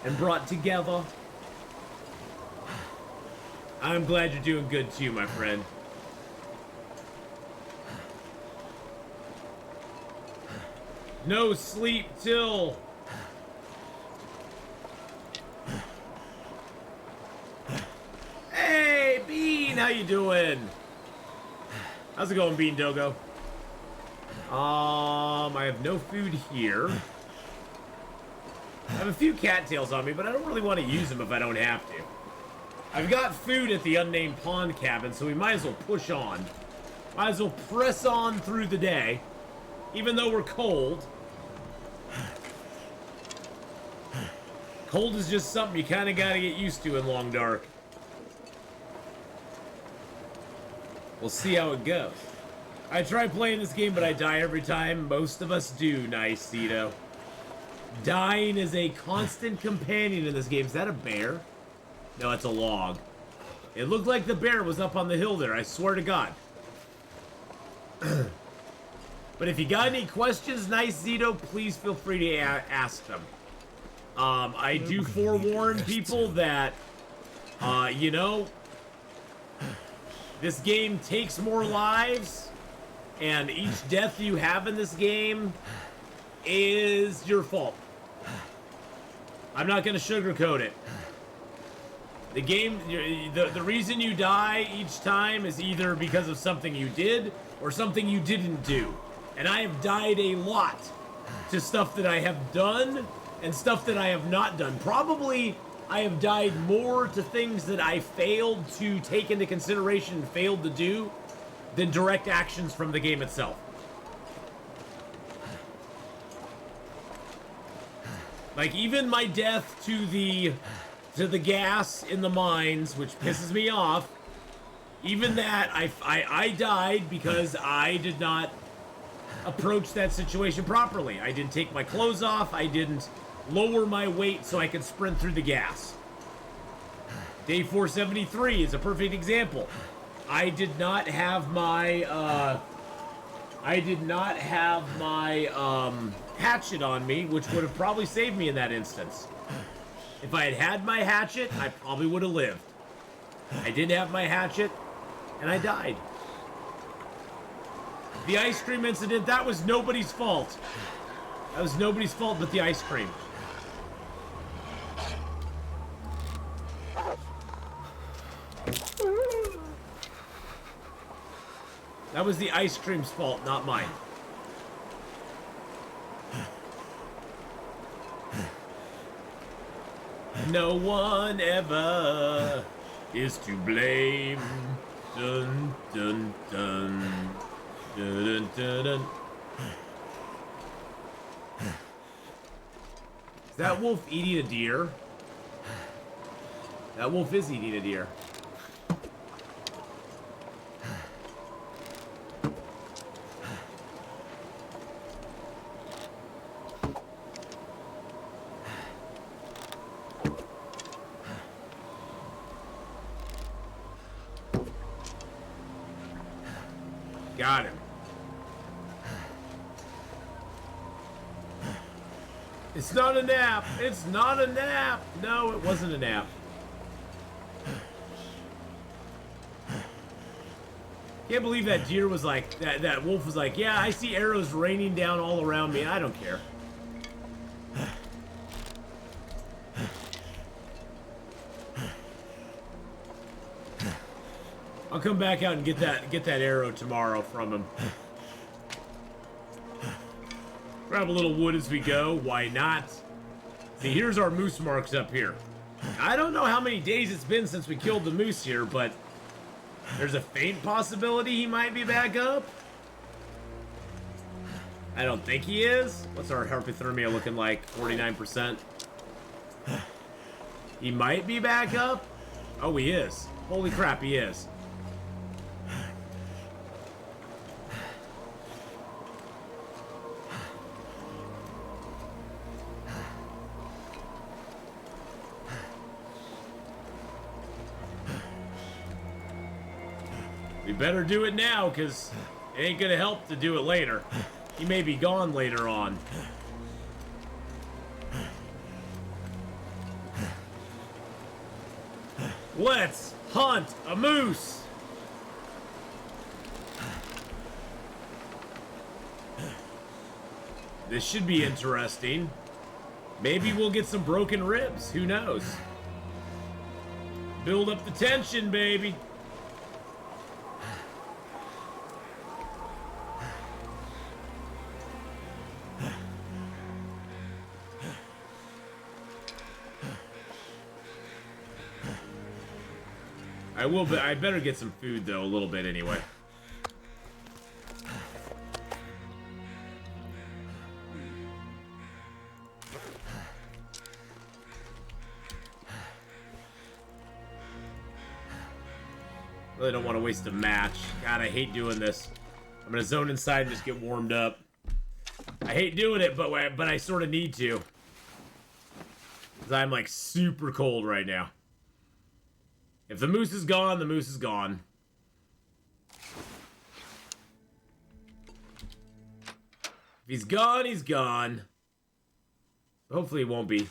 and brought together. I'm glad you're doing good too, my friend. No sleep till... Hey, Bean, how you doing? How's it going, Bean Dogo? I have no food here. I have a few cattails on me, but I don't really want to use them if I don't have to. I've got food at the unnamed pond cabin, so we might as well push on. Might as well press on through the day, even though we're cold. Cold is just something you kind of got to get used to in Long Dark. We'll see how it goes. I try playing this game, but I die every time. Most of us do, nice, Cito. Dying is a constant companion in this game. Is that a bear? No, it's a log. It looked like the bear was up on the hill there, I swear to God. But if you got any questions, nice Zito, please feel free to ask them. I do forewarn people that, you know, this game takes more lives, and each death you have in this game is your fault. I'm not going to sugarcoat it. The game, the reason you die each time is either because of something you did or something you didn't do. And I have died a lot to stuff that I have done and stuff that I have not done. Probably I have died more to things that I failed to take into consideration and failed to do than direct actions from the game itself. Like, even my death to the gas in the mines, which pisses me off, even that, I died because I did not approach that situation properly. I didn't take my clothes off, I didn't lower my weight so I could sprint through the gas. Day 473 is a perfect example. I did not have my, hatchet on me, which would have probably saved me in that instance. If I had had my hatchet, I probably would have lived. I didn't have my hatchet, and I died. The ice cream incident, that was nobody's fault. That was nobody's fault but the ice cream. That was the ice cream's fault, not mine. No one ever is to blame. Dun, dun, dun. Dun, dun, dun, dun. Is that wolf eating a deer? That wolf is eating a deer. Got him. It's not a nap. It's not a nap. No, it wasn't a nap. Can't believe that deer was like, that wolf was like, yeah, I see arrows raining down all around me. I don't care. I'll come back out and get that arrow tomorrow from him. Grab a little wood as we go. Why not? See, here's our moose marks up here. I don't know how many days it's been since we killed the moose here, but there's a faint possibility he might be back up. I don't think he is. What's our hypothermia looking like? 49%. He might be back up. Oh, he is. Holy crap, he is. We better do it now, because it ain't gonna help to do it later. He may be gone later on. Let's hunt a moose! This should be interesting. Maybe we'll get some broken ribs. Who knows? Build up the tension, baby. I better get some food, though, a little bit anyway. Really don't want to waste a match. God, I hate doing this. I'm gonna zone inside and just get warmed up. I hate doing it, but I sort of need to. Because I'm, like, super cold right now. If the moose is gone, the moose is gone. If he's gone, he's gone. Hopefully he won't be.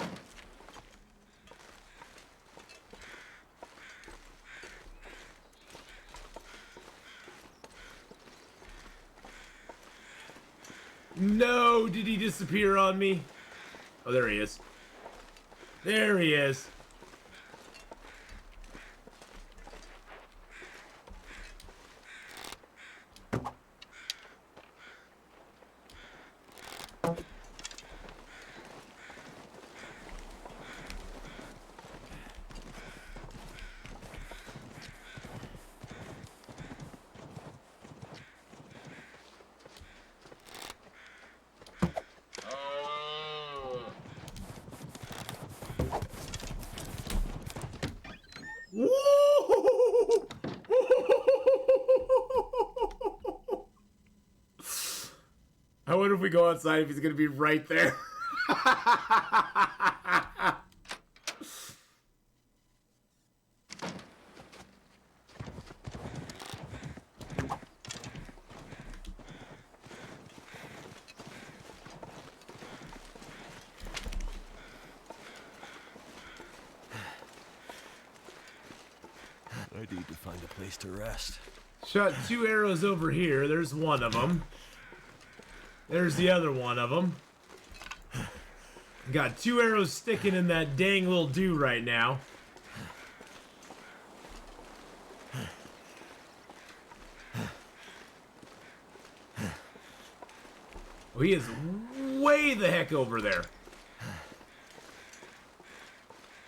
No, did he disappear on me? Oh, there he is. There he is. I wonder if we go outside if he's gonna be right there. I need to find a place to rest. Shot 2 arrows over here. There's one of them. There's the other one of them. Got 2 arrows sticking in that dang little dude right now. Oh, he is way the heck over there.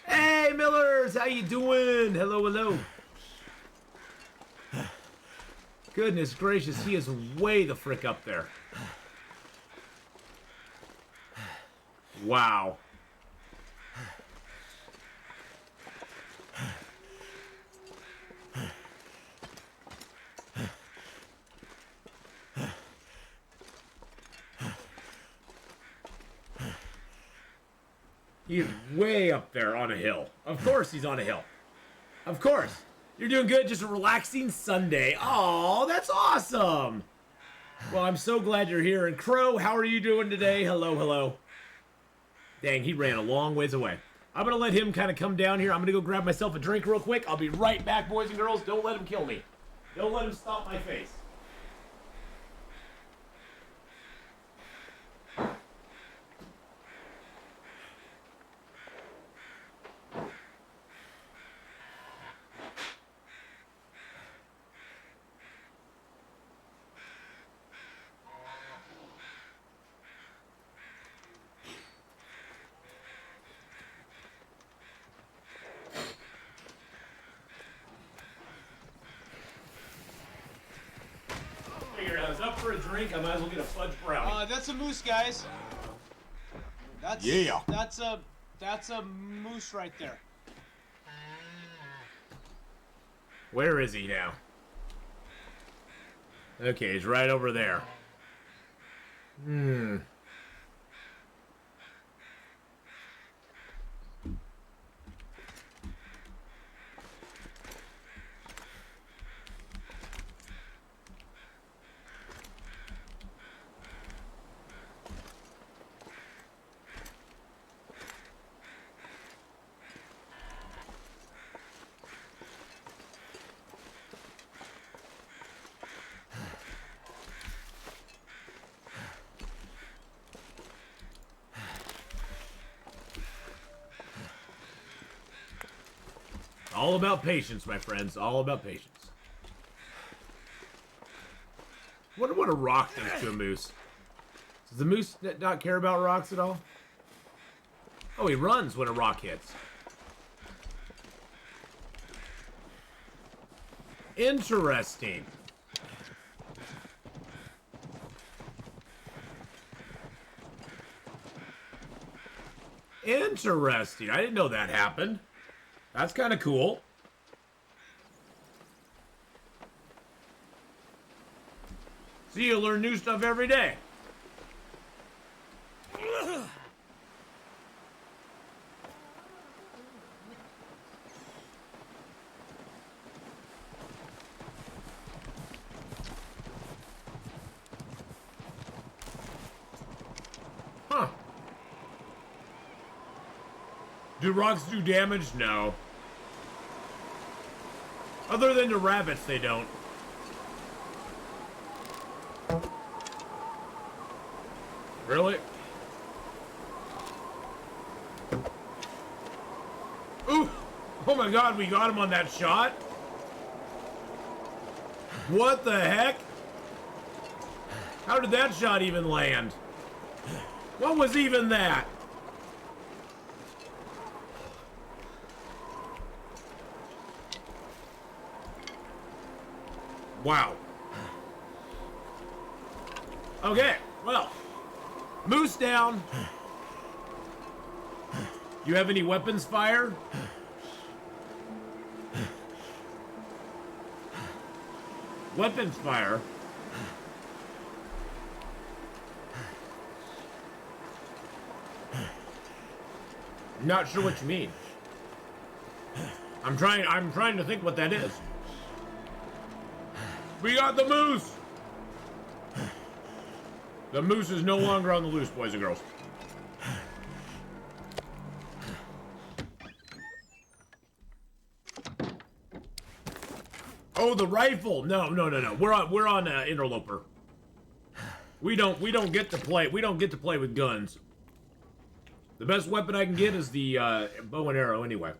Hey, Millers! How you doing? Hello, hello. Goodness gracious, he is way the frick up there. Wow. He's way up there on a hill. Of course he's on a hill. Of course. You're doing good. Just a relaxing Sunday. Oh, that's awesome. Well, I'm so glad you're here. And Crow, how are you doing today? Hello, hello. Dang, he ran a long ways away. I'm going to let him kind of come down here. I'm going to go grab myself a drink real quick. I'll be right back, boys and girls. Don't let him kill me. Don't let him stop my face. Up for a drink, I might as well get a fudge brownie. That's a moose, guys. That's that's a moose right there. Where is he now? Okay, he's right over there. All about patience, my friends. All about patience. Wonder what a rock does to a moose. Does the moose not care about rocks at all? Oh, he runs when a rock hits. Interesting. Interesting. I didn't know that happened. That's kind of cool. See, you learn new stuff every day. Huh. Do rocks do damage? No. Other than the rabbits, they don't. Really? Ooh! Oh my god, we got him on that shot? What the heck? How did that shot even land? What was even that? Wow. Okay, well. Moose down. You have any weapons fire? Weapons fire? Not sure what you mean. I'm trying to think what that is. We got the moose! The moose is no longer on the loose, boys and girls. Oh, the rifle! No. We're on Interloper. We don't get to play. We don't get to play with guns. The best weapon I can get is the bow and arrow, anyway.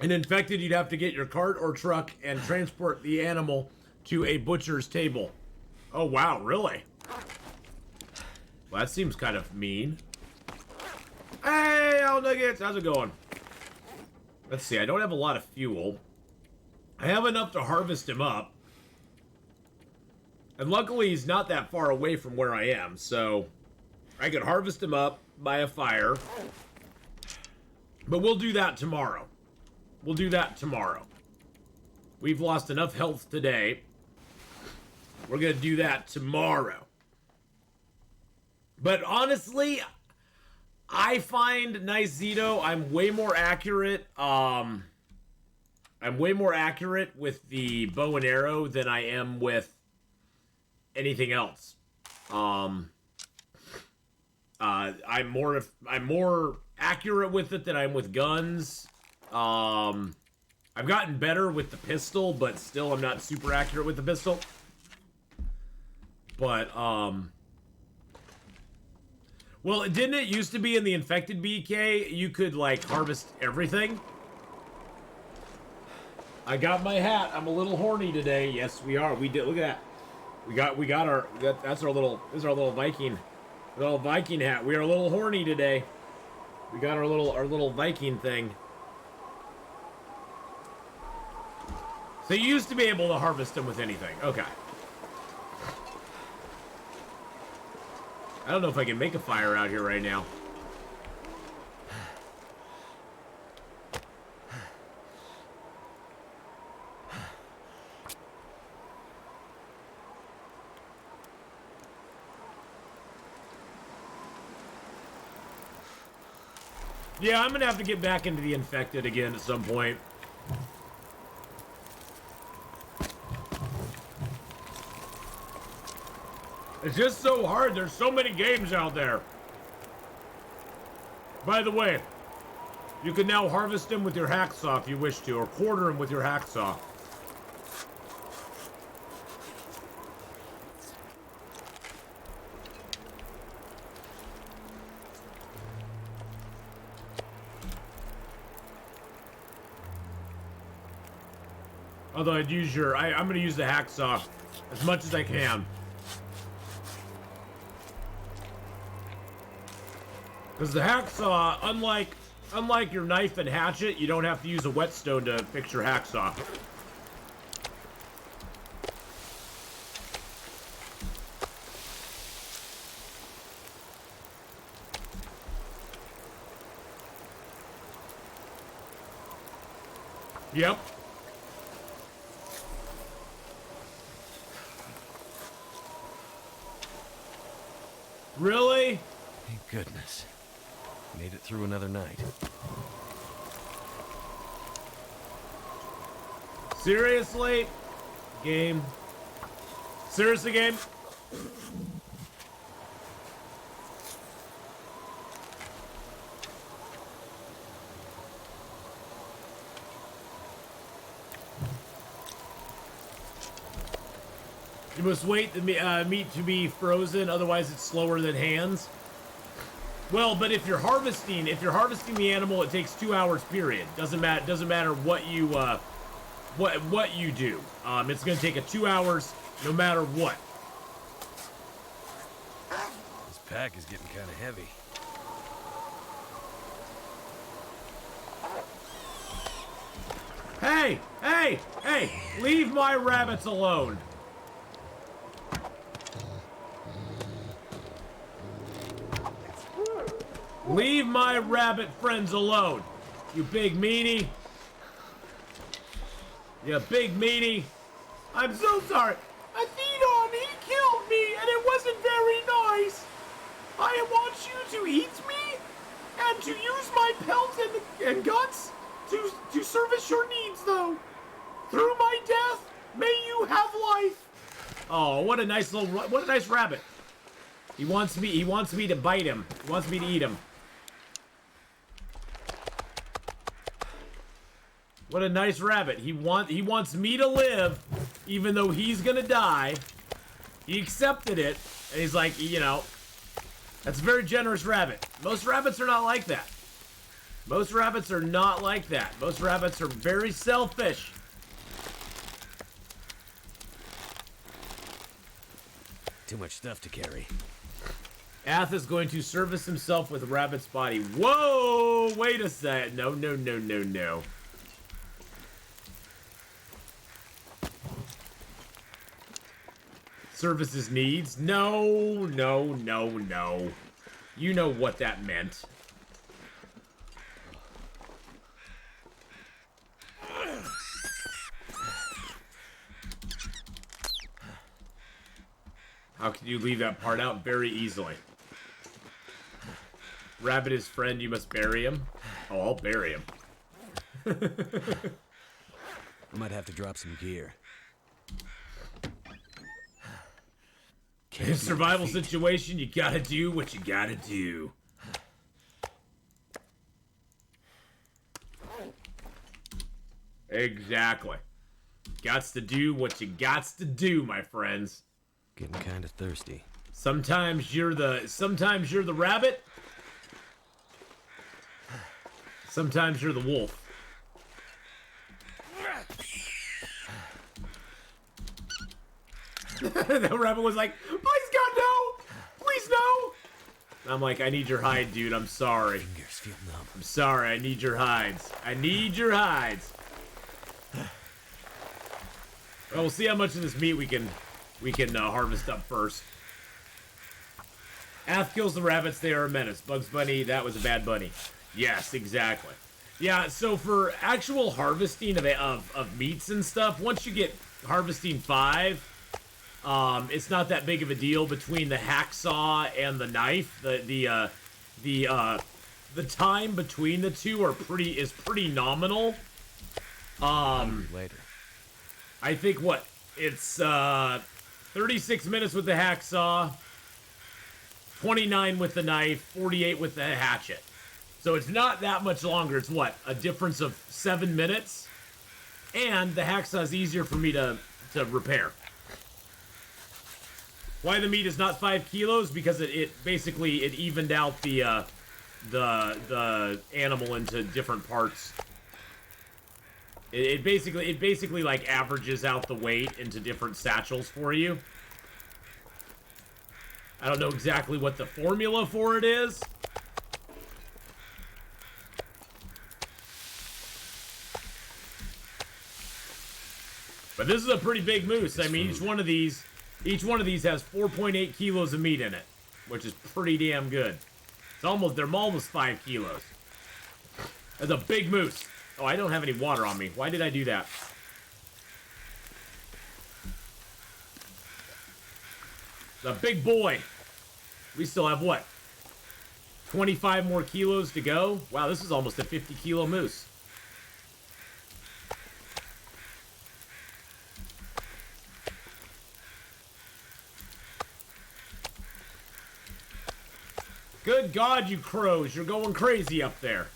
An infected, you'd have to get your cart or truck and transport the animal to a butcher's table. Oh, wow, really? Well, that seems kind of mean. Hey, Al Nuggets, how's it going? Let's see, I don't have a lot of fuel. I have enough to harvest him up. And luckily, he's not that far away from where I am, so I could harvest him up by a fire. But we'll do that tomorrow. We'll do that tomorrow. We've lost enough health today. We're gonna do that tomorrow. But honestly, I find Nice Zito, I'm way more accurate. I'm way more accurate with the bow and arrow than I am with anything else. I'm more accurate with it than I am with guns. I've gotten better with the pistol, but still I'm not super accurate with the pistol. But, well, didn't it used to be in the infected BK, you could, like, harvest everything? I got my hat. I'm a little horny today. Yes, we are. We did. Look at that. We got our, that's our little, this is our little Viking hat. We are a little horny today. We got our little Viking thing. So you used to be able to harvest them with anything. Okay. I don't know if I can make a fire out here right now. Yeah, I'm gonna have to get back into the infected again at some point. It's just so hard. There's so many games out there. By the way, you can now harvest them with your hacksaw if you wish to, or quarter them with your hacksaw. Although I'd use your, I'm gonna use the hacksaw as much as I can. Because the hacksaw, unlike your knife and hatchet, you don't have to use a whetstone to fix your hacksaw. Yep. Really? Thank goodness. Made it through another night. Seriously? Game? Seriously, game? You must wait the meat to be frozen, otherwise it's slower than hands. Well, but if you're harvesting the animal, it takes 2 hours. Period. Doesn't matter what you what you do. It's gonna take 2 hours no matter what. This pack is getting kind of heavy. Hey, hey, hey! Leave my rabbits alone. Leave my rabbit friends alone, you big meanie. You big meanie. I'm so sorry. Atheenon, he killed me, and it wasn't very nice. I want you to eat me, and to use my pelt and guts to service your needs, though. Through my death, may you have life. Oh, what a nice rabbit. He wants me to bite him. He wants me to eat him. What a nice rabbit. He wants me to live, even though he's gonna die. He accepted it, and he's like, you know, that's a very generous rabbit. Most rabbits are not like that. Most rabbits are not like that. Most rabbits are very selfish. Too much stuff to carry. Ath is going to service himself with Rabbit's body. Whoa! Wait a sec. No, no, no, no, no. Service his needs? No, no, no, no. You know what that meant. How can you leave that part out? Very easily. Rabbit is friend, you must bury him. Oh, I'll bury him. I might have to drop some gear. In a survival situation, you gotta do what you gotta do. Exactly. Gots to do what you gots to do, my friends. Getting kind of thirsty. Sometimes you're the rabbit. Sometimes you're the wolf. The rabbit was like, please God, no! Please no! I'm like, I need your hide, dude. I'm sorry. Fingers feel numb. I'm sorry. I need your hides. I need your hides. Well, we'll see how much of this meat we can harvest up first. Ath kills the rabbits. They are a menace. Bugs Bunny, that was a bad bunny. Yes, exactly. Yeah, so for actual harvesting of meats and stuff, once you get harvesting 5, it's not that big of a deal between the hacksaw and the knife. The time between the two is pretty nominal. Later. I think it's 36 minutes with the hacksaw, 29 with the knife, 48 with the hatchet. So it's not that much longer. It's a difference of 7 minutes, and the hacksaw is easier for me to repair. Why the meat is not 5 kilos? Because it basically evened out the animal into different parts. It basically like averages out the weight into different satchels for you. I don't know exactly what the formula for it is. But this is a pretty big moose. I mean, each one of these has 4.8 kilos of meat in it, which is pretty damn good. They're almost 5 kilos. That's a big moose. Oh, I don't have any water on me. Why did I do that? The big boy. We still have 25 more kilos to go? Wow, this is almost a 50 kilo moose. Good God, you crows. You're going crazy up there.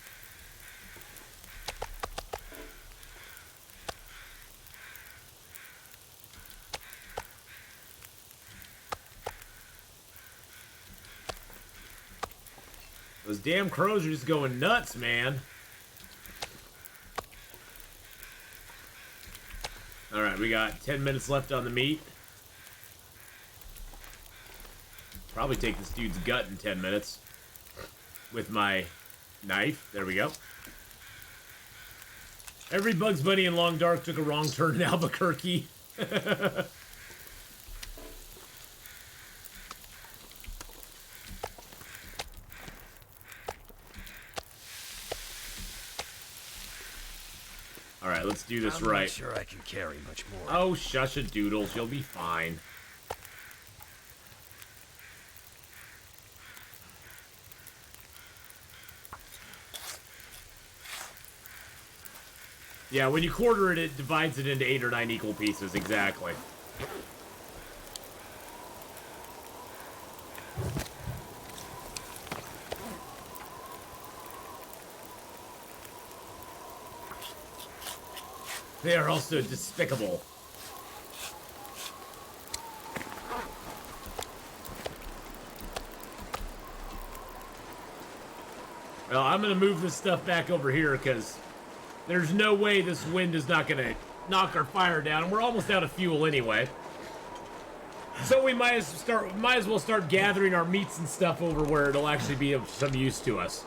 Those damn crows are just going nuts, man. Alright, we got 10 minutes left on the meat. Probably take this dude's gut in 10 minutes. With my knife. There we go. Every Bugs Bunny in Long Dark took a wrong turn in Albuquerque. Alright, let's do this right. I'm not sure I can carry much more. Oh, shush a doodles. You'll be fine. Yeah, when you quarter it, it divides it into 8 or 9 equal pieces. Exactly. They are also despicable. Well, I'm going to move this stuff back over here because there's no way this wind is not going to knock our fire down. And we're almost out of fuel anyway. So we might as well start gathering our meats and stuff over where it'll actually be of some use to us.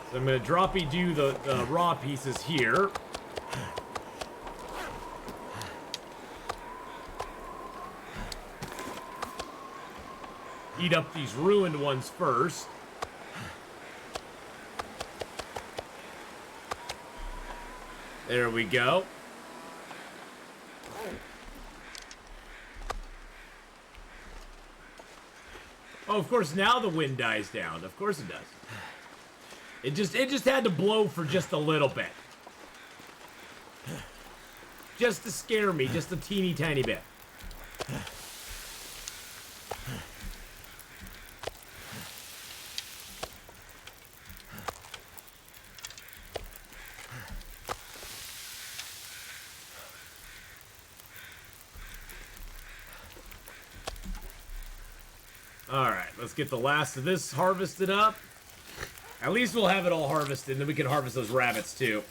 So I'm going to droppy-do the raw pieces here. Eat up these ruined ones first. There we go. Oh, of course, now the wind dies down. Of course it does. It just had to blow for just a little bit. Just to scare me, just a teeny tiny bit. Alright, let's get the last of this harvested up. At least we'll have it all harvested, and then we can harvest those rabbits too.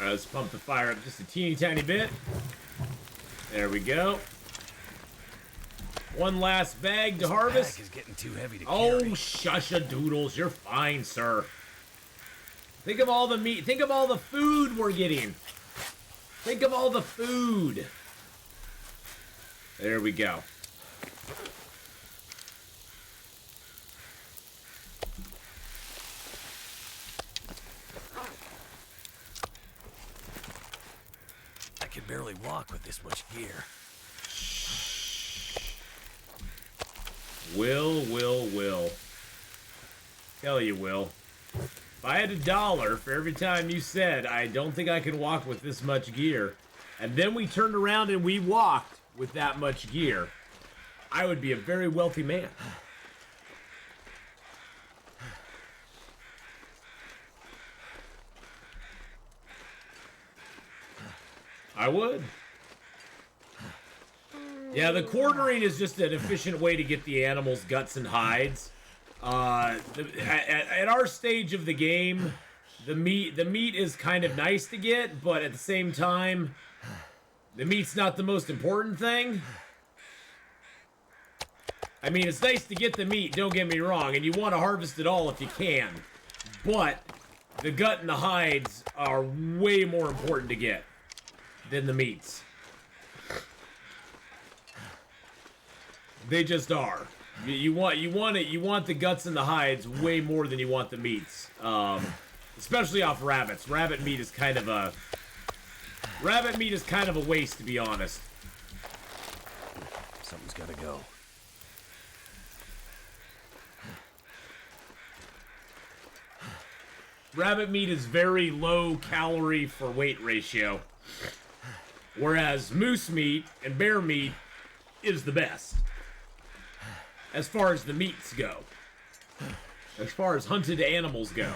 Alright, let's pump the fire up just a teeny tiny bit. There we go. One last bag to harvest. Pack is getting too heavy to Oh, carry. shusha doodles, you're fine, sir. Think of all the meat. Think of all the food we're getting. Think of all the food. There we go. I can barely walk with this much gear. Will. Tell you, Will. If I had $1 for every time you said, I don't think I can walk with this much gear, and then we turned around and we walked with that much gear, I would be a very wealthy man. I would. Yeah, the quartering is just an efficient way to get the animal's guts and hides. At our stage of the game, the meat is kind of nice to get, but at the same time, the meat's not the most important thing. I mean, it's nice to get the meat, don't get me wrong, and you want to harvest it all if you can. But the gut and the hides are way more important to get than the meats. They just are. You want the guts and the hides way more than you want the meats. Especially off rabbits. Rabbit meat is kind of a waste, to be honest. Something's gotta go. Rabbit meat is very low calorie for weight ratio. Whereas moose meat and bear meat is the best. As far as the meats go. As far as hunted animals go.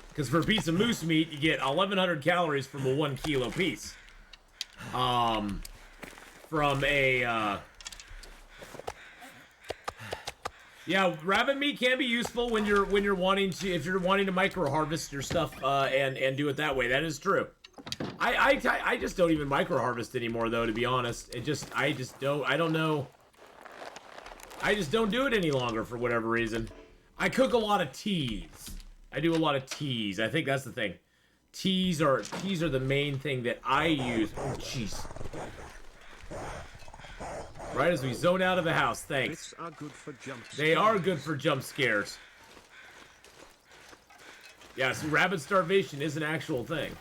Because for a piece of moose meat, you get 1,100 calories from a 1 kilo piece. Yeah, rabbit meat can be useful when you're wanting to micro harvest your stuff and do it that way. That is true. I just don't even micro harvest anymore, though, to be honest. I don't know. I just don't do it any longer for whatever reason. I cook a lot of teas. I do a lot of teas. I think that's the thing. Teas are the main thing that I use. Oh, jeez. Right as we zone out of the house. Thanks. Bits are good for jump They are good for jump scares. Yeah, so rabbit starvation is an actual thing.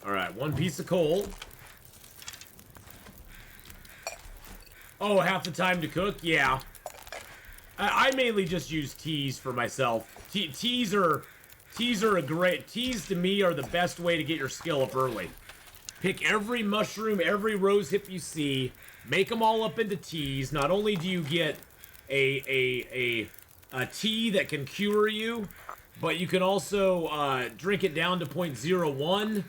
Alright, 1 piece of coal. Oh, half the time to cook? Yeah. I mainly just use teas for myself. Teas are a great... Teas, to me, are the best way to get your skill up early. Pick every mushroom, every rose hip you see, make them all up into teas. Not only do you get a tea that can cure you, but you can also drink it down to 0.01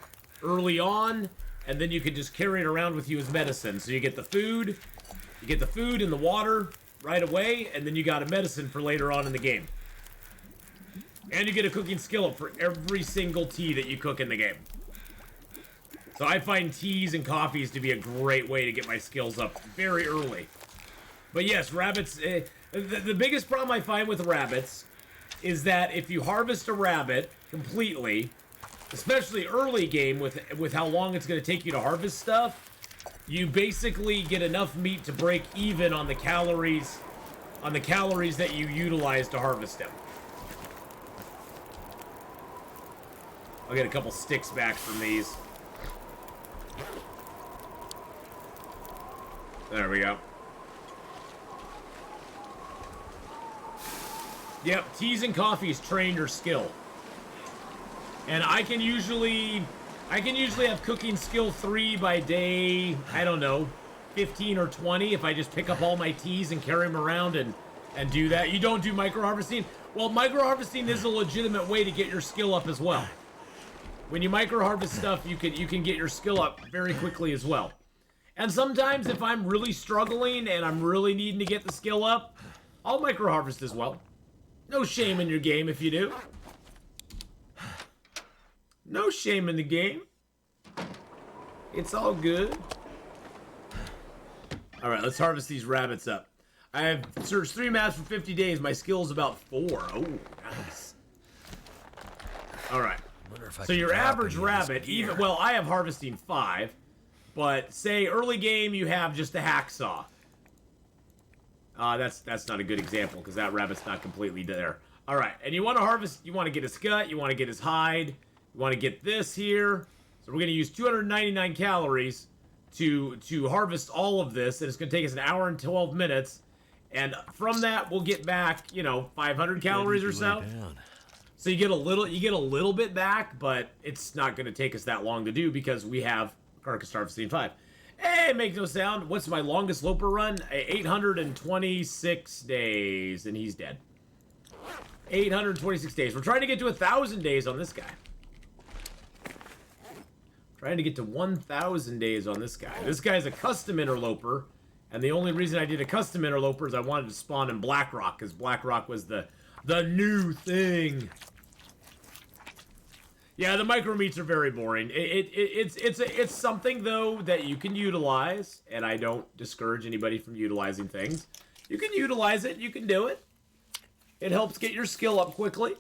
early on, and then you can just carry it around with you as medicine. So you get the food and the water right away, and then you got a medicine for later on in the game. And you get a cooking skill up for every single tea that you cook in the game. So I find teas and coffees to be a great way to get my skills up very early. But yes, rabbits, The biggest problem I find with rabbits is that if you harvest a rabbit completely, especially early game with how long it's going to take you to harvest stuff, you basically get enough meat to break even on the calories that you utilize to harvest them. I'll get a couple sticks back from these. There we go. Yep, teas and coffees train your skill. And I can usually have cooking skill 3 by day, I don't know, 15 or 20 if I just pick up all my teas and carry them around and do that. You don't do micro harvesting? Well, micro harvesting is a legitimate way to get your skill up as well. When you micro harvest stuff, you can get your skill up very quickly as well. And sometimes if I'm really struggling and I'm really needing to get the skill up, I'll micro harvest as well. No shame in your game if you do. No shame in the game. It's all good. Alright, let's harvest these rabbits up. I have searched 3 maps for 50 days. My skill's about 4. Oh, nice. Alright. So your average rabbit, even... Well, I have harvesting 5. But, say, early game, you have just a hacksaw. That's not a good example, because that rabbit's not completely there. Alright, and you want to harvest... You want to get his gut, you want to get his hide... You want to get this here. So we're going to use 299 calories to harvest all of this. And it's going to take us 1 hour and 12 minutes. And from that, we'll get back, 500 calories or so. So you get a little bit back, but it's not going to take us that long to do because we have Carcass Harvesting 5. Hey, make no sound. What's my longest Loper run? 826 days. And he's dead. 826 days. We're trying to get to 1,000 days on this guy. Trying to get to 1,000 days on this guy. This guy's a custom interloper, and the only reason I did a custom interloper is I wanted to spawn in Blackrock, because Blackrock was the new thing. Yeah, the micro meats are very boring. It's something though that you can utilize, and I don't discourage anybody from utilizing things. You can utilize it. You can do it. It helps get your skill up quickly.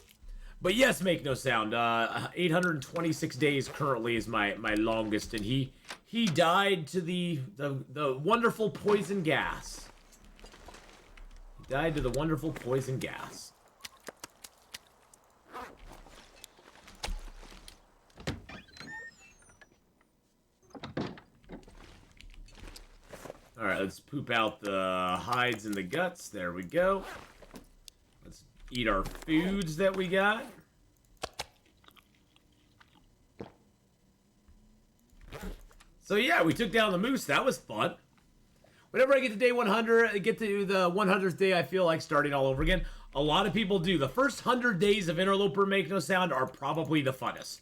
But yes, make no sound. 826 days currently is my longest, and he died to the wonderful poison gas. He died to the wonderful poison gas. All right, let's poop out the hides and the guts. There we go. Let's eat our foods that we got. So yeah, we took down the moose. That was fun. Whenever I get to day 100, I get to the 100th day, I feel like starting all over again. A lot of people do. The first 100 days of Interloper Make No Sound are probably the funnest.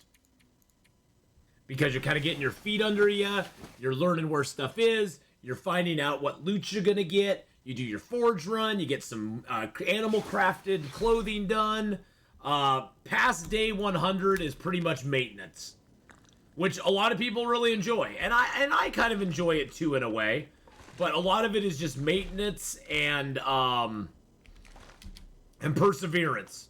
Because you're kind of getting your feet under you. You're learning where stuff is. You're finding out what loot you're going to get. You do your forge run. You get some animal crafted clothing done. Past day 100 is pretty much maintenance. Which a lot of people really enjoy. And I kind of enjoy it too in a way. But a lot of it is just maintenance and perseverance.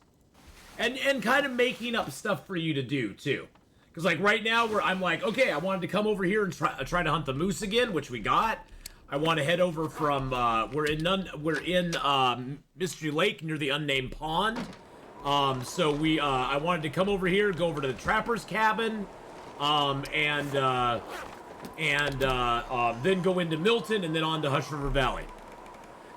And kind of making up stuff for you to do too. Because like right now I'm like, okay, I wanted to come over here and try to hunt the moose again, which we got. I want to head over from we're in Mystery Lake near the unnamed pond. So I wanted to come over here, go over to the trapper's cabin. Then go into Milton and then on to Hush River Valley.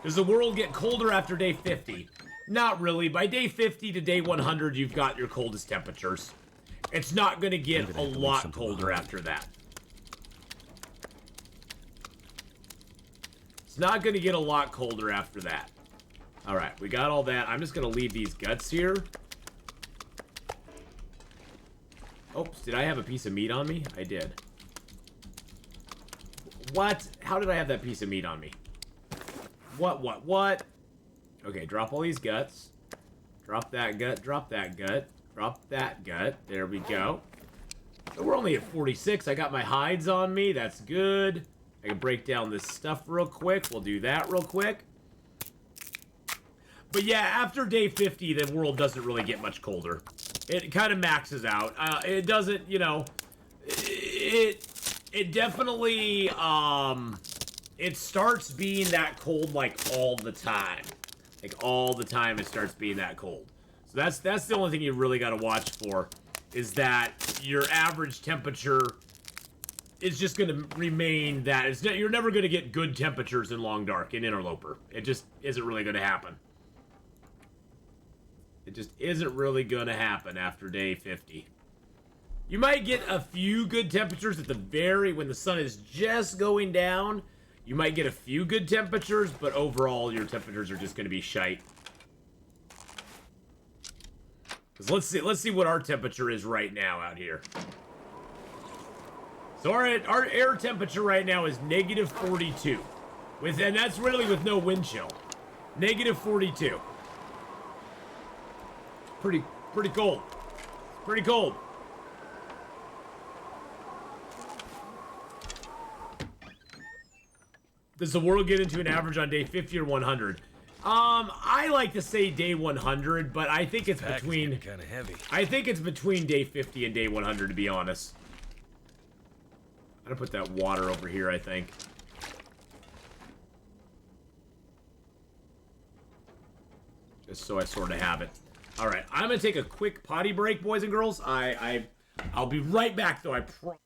Does the world get colder after day 50? Not really. By day 50 to day 100, you've got your coldest temperatures. It's not going to get a lot colder after that. It's not going to get a lot colder after that. Alright, we got all that. I'm just going to leave these guts here. Oops, did I have a piece of meat on me? I did. What? How did I have that piece of meat on me? What? Okay, drop all these guts. Drop that gut, drop that gut. Drop that gut. There we go. So we're only at 46. I got my hides on me. That's good. I can break down this stuff real quick. We'll do that real quick. But yeah, after day 50, the world doesn't really get much colder. It kind of maxes out. It doesn't, you know, it definitely, it starts being that cold, like, all the time. Like, all the time it starts being that cold. So that's the only thing you really got to watch for, is that your average temperature is just going to remain that. You're never going to get good temperatures in Long Dark, in Interloper. It just isn't really going to happen. It just isn't really going to happen after day 50. You might get a few good temperatures at the when the sun is just going down. You might get a few good temperatures, but overall your temperatures are just going to be shite. Because let's see what our temperature is right now out here. So our air temperature right now is negative 42. And that's really with no wind chill. Negative 42. Pretty cold. Pretty cold. Does the world get into an average on day 50 or 100? I like to say day 100, but I think it's between kind of heavy. I think it's between day 50 and day 100, to be honest. I'm gonna put that water over here, I think. Just so I sort of have it. All right, I'm gonna take a quick potty break, boys and girls. I'll be right back, though. I promise.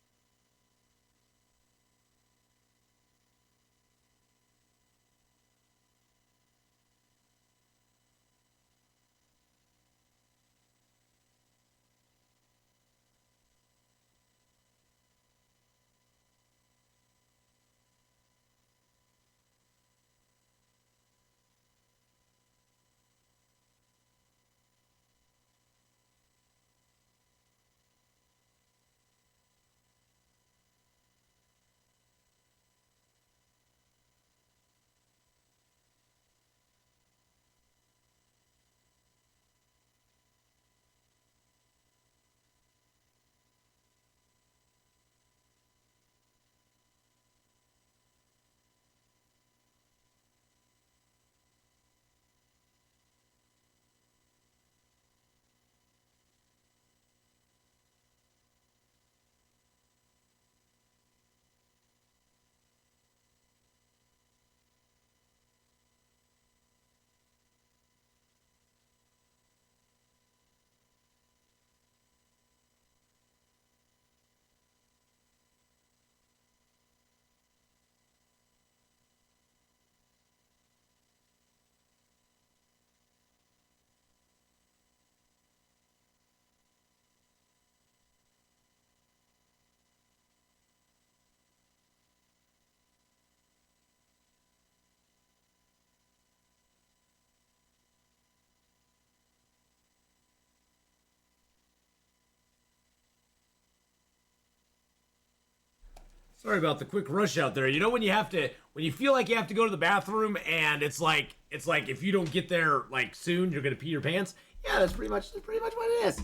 Sorry about the quick rush out there. You know when you feel like you have to go to the bathroom and it's like if you don't get there like soon, you're gonna pee your pants? Yeah, that's pretty much what it is.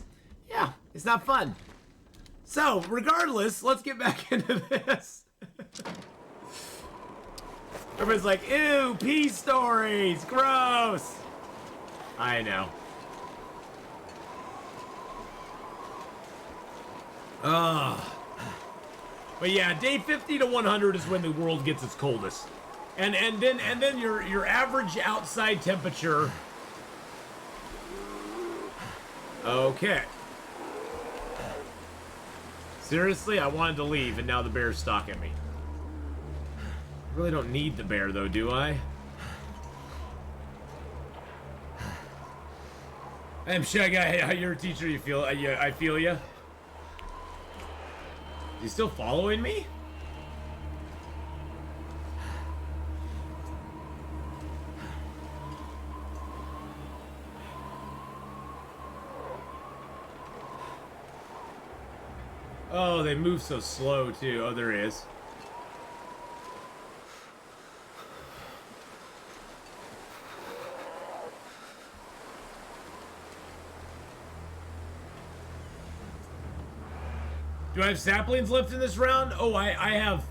Yeah, it's not fun. So, regardless, let's get back into this. Everybody's like, ew, pee stories, gross. I know. Ugh. But yeah, day 50 to 100 is when the world gets its coldest. And then your average outside temperature. Okay. Seriously, I wanted to leave and now the bear's stalking me. I really don't need the bear though, do I? I'm Shy Guy, you're a teacher, you feel I feel ya. Is he still following me? Oh, they move so slow too. Oh, there he is. Do I have saplings left in this round? Oh, I have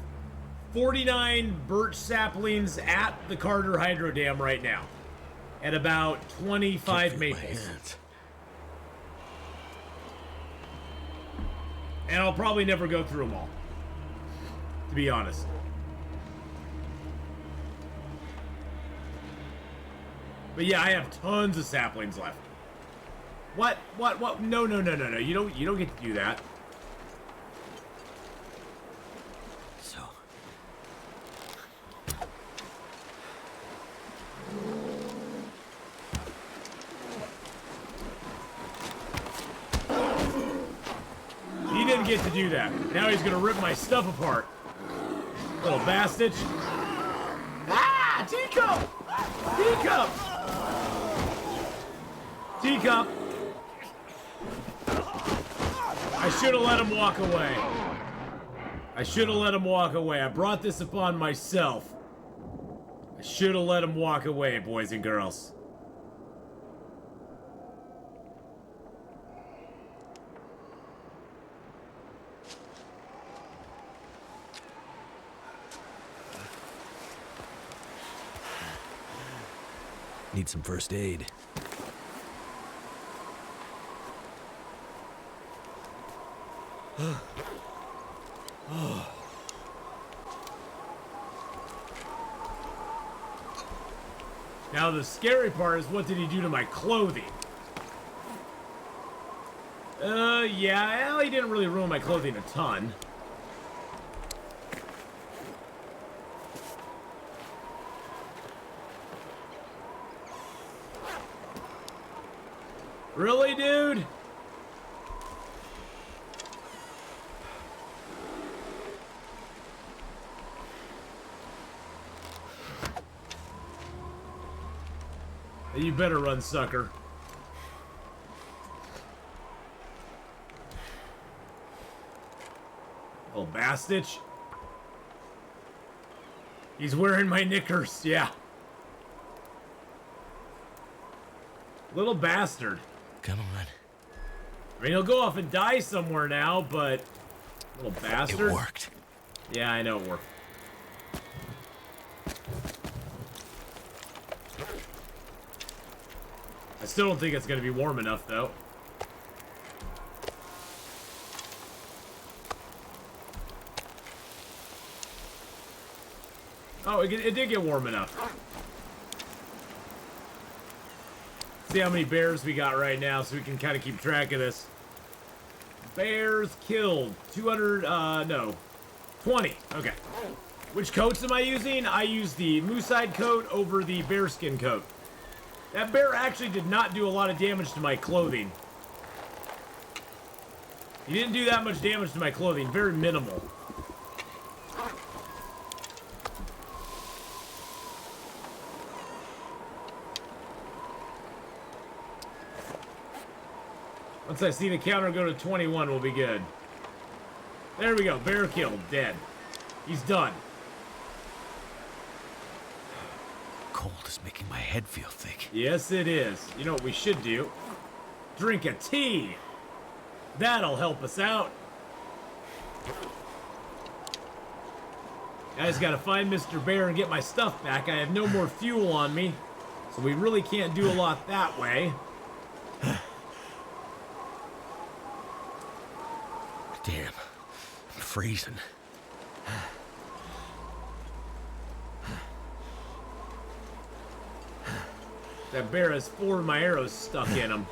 49 birch saplings at the Carter Hydro Dam right now. and about 25 Can't feel my maples. hands. And I'll probably never go through them all, to be honest. But yeah, I have tons of saplings left. What? No. You don't get to do that. So. He didn't get to do that. Now he's gonna rip my stuff apart. Little bastard. Ah! Teacup! Teacup! Teacup! I should have let him walk away. I should have let him walk away. I brought this upon myself. I should have let him walk away, boys and girls. Need some first aid. Now the scary part is, what did he do to my clothing? Yeah, well, he didn't really ruin my clothing a ton. Really, dude? You better run, sucker. Little bastard. He's wearing my knickers, yeah. Little bastard. Come on. I mean, he'll go off and die somewhere now, but... Little bastard. It worked. Yeah, I know it worked. I still don't think it's going to be warm enough, though. Oh, it did get warm enough. See how many bears we got right now so we can kind of keep track of this. Bears killed. 200, no. 20. Okay. Which coats am I using? I use the moose-hide coat over the bearskin coat. That bear actually did not do a lot of damage to my clothing. He didn't do that much damage to my clothing. Very minimal. Once I see the counter go to 21, we'll be good. There we go. Bear killed. Dead. He's done. Cold is making my head feel thick. Yes, it is. You know what we should do? Drink a tea. That'll help us out. I just gotta find Mr. Bear and get my stuff back. I have no more fuel on me, so we really can't do a lot that way. Damn. I'm freezing. That bear has 4 of my arrows stuck in him.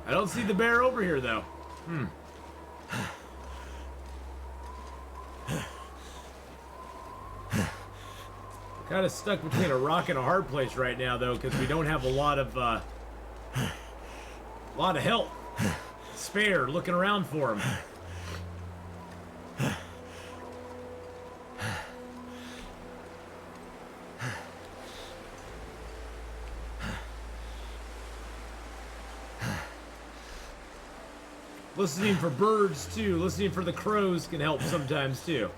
I don't see the bear over here, though. Kind of stuck between a rock and a hard place right now, though, because we don't have a lot of help spare looking around for him. Listening for birds, too. Listening for the crows can help sometimes, too.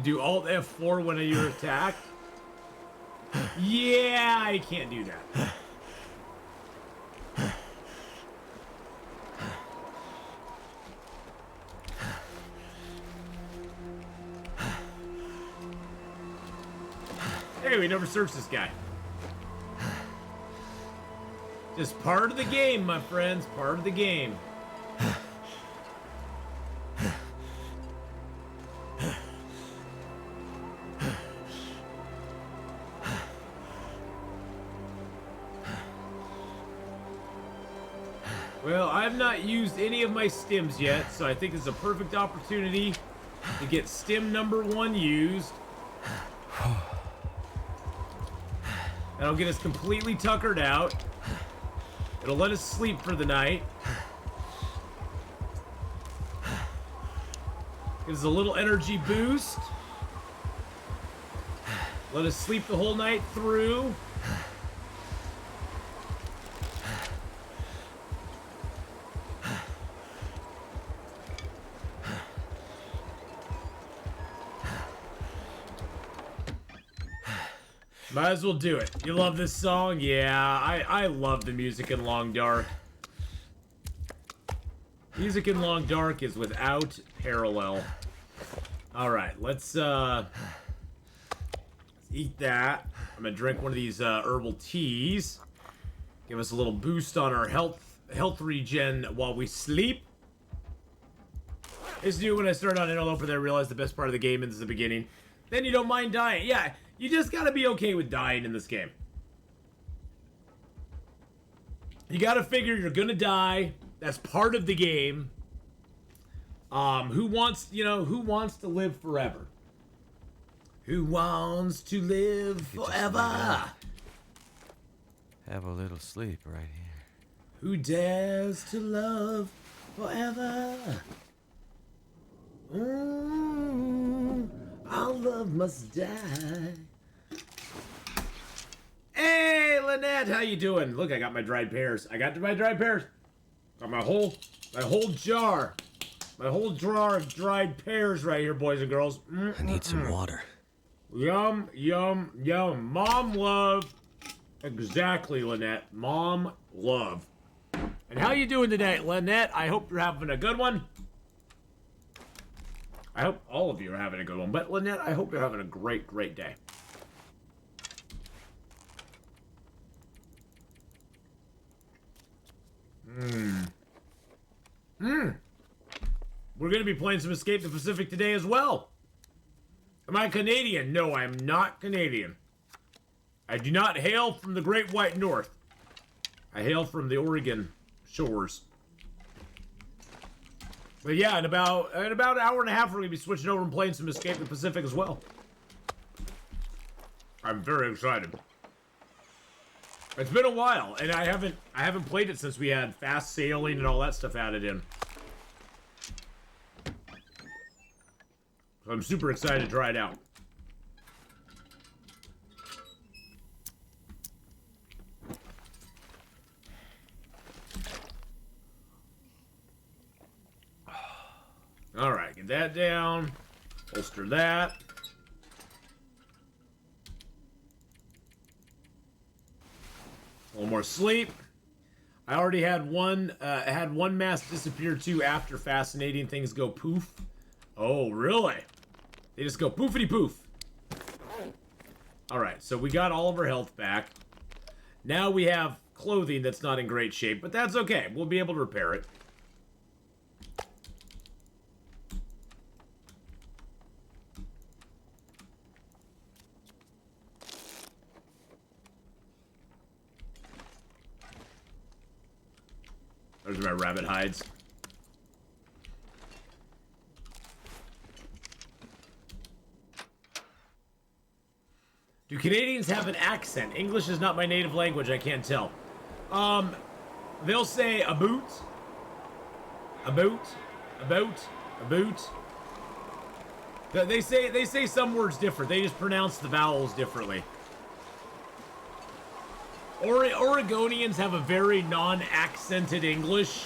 do Alt F4 when you're attacked? Yeah, I can't do that. Hey, we never searched this guy. Just part of the game, my friends. Part of the game. Well, I've not used any of my stims yet, so I think it's a perfect opportunity to get stim number 1 used. That'll get us completely tuckered out. It'll let us sleep for the night. Gives us a little energy boost. Let us sleep the whole night through. Might as well do it. You love this song? Yeah, I love the music in Long Dark. Music in Long Dark is without parallel. Alright, let's eat that. I'm gonna drink one of these herbal teas. Give us a little boost on our health regen while we sleep. It's new when I started on Interloper that I realized the best part of the game is the beginning. Then you don't mind dying. Yeah, you just gotta be okay with dying in this game. You gotta figure you're gonna die. That's part of the game. Who wants to live forever? Who wants to live forever? Have a little sleep right here. Who dares to love forever? Our love must die. Hey, Lynette, how you doing? Look, I got my dried pears. Got my whole jar. My whole jar of dried pears right here, boys and girls. I need some water. Yum, yum, yum. Mom love. Exactly, Lynette. Mom love. And how you doing today, Lynette? I hope you're having a good one. I hope all of you are having a good one. But, Lynette, I hope you're having a great, great day. We're going to be playing some Escape the Pacific today as well. Am I Canadian? No, I am not Canadian. I do not hail from the Great White North. I hail from the Oregon shores. But yeah, in about an hour and a half, we're going to be switching over and playing some Escape the Pacific as well. I'm very excited. It's been a while, and I haven't played it since we had fast sailing and all that stuff added in. So I'm super excited to try it out. Alright, get that down. Holster that. A little more sleep. I already had one mask disappear too after fascinating things go poof. Oh, really? They just go poofity poof. Alright, so we got all of our health back. Now we have clothing that's not in great shape, but that's okay. We'll be able to repair it. Those are my rabbit hides. Do Canadians have an accent? English is not my native language, I can't tell. They'll say a boot. A boot. A boat. A boot. They say some words different. They just pronounce the vowels differently. Oregonians have a very non-accented English.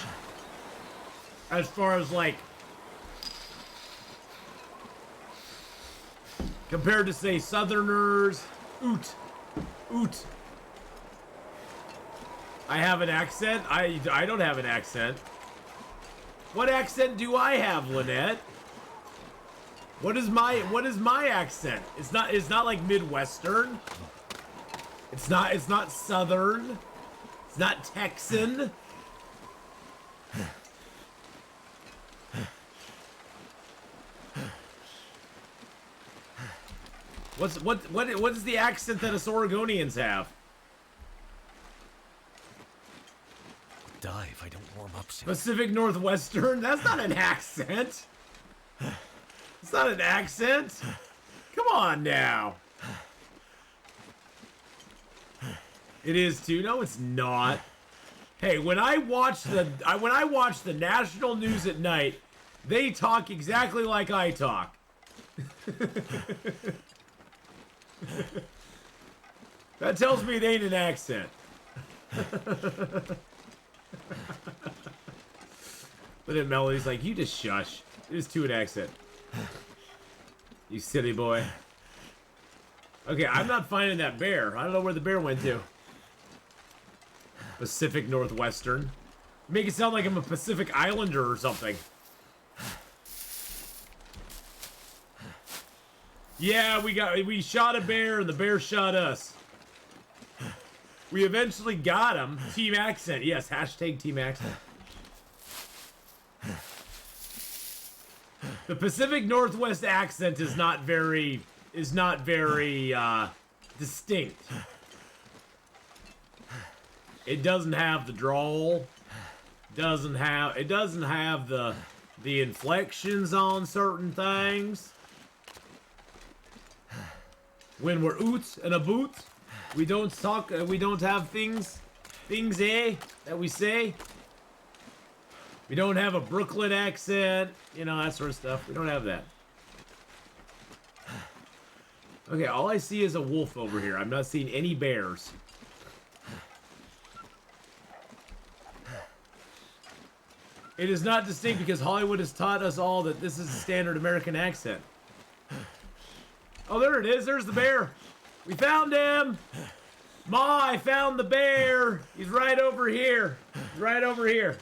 As far as, like... Compared to, say, Southerners. Oot. Oot. I have an accent? I don't have an accent. What accent do I have, Lynette? What is my accent? It's not like Midwestern. It's not Southern. It's not Texan. What is the accent that us Oregonians have? Die if I don't warm up soon. Pacific Northwestern? That's not an accent. It's not an accent. Come on now. It is too. No, it's not. Hey, when I watch the national news at night, they talk exactly like I talk. That tells me it ain't an accent. But then Melody's like, you just shush. It is too an accent. You silly boy. Okay, I'm not finding that bear. I don't know where the bear went to. Pacific Northwestern. Make it sound like I'm a Pacific Islander or something. Yeah, we shot a bear and the bear shot us. We eventually got him. Team accent. Yes, hashtag team accent. The Pacific Northwest accent is not very distinct. It doesn't have the drawl. It doesn't have the inflections on certain things. When we're oot and a boot, we don't have things that we say. We don't have a Brooklyn accent, you know, that sort of stuff. We don't have that. Okay, all I see is a wolf over here. I'm not seeing any bears. It is not distinct because Hollywood has taught us all that this is a standard American accent. Oh, there it is. There's the bear. We found him. Ma, I found the bear. He's right over here. He's right over here.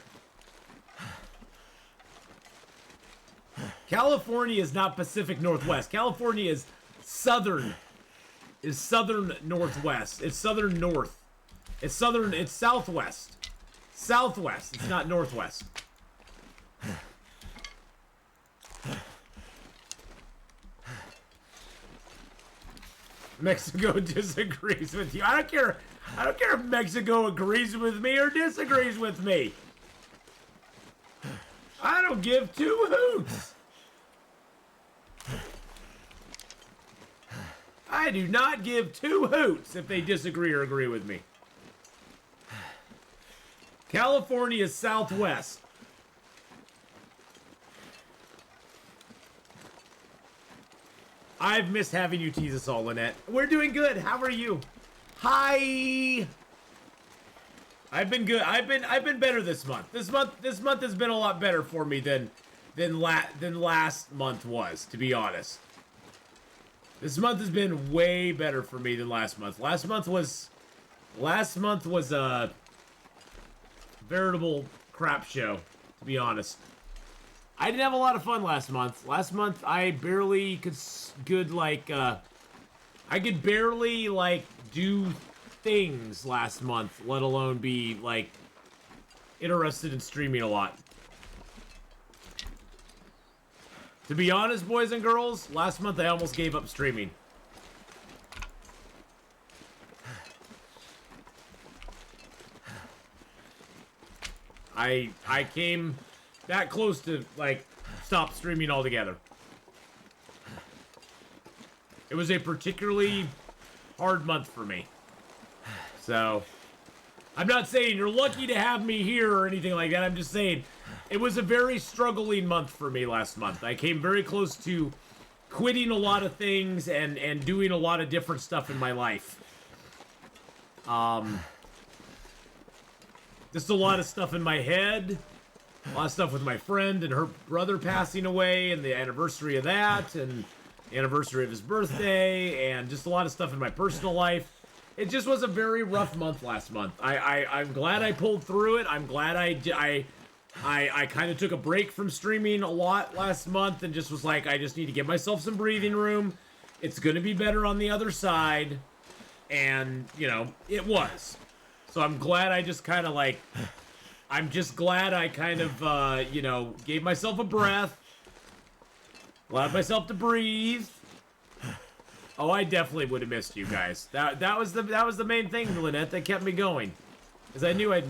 California is not Pacific Northwest. California is southern. Is southern northwest. It's southern north. It's southern. It's southwest. Southwest. It's not northwest. Mexico disagrees with you. I don't care if Mexico agrees with me or disagrees with me. I don't give two hoots. I do not give two hoots if they disagree or agree with me. California is southwest. I've missed having you tease us all, Lynette. We're doing good. How are you? Hi. I've been good. I've been better this month. This month has been a lot better for me than last month was, to be honest. This month has been way better for me than last month. Last month was a veritable crap show, to be honest. I didn't have a lot of fun last month. Last month I barely could barely do things last month, let alone be like interested in streaming a lot. To be honest, boys and girls, last month I almost gave up streaming. I came that close to stop streaming altogether. It was a particularly hard month for me. So, I'm not saying you're lucky to have me here or anything like that. I'm just saying it was a very struggling month for me last month. I came very close to quitting a lot of things and doing a lot of different stuff in my life. Just a lot of stuff in my head. A lot of stuff with my friend and her brother passing away and the anniversary of that. And anniversary of his birthday, and just a lot of stuff in my personal life. It just was a very rough month last month. I'm glad I pulled through it. I'm glad I kind of took a break from streaming a lot last month and just was like, I just need to give myself some breathing room. It's going to be better on the other side. And, you know, it was. So I'm glad I just kind of like, I'm just glad I kind of, you know, gave myself a breath. Allowed myself to breathe. Oh, I definitely would have missed you guys. That was the main thing, Lynette, that kept me going. Because I knew I'd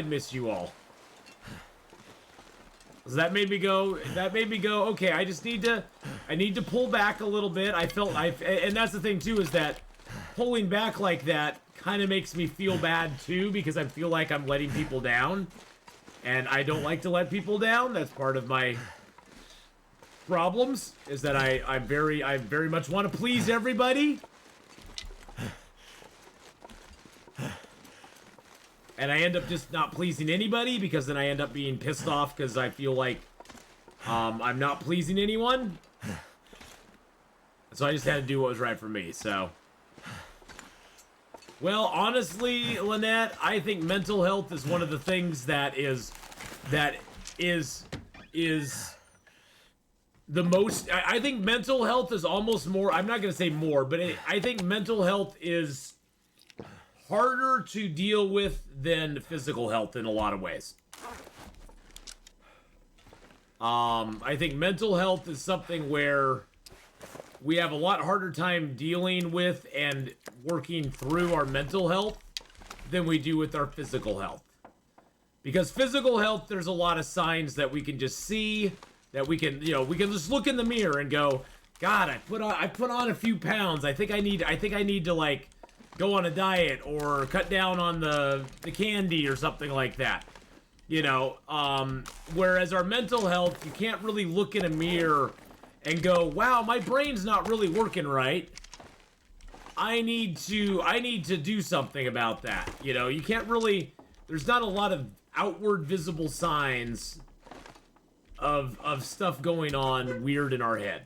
miss you all. So that made me go, okay, I need to pull back a little bit. And that's the thing too, is that pulling back like that kind of makes me feel bad too, because I feel like I'm letting people down. And I don't like to let people down. That's part of my problems, is that I very much want to please everybody. And I end up just not pleasing anybody, because then I end up being pissed off because I feel like I'm not pleasing anyone. So I just had to do what was right for me, so. Well, honestly, Lynette, I think mental health is one of the things that is the most. I think mental health is almost more, I'm not going to say more, but I think mental health is harder to deal with than physical health in a lot of ways. I think mental health is something where we have a lot harder time dealing with and working through our mental health than we do with our physical health. Because physical health, there's a lot of signs that we can just see, that we can, you know, we can just look in the mirror and go, God, I put on a few pounds. I think I need to like go on a diet or cut down on the candy or something like that. You know, whereas our mental health, you can't really look in a mirror and go, wow, my brain's not really working right. I need to do something about that. You know, you can't really, there's not a lot of outward visible signs of stuff going on weird in our head.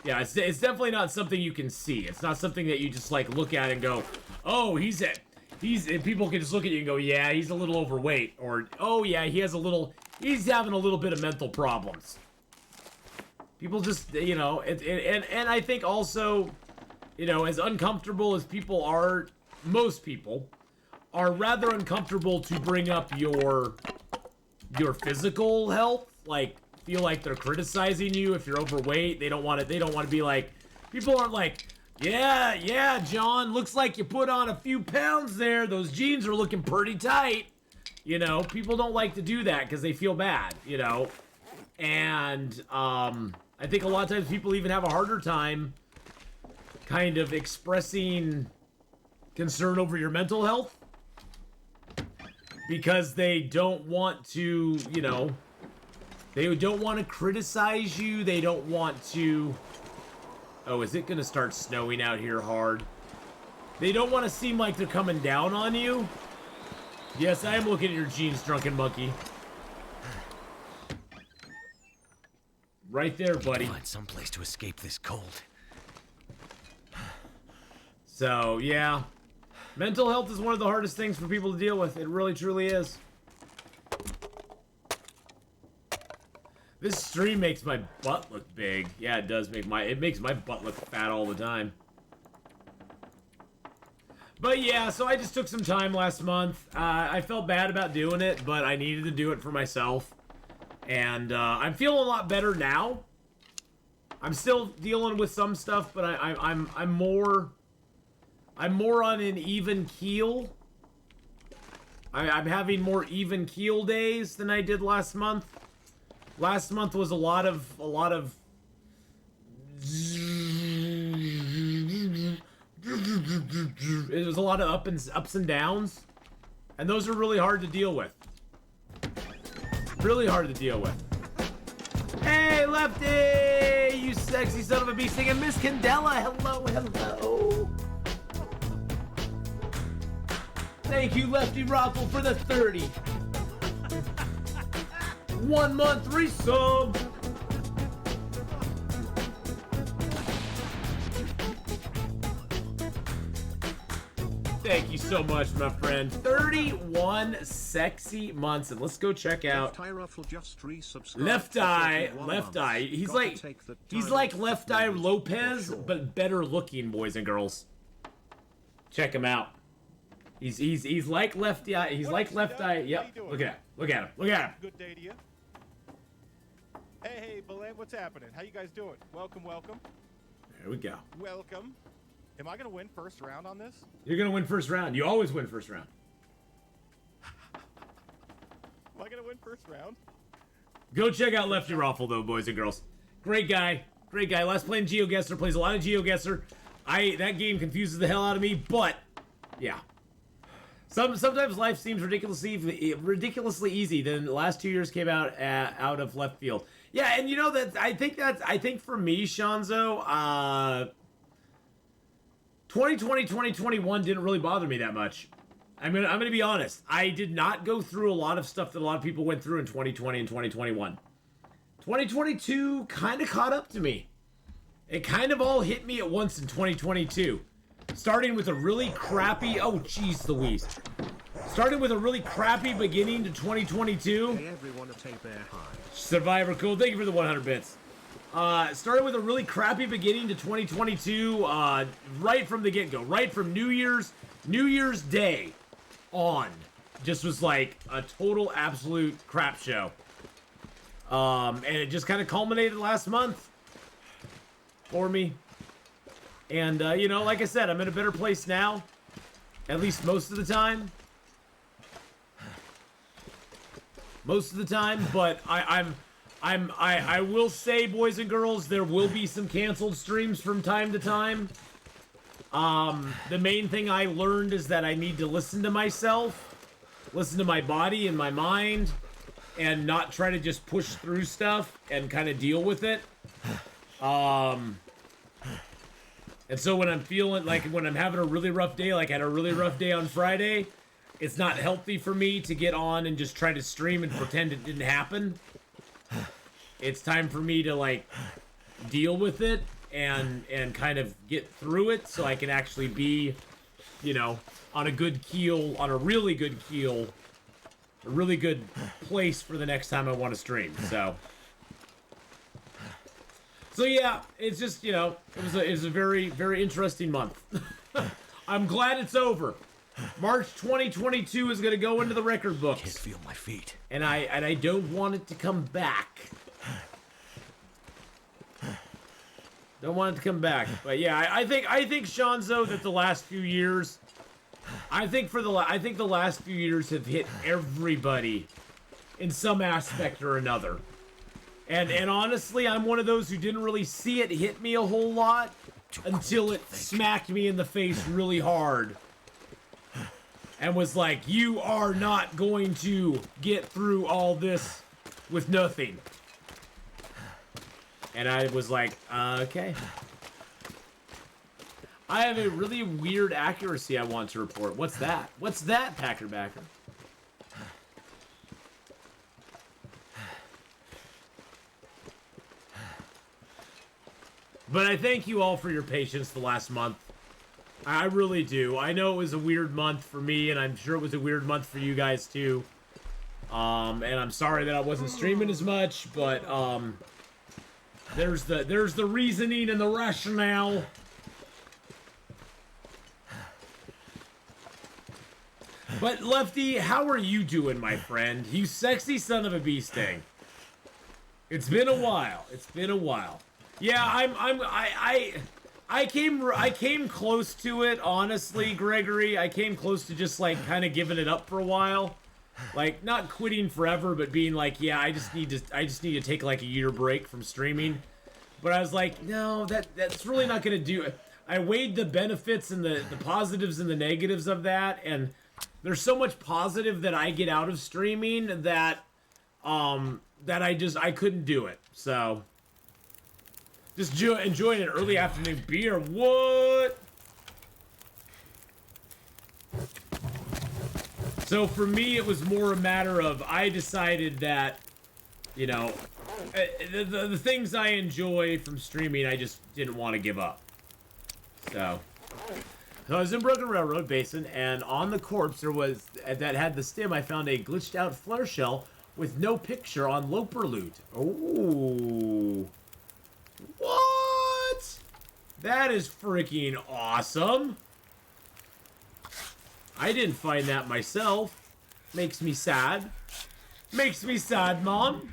Yeah, it's definitely not something you can see. It's not something that you just like look at and go, oh, and people can just look at you and go, yeah, he's a little overweight, or oh yeah, he's having a little bit of mental problems. People just, you know, and I think also, you know, as uncomfortable as people are, most people are rather uncomfortable to bring up your physical health, like feel like they're criticizing you if you're overweight. They don't want to be like, people aren't like, yeah, John, looks like you put on a few pounds there. Those jeans are looking pretty tight. You know, people don't like to do that because they feel bad, you know. And I think a lot of times people even have a harder time kind of expressing concern over your mental health because they don't want to, you know, they don't want to criticize you. They don't want to... Oh, is it going to start snowing out here hard? They don't want to seem like they're coming down on you. Yes, I am looking at your jeans, drunken monkey. Right there, buddy. Find some place to escape this cold. So, yeah. Mental health is one of the hardest things for people to deal with. It really, truly is. This stream makes my butt look big. Yeah, it does make it makes my butt look fat all the time. But yeah, so I just took some time last month. I felt bad about doing it, but I needed to do it for myself. And I'm feeling a lot better now. I'm still dealing with some stuff, but I'm more on an even keel. I'm having more even keel days than I did last month. Last month was a lot of it was a lot of ups and downs, and those are really hard to deal with. Really hard to deal with. Hey, Lefty, you sexy son of a bee, singing Miss Candela. Hello. Thank you, Lefty Rockle, for the 30. 1 month resub. Thank you so much, my friend. 31 sexy months, and let's go check out Left Eye. Left Eye. He's like Left Eye Lopez, but better looking, boys and girls. Check him out. He's like Left Eye. He's like Left Eye. Yep. Look at him. Look at him. Look at him. Good day to you. Hey, Belen, what's happening? How you guys doing? Welcome, welcome. There we go. Welcome. Am I gonna win first round on this? You're gonna win first round. You always win first round. Am I gonna win first round? Go check out Lefty Raffle though, boys and girls. Great guy. Great guy. Last playing GeoGuessr. Plays a lot of GeoGuessr. That game confuses the hell out of me, but yeah. Sometimes life seems ridiculously easy. Then the last 2 years came out of left field. Yeah, and you know that I think for me, Shanzo, 2020, 2021 didn't really bother me that much. I'm gonna be honest. I did not go through a lot of stuff that a lot of people went through in 2020 and 2021. 2022 kind of caught up to me. It kind of all hit me at once in 2022. Starting with a really crappy, oh jeez Louise. Starting with a really crappy beginning to 2022. Hey everyone, at a bear high. Survivor, cool. Thank you for the 100 bits. Started with a really crappy beginning to 2022, right from the get-go, right from New Year's Day on. Just was like a total absolute crap show. And it just kind of culminated last month for me. And, you know, like I said, I'm in a better place now. At least most of the time. Most of the time, but I will say, boys and girls, there will be some canceled streams from time to time. The main thing I learned is that I need to listen to myself, listen to my body and my mind, and not try to just push through stuff and kind of deal with it. And so when I'm feeling like when I'm having a really rough day, like I had a really rough day on Friday, it's not healthy for me to get on and just try to stream and pretend it didn't happen. It's time for me to like deal with it and kind of get through it so I can actually be, you know, on a good keel, on a really good keel, a really good place for the next time I want to stream. So yeah, it's just, you know, it was a very, very interesting month. I'm glad it's over. March 2022 is going to go into the record books. Can't feel my feet. And I don't want it to come back. Don't want it to come back. But yeah, I think Shanzo that the last few years, I think the last few years have hit everybody in some aspect or another. And honestly, I'm one of those who didn't really see it hit me a whole lot until it smacked me in the face really hard. And was like, you are not going to get through all this with nothing. And I was like, okay. I have a really weird accuracy I want to report. What's that? What's that, Packer Backer? But I thank you all for your patience the last month. I really do. I know it was a weird month for me, and I'm sure it was a weird month for you guys too. And I'm sorry that I wasn't streaming as much, but there's the reasoning and the rationale. But Lefty, how are you doing, my friend? You sexy son of a bee sting. It's been a while. It's been a while. Yeah, I came close to it, honestly, Gregory. I came close to just like kind of giving it up for a while. Like not quitting forever, but being like, yeah, I just need to take like a year break from streaming. But I was like, no, that's really not gonna do it. I weighed the benefits and the positives and the negatives of that, and there's so much positive that I get out of streaming that I couldn't do it. So just enjoying an early afternoon beer. What? So for me, it was more a matter of I decided that, you know, the things I enjoy from streaming, I just didn't want to give up. So So I was in Broken Railroad Basin, and on the corpse that had the stim, I found a glitched out flare shell with no picture on Loper loot. Oh. What? That is freaking awesome. I didn't find that myself. Makes me sad. Makes me sad, Mom.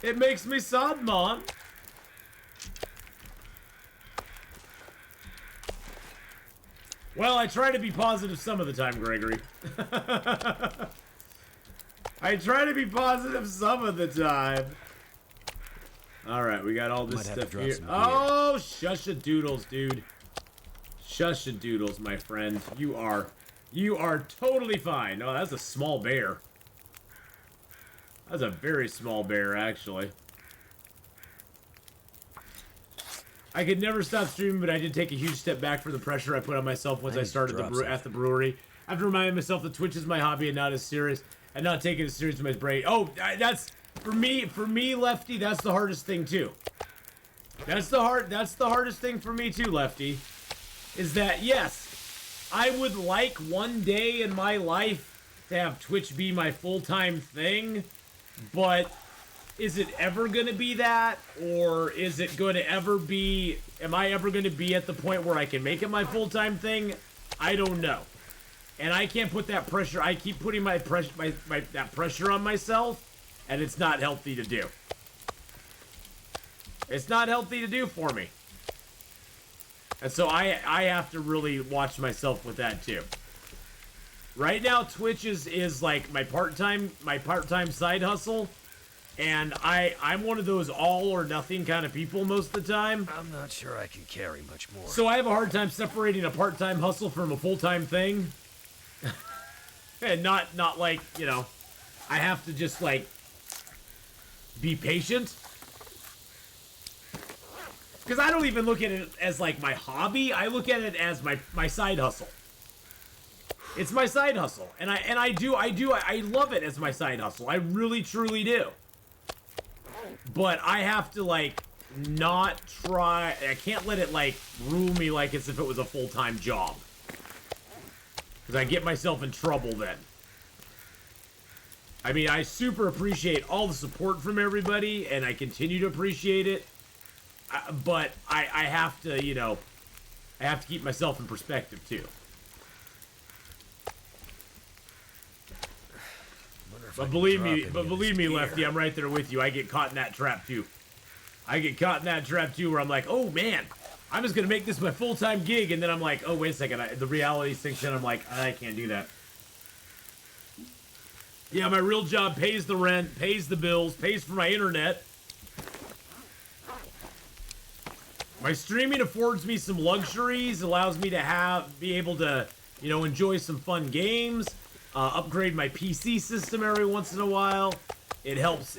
It makes me sad, Mom. Well, I try to be positive some of the time, Gregory. I try to be positive some of the time. Alright, we got all this stuff here. Oh, shush-a-doodles, dude. Shush-a-doodles, my friend. You are totally fine. Oh, that's a small bear. That's a very small bear, actually. I could never stop streaming, but I did take a huge step back from the pressure I put on myself once I started at the brewery. I have to remind myself that Twitch is my hobby and not as serious, and not taking it as serious as my brain. Oh, that's for me, Lefty. That's the hardest thing too. That's the hardest thing for me too, Lefty. Is that yes, I would like one day in my life to have Twitch be my full-time thing, but is it ever going to be that? Or is it going to ever be... Am I ever going to be at the point where I can make it my full-time thing? I don't know. And I can't put that pressure... I keep putting that pressure on myself, and it's not healthy to do. It's not healthy to do for me. And so I have to really watch myself with that too. Right now, Twitch is like my part-time side hustle. And I'm one of those all or nothing kind of people most of the time. I'm not sure I can carry much more. So I have a hard time separating a part-time hustle from a full-time thing. And not like, you know, I have to just like be patient. Because I don't even look at it as like my hobby. I look at it as my side hustle. It's my side hustle. And I love it as my side hustle. I really, truly do. But I have to, like, not try... I can't let it, like, rule me like as if it was a full-time job. Because I get myself in trouble then. I mean, I super appreciate all the support from everybody, and I continue to appreciate it. But I have to, you know... I have to keep myself in perspective, too. But believe me, Lefty, I'm right there with you. I get caught in that trap too. Where I'm like, oh man, I'm just gonna make this my full-time gig, and then I'm like, oh wait a second, the reality sinks in. I'm like, I can't do that. Yeah, my real job pays the rent, pays the bills, pays for my internet. My streaming affords me some luxuries, allows me to be able to, you know, enjoy some fun games. Upgrade my PC system every once in a while. It helps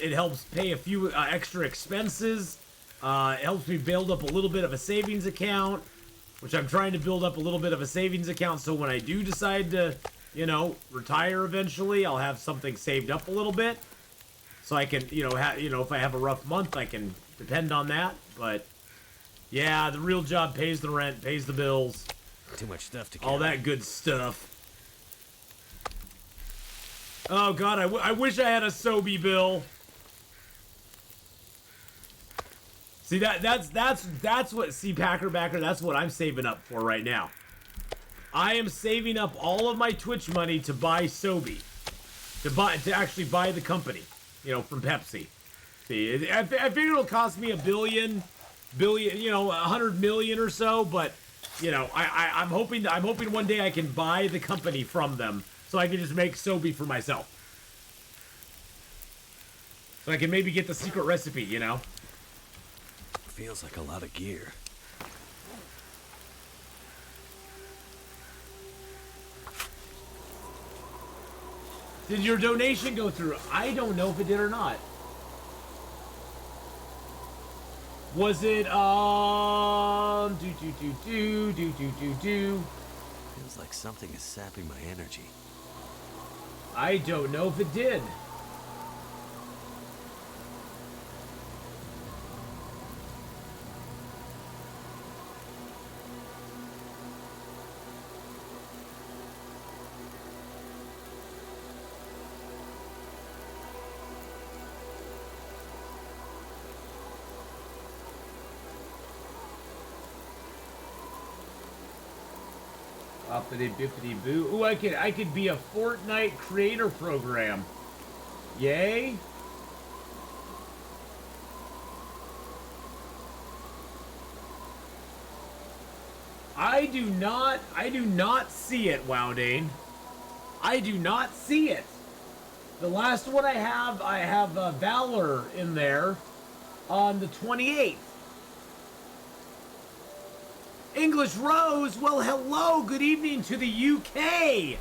pay a few extra expenses. It helps me build up a little bit of a savings account, which I'm trying to build up a little bit of a savings account so when I do decide to, you know, retire eventually, I'll have something saved up a little bit. So I can, you know, if I have a rough month, I can depend on that. But yeah, the real job pays the rent, pays the bills. Too much stuff to carry. All that good stuff. Oh god, I wish I had a Sobe bill. See that's what Packer Backer, that's what I'm saving up for right now. I am saving up all of my Twitch money to buy Sobe. To actually buy the company, you know, from Pepsi. See, I figure it'll cost me $1 billion, you know, 100 million or so, but you know, I'm hoping one day I can buy the company from them. So I can just make Sobe for myself. So I can maybe get the secret recipe, you know? Feels like a lot of gear. Did your donation go through? I don't know if it did or not. Was it, Feels like something is sapping my energy. I don't know if it did. Uppity bippity boo. Ooh, I could be a Fortnite creator program. Yay. I do not see it, Wowdane. I do not see it. The last one I have Valor in there on the 28th. English Rose, well, hello, good evening to the UK.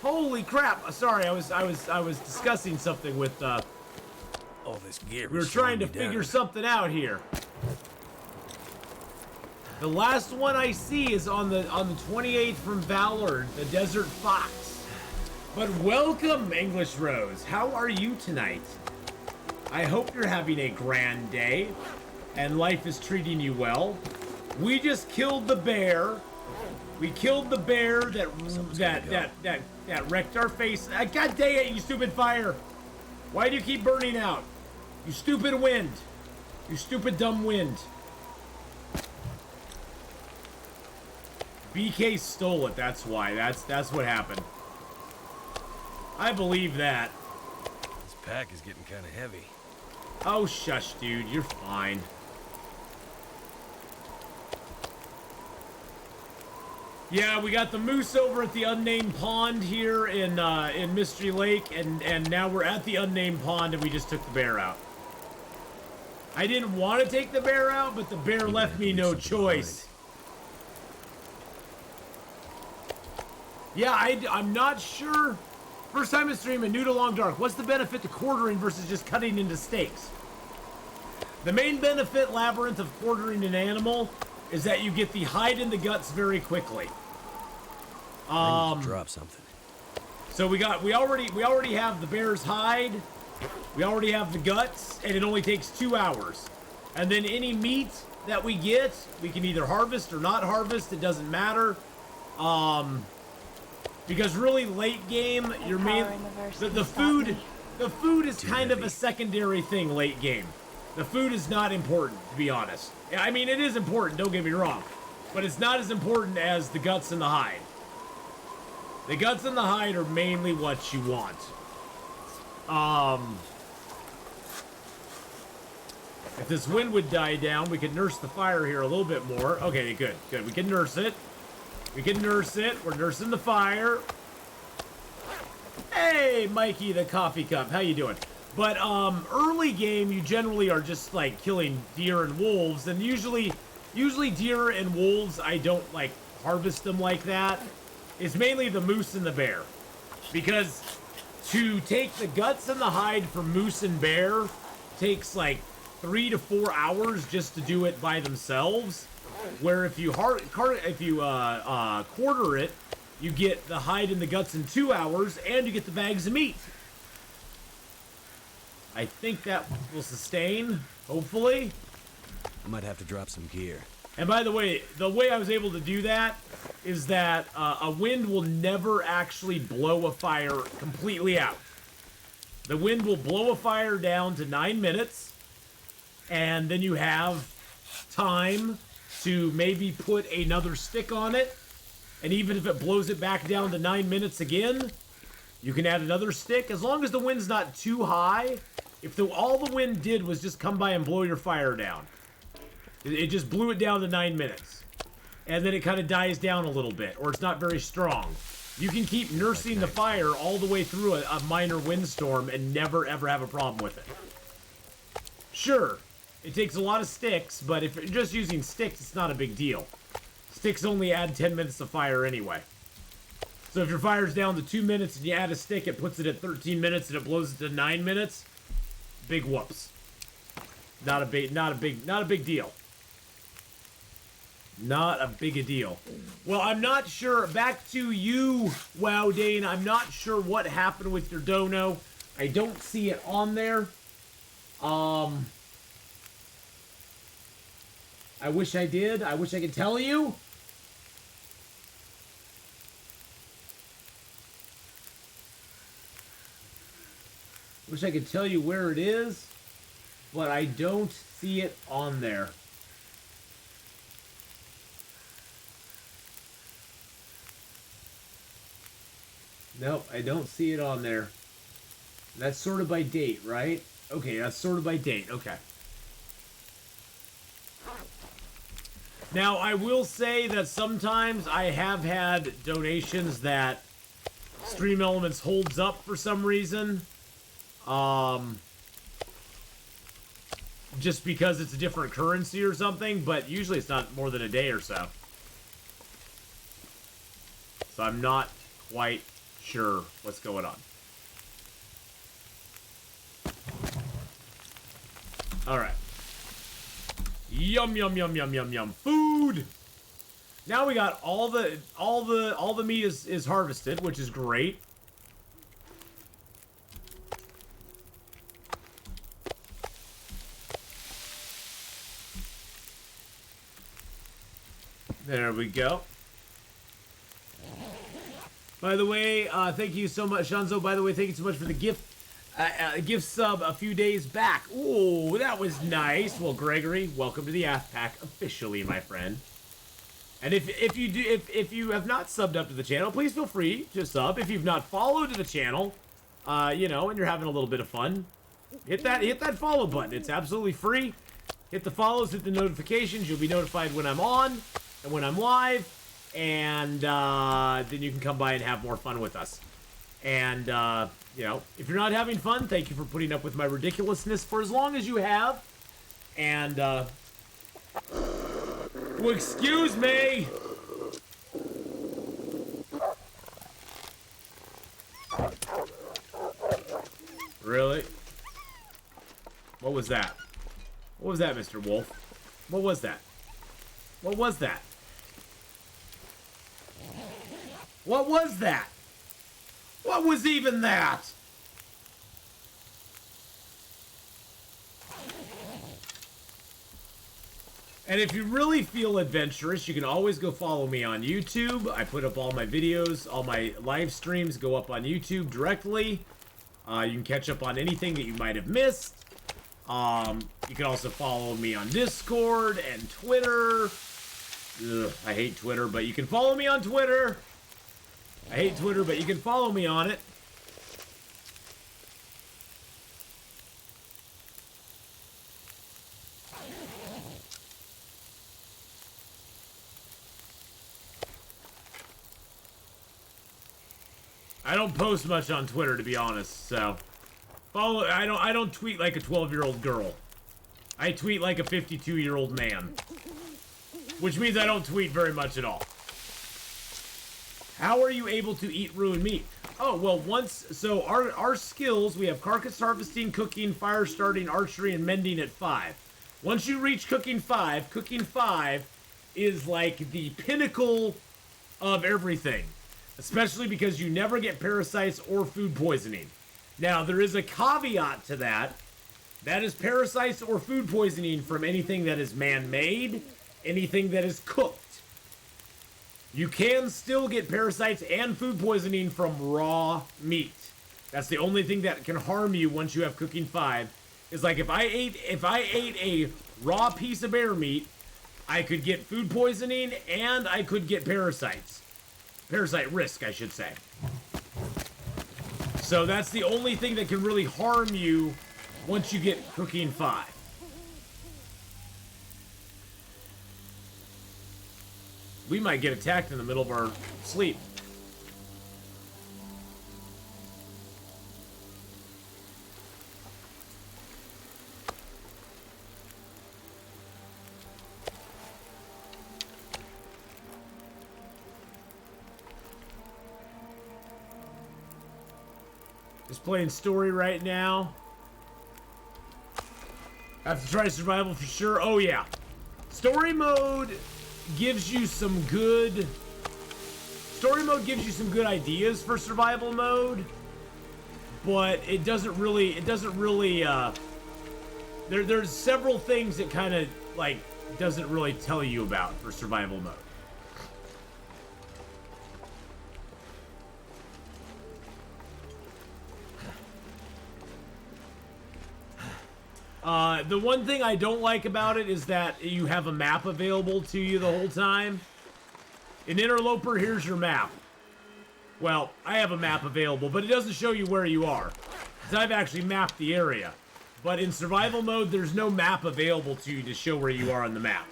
Holy crap! Sorry, I was discussing something with. All this gear. We were trying to figure something out here. The last one I see is on the 28th from Valor, the Desert Fox. But welcome, English Rose. How are you tonight? I hope you're having a grand day, and life is treating you well. We just killed the bear. We killed the bear that wrecked our face. God dang it, you stupid fire! Why do you keep burning out? You stupid wind. You stupid dumb wind. BK stole it, that's why. That's what happened. I believe that. This pack is getting kind of heavy. Oh, shush, dude. You're fine. Yeah, we got the moose over at the unnamed pond here in Mystery Lake, and now we're at the unnamed pond, and we just took the bear out. I didn't want to take the bear out, but the bear left me no choice. Yeah, I'm not sure. First time in stream, new to Long Dark. What's the benefit to quartering versus just cutting into steaks? The main benefit, Labyrinth, of quartering an animal is that you get the hide and the guts very quickly. I need to drop something. So we already have the bear's hide. We already have the guts, and it only takes 2 hours. And then any meat that we get, we can either harvest or not harvest. It doesn't matter. Because really late game, your main the food is kind of a secondary thing late game. The food is not important, to be honest. I mean, it is important, don't get me wrong, but it's not as important as the guts and the hide. The guts and the hide are mainly what you want. If this wind would die down, we could nurse the fire here a little bit more. Okay, good. We can nurse it. We can nurse it. We're nursing the fire. Hey, Mikey the coffee cup. How you doing? But early game, you generally are just like killing deer and wolves, and usually deer and wolves, I don't like harvest them like that. It's mainly the moose and the bear, because to take the guts and the hide for moose and bear takes like 3 to 4 hours just to do it by themselves. Where if you quarter it, you get the hide and the guts in 2 hours, and you get the bags of meat. I think that will sustain, hopefully. I might have to drop some gear. And by the way I was able to do that is that a wind will never actually blow a fire completely out. The wind will blow a fire down to 9 minutes, and then you have time to maybe put another stick on it, and even if it blows it back down to 9 minutes again, you can add another stick, as long as the wind's not too high. If all the wind did was just come by and blow your fire down, it just blew it down to 9 minutes, and then it kind of dies down a little bit, or it's not very strong, you can keep nursing the fire all the way through a minor windstorm and never ever have a problem with it. Sure, it takes a lot of sticks, but if you're just using sticks, it's not a big deal. Sticks only add 10 minutes of fire anyway. So if your fire's down to 2 minutes and you add a stick, it puts it at 13 minutes and it blows it to 9 minutes. Big whoops. Not a big deal. Not a big a deal. Well, I'm not sure. Back to you, Wowdane. I'm not sure what happened with your dono. I don't see it on there. I wish I did. I wish I could tell you. Wish I could tell you where it is, but I don't see it on there. Nope, I don't see it on there. That's sorted by date, right? Okay, that's sorted by date. Okay. Now, I will say that sometimes I have had donations that Stream Elements holds up for some reason. Just because it's a different currency or something, but usually it's not more than a day or so. So I'm not quite sure what's going on. Alright. Yum yum yum yum yum yum. Food! Now we got all the meat is harvested, which is great. There we go. By the way, thank you so much, Shanzo. By the way, thank you so much for the gift sub a few days back. Ooh, that was nice. Well, Gregory, welcome to the Ath Pack officially, my friend. And if you have not subbed up to the channel, please feel free to sub. If you've not followed the channel, you know, and you're having a little bit of fun, hit that follow button. It's absolutely free. Hit the follows, hit the notifications. You'll be notified when I'm on and when I'm live, and then you can come by and have more fun with us. And you know, if you're not having fun, thank you for putting up with my ridiculousness for as long as you have. And well, excuse me. Really? What was that? What was that, Mr. Wolf? What was that? What was that? What was that? What was even that? And if you really feel adventurous, you can always go follow me on YouTube. I put up all my videos, all my live streams go up on YouTube directly. You can catch up on anything that you might have missed. You can also follow me on Discord and Twitter. Ugh, I hate Twitter, but you can follow me on Twitter. I hate Twitter, but you can follow me on it. I don't post much on Twitter, to be honest, so follow. I don't tweet like a 12-year-old girl. I tweet like a 52-year-old man, which means I don't tweet very much at all. How are you able to eat ruined meat? Oh, well, so our skills, we have carcass harvesting, cooking, fire starting, archery, and mending at 5. Once you reach cooking 5 is like the pinnacle of everything. Especially because you never get parasites or food poisoning. Now, there is a caveat to that. That is parasites or food poisoning from anything that is man-made, anything that is cooked. You can still get parasites and food poisoning from raw meat. That's the only thing that can harm you once you have cooking 5. Is like if I ate a raw piece of bear meat, I could get food poisoning and I could get parasites. Parasite risk, I should say. So that's the only thing that can really harm you once you get cooking 5. We might get attacked in the middle of our sleep. Just playing story right now. Have to try survival for sure. Oh yeah. Story mode gives you some good ideas for survival mode, but it doesn't really there's several things it kind of like doesn't really tell you about for survival mode. The one thing I don't like about it is that you have a map available to you the whole time. In Interloper, here's your map. Well, I have a map available, but it doesn't show you where you are. Because I've actually mapped the area. But in survival mode, there's no map available to you to show where you are on the map.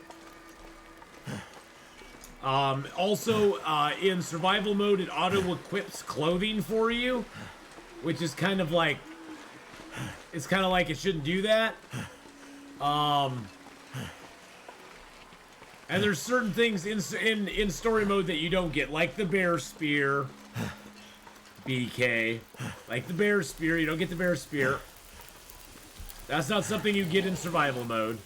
Also, in survival mode, it auto-equips clothing for you. Which is kind of like... It's kind of like it shouldn't do that. And there's certain things in story mode that you don't get. Like the bear spear. BK. Like the bear spear. You don't get the bear spear. That's not something you get in survival mode.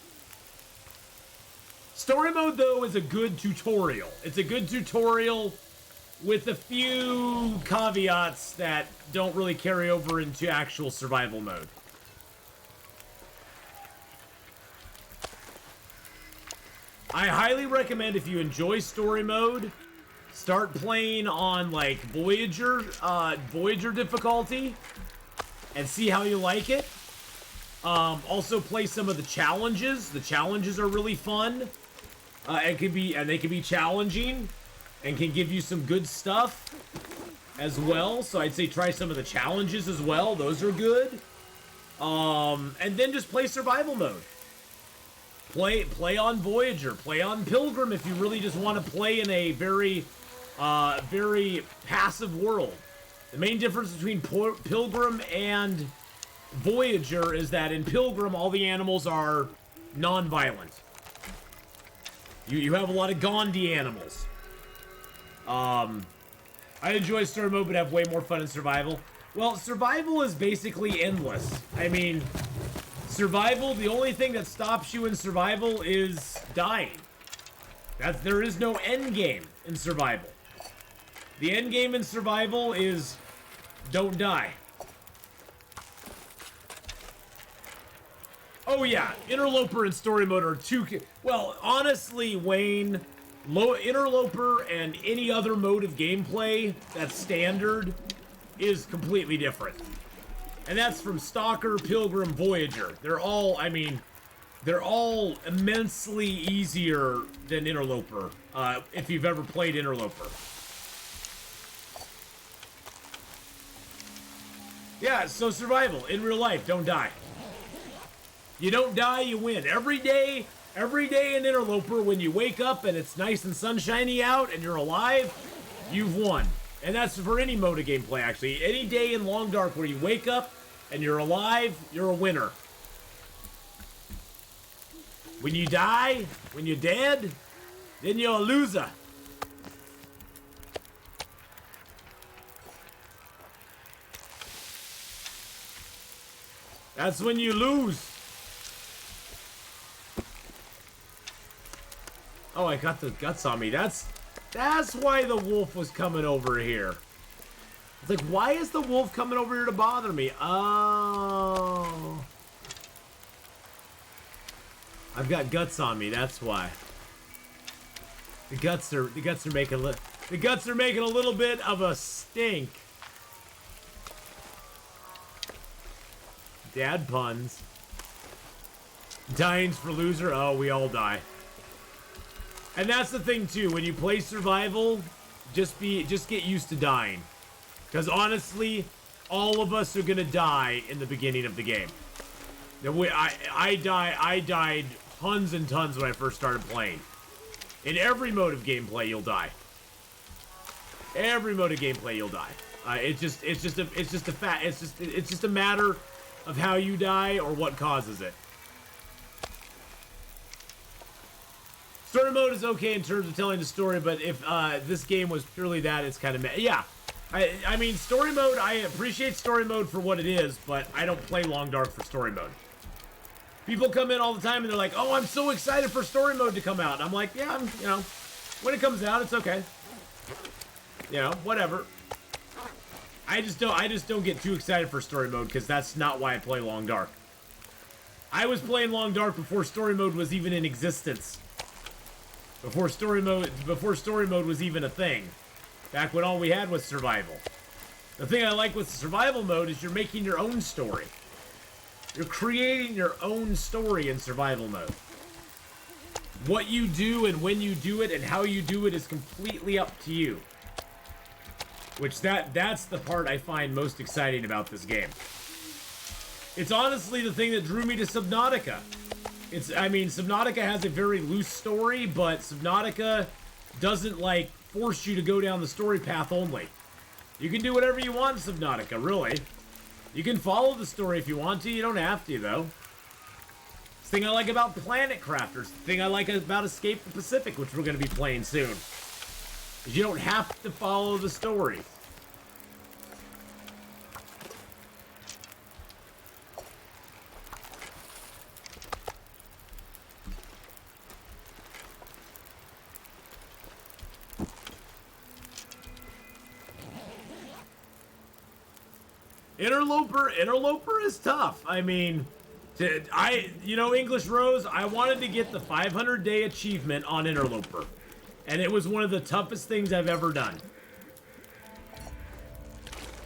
Story mode, though, is a good tutorial. It's a good tutorial with a few caveats that don't really carry over into actual survival mode. I highly recommend, if you enjoy story mode, start playing on, like, Voyager difficulty and see how you like it. Also play some of the challenges. The challenges are really fun. They can be challenging and can give you some good stuff as well. So I'd say try some of the challenges as well. Those are good. And then just play survival mode. Play on Voyager. Play on Pilgrim if you really just want to play in a very passive world. The main difference between Pilgrim and Voyager is that in Pilgrim, all the animals are non-violent. You have a lot of Gandhi animals. I enjoy story mode, but have way more fun in survival. Well, survival is basically endless. I mean, survival, the only thing that stops you in survival is dying. There is no end game in survival. The end game in survival is don't die. Oh yeah, Interloper and story mode are two... Well, honestly, Wayne, Interloper and any other mode of gameplay that's standard is completely different. And that's from Stalker, Pilgrim, Voyager. They're all, I mean, they're all immensely easier than Interloper, if you've ever played Interloper. Yeah, so survival, in real life, don't die. You don't die, you win. Every day in Interloper, when you wake up and it's nice and sunshiny out and you're alive, you've won. And that's for any mode of gameplay, actually. Any day in Long Dark where you wake up and you're alive, you're a winner. When you die, when you're dead, then you're a loser. That's when you lose. Oh, I got the guts on me. That's why the wolf was coming over here. It's like, why is the wolf coming over here to bother me? Oh. I've got guts on me, that's why. The guts are making a little bit of a stink. Dad puns. Dying's for loser. Oh, we all die. And that's the thing too, when you play survival, just get used to dying. Because honestly, all of us are gonna die in the beginning of the game. I died tons and tons when I first started playing. In every mode of gameplay, you'll die. Every mode of gameplay, you'll die. It's just a matter of how you die or what causes it. Story mode is okay in terms of telling the story, but if this game was purely that, it's kind of yeah. I mean, story mode, I appreciate story mode for what it is, but I don't play Long Dark for story mode. People come in all the time and they're like, oh, I'm so excited for story mode to come out. And I'm like, yeah, you know, when it comes out, it's okay. You know, whatever. I just don't get too excited for story mode because that's not why I play Long Dark. I was playing Long Dark before story mode was even in existence. Before story mode was even a thing. Back when all we had was survival. The thing I like with survival mode is you're making your own story. You're creating your own story in survival mode. What you do and when you do it and how you do it is completely up to you. Which that's the part I find most exciting about this game. It's honestly the thing that drew me to Subnautica. I mean, Subnautica has a very loose story, but Subnautica doesn't, like, force you to go down the story path only. You can do whatever you want in Subnautica, really. You can follow the story if you want to. You don't have to, though. This thing I like about Planet Crafters, the thing I like about Escape the Pacific, which we're going to be playing soon, is you don't have to follow the story. Interloper is tough. I mean, English Rose, I wanted to get the 500-day achievement on Interloper. And it was one of the toughest things I've ever done.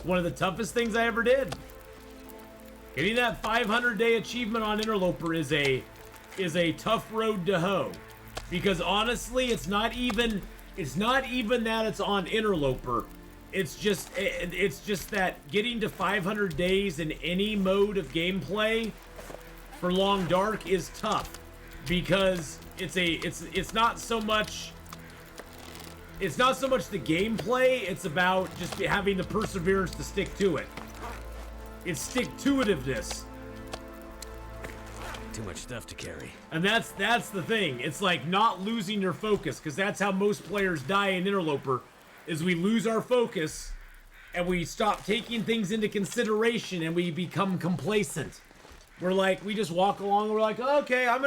One of the toughest things I ever did. Getting that 500-day achievement on Interloper is a tough road to hoe. Because honestly, it's not even that it's on Interloper. It's just that getting to 500 days in any mode of gameplay for Long Dark is tough, because it's not so much the gameplay, it's about just having the perseverance to stick to it. It's stick-to-itiveness. Too much stuff to carry. And that's the thing. It's like not losing your focus, because that's how most players die in Interloper, is we lose our focus and we stop taking things into consideration and we become complacent. We're like, we just walk along and we're like, oh, okay, I'm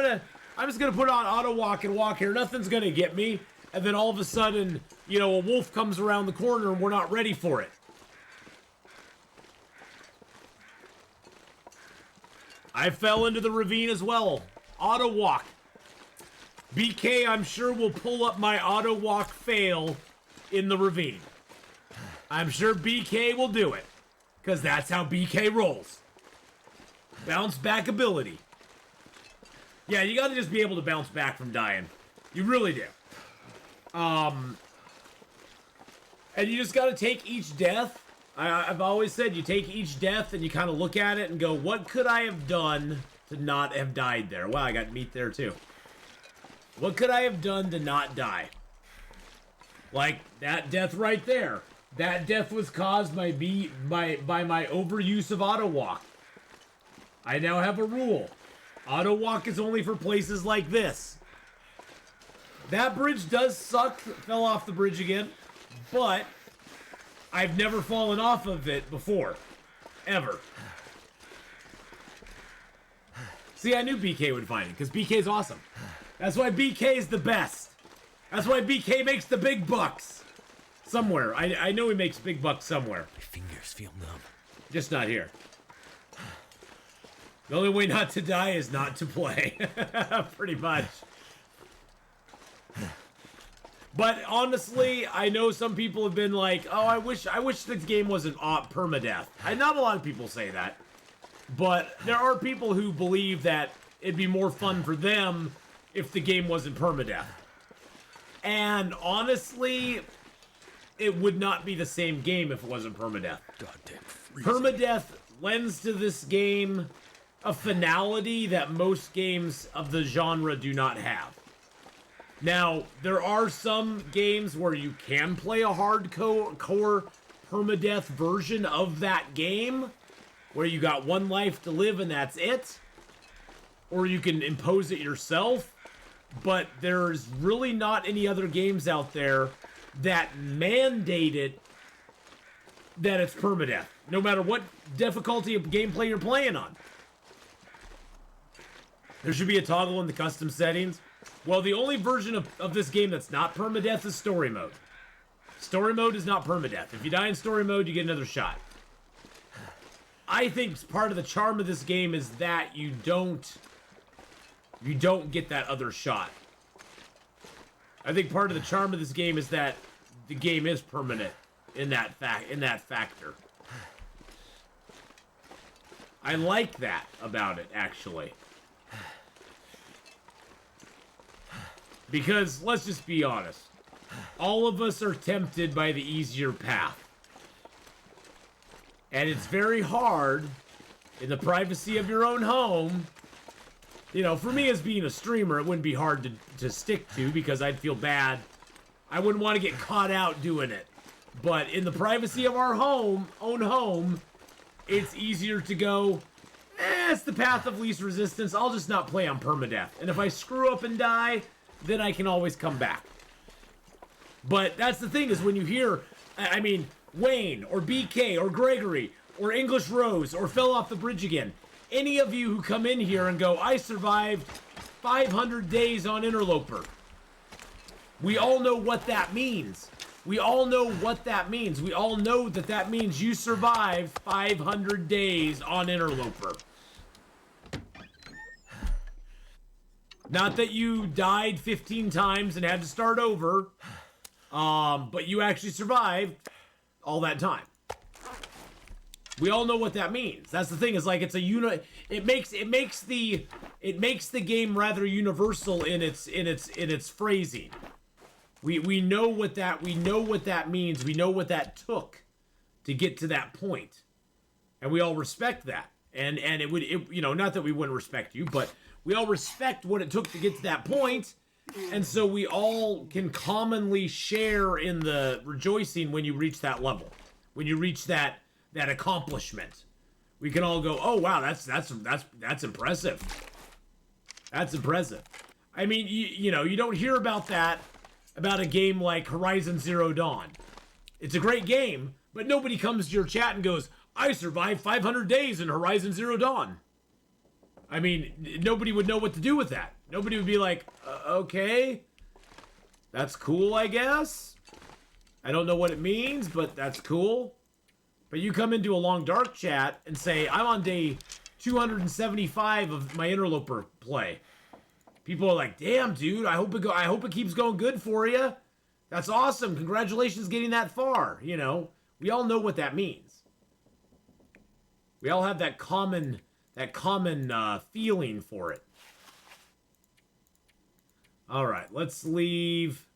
just gonna put on auto walk and walk here. Nothing's gonna get me. And then all of a sudden, a wolf comes around the corner and we're not ready for it. I fell into the ravine as well. Auto walk. BK, I'm sure, will pull up my auto walk fail in the ravine. I'm sure BK will do it, because that's how BK rolls. Bounce back ability. Yeah, you gotta just be able to bounce back from dying. You really do. And you just gotta take each death. I've always said you take each death and you kind of look at it and go, what could I have done to not have died there? Wow, I got meat there too. What could I have done to not die? Like that death right there. That death was caused by my overuse of auto walk. I now have a rule. Auto walk is only for places like this. That bridge does suck. Fell off the bridge again. But I've never fallen off of it before. Ever. See, I knew BK would find it, because BK's awesome. That's why BK is the best. That's why BK makes the big bucks. Somewhere. I know he makes big bucks somewhere. My fingers feel numb. Just not here. The only way not to die is not to play. Pretty much. But honestly, I know some people have been like, oh, I wish the game wasn't permadeath. Not a lot of people say that. But there are people who believe that it'd be more fun for them if the game wasn't permadeath. And honestly, it would not be the same game if it wasn't permadeath. Goddamn freezing. Permadeath lends to this game a finality that most games of the genre do not have. Now, there are some games where you can play a hardcore permadeath version of that game, where you got one life to live and that's it. Or you can impose it yourself. But there's really not any other games out there that mandate it that it's permadeath, no matter what difficulty of gameplay you're playing on. There should be a toggle in the custom settings. Well, the only version of this game that's not permadeath is story mode. Story mode is not permadeath. If you die in story mode, you get another shot. I think part of the charm of this game is that you don't get that other shot. I think part of the charm of this game is that the game is permanent in that factor. I like that about it, actually. Because, let's just be honest, all of us are tempted by the easier path. And it's very hard in the privacy of your own home. You know, for me as being a streamer, it wouldn't be hard to stick to because I'd feel bad. I wouldn't want to get caught out doing it. But in the privacy of our own home, it's easier to go, it's the path of least resistance. I'll just not play on permadeath. And if I screw up and die, then I can always come back. But that's the thing is when you hear, I mean, Wayne or BK or Gregory or English Rose or Fell Off the Bridge Again, any of you who come in here and go, I survived 500 days on Interloper. We all know what that means. We all know what that means. We all know that that means you survived 500 days on Interloper. Not that you died 15 times and had to start over, but you actually survived all that time. We all know what that means. That's the thing. Is like it's a it makes the game rather universal in its phrasing. We know what that means. We know what that took to get to that point, and we all respect that. And you know, not that we wouldn't respect you, but we all respect what it took to get to that point, and so we all can commonly share in the rejoicing when you reach that level, when you reach that accomplishment. We can all go, oh wow, that's impressive. That's impressive. I mean, you know, you don't hear about that about a game like Horizon Zero Dawn. It's a great game, but nobody comes to your chat and goes, I survived 500 days in Horizon Zero Dawn. I mean, nobody would know what to do with that. Nobody would be like, okay, that's cool, I guess. I don't know what it means, but that's cool. But you come into a Long Dark chat and say, I'm on day 275 of my Interloper play. People are like, damn, dude, I hope it keeps going good for you. That's awesome. Congratulations getting that far. You know, we all know what that means. We all have that common feeling for it. All right, let's leave.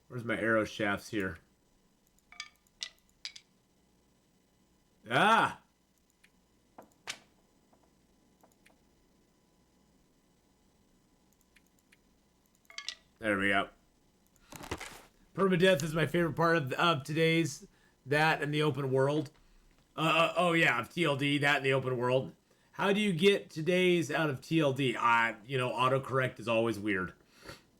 Where's my arrow shafts here? Ah! There we go. Permadeath is my favorite part of today's. That and the open world. Oh yeah, of TLD, that and the open world. How do you get today's out of TLD? You know, autocorrect is always weird.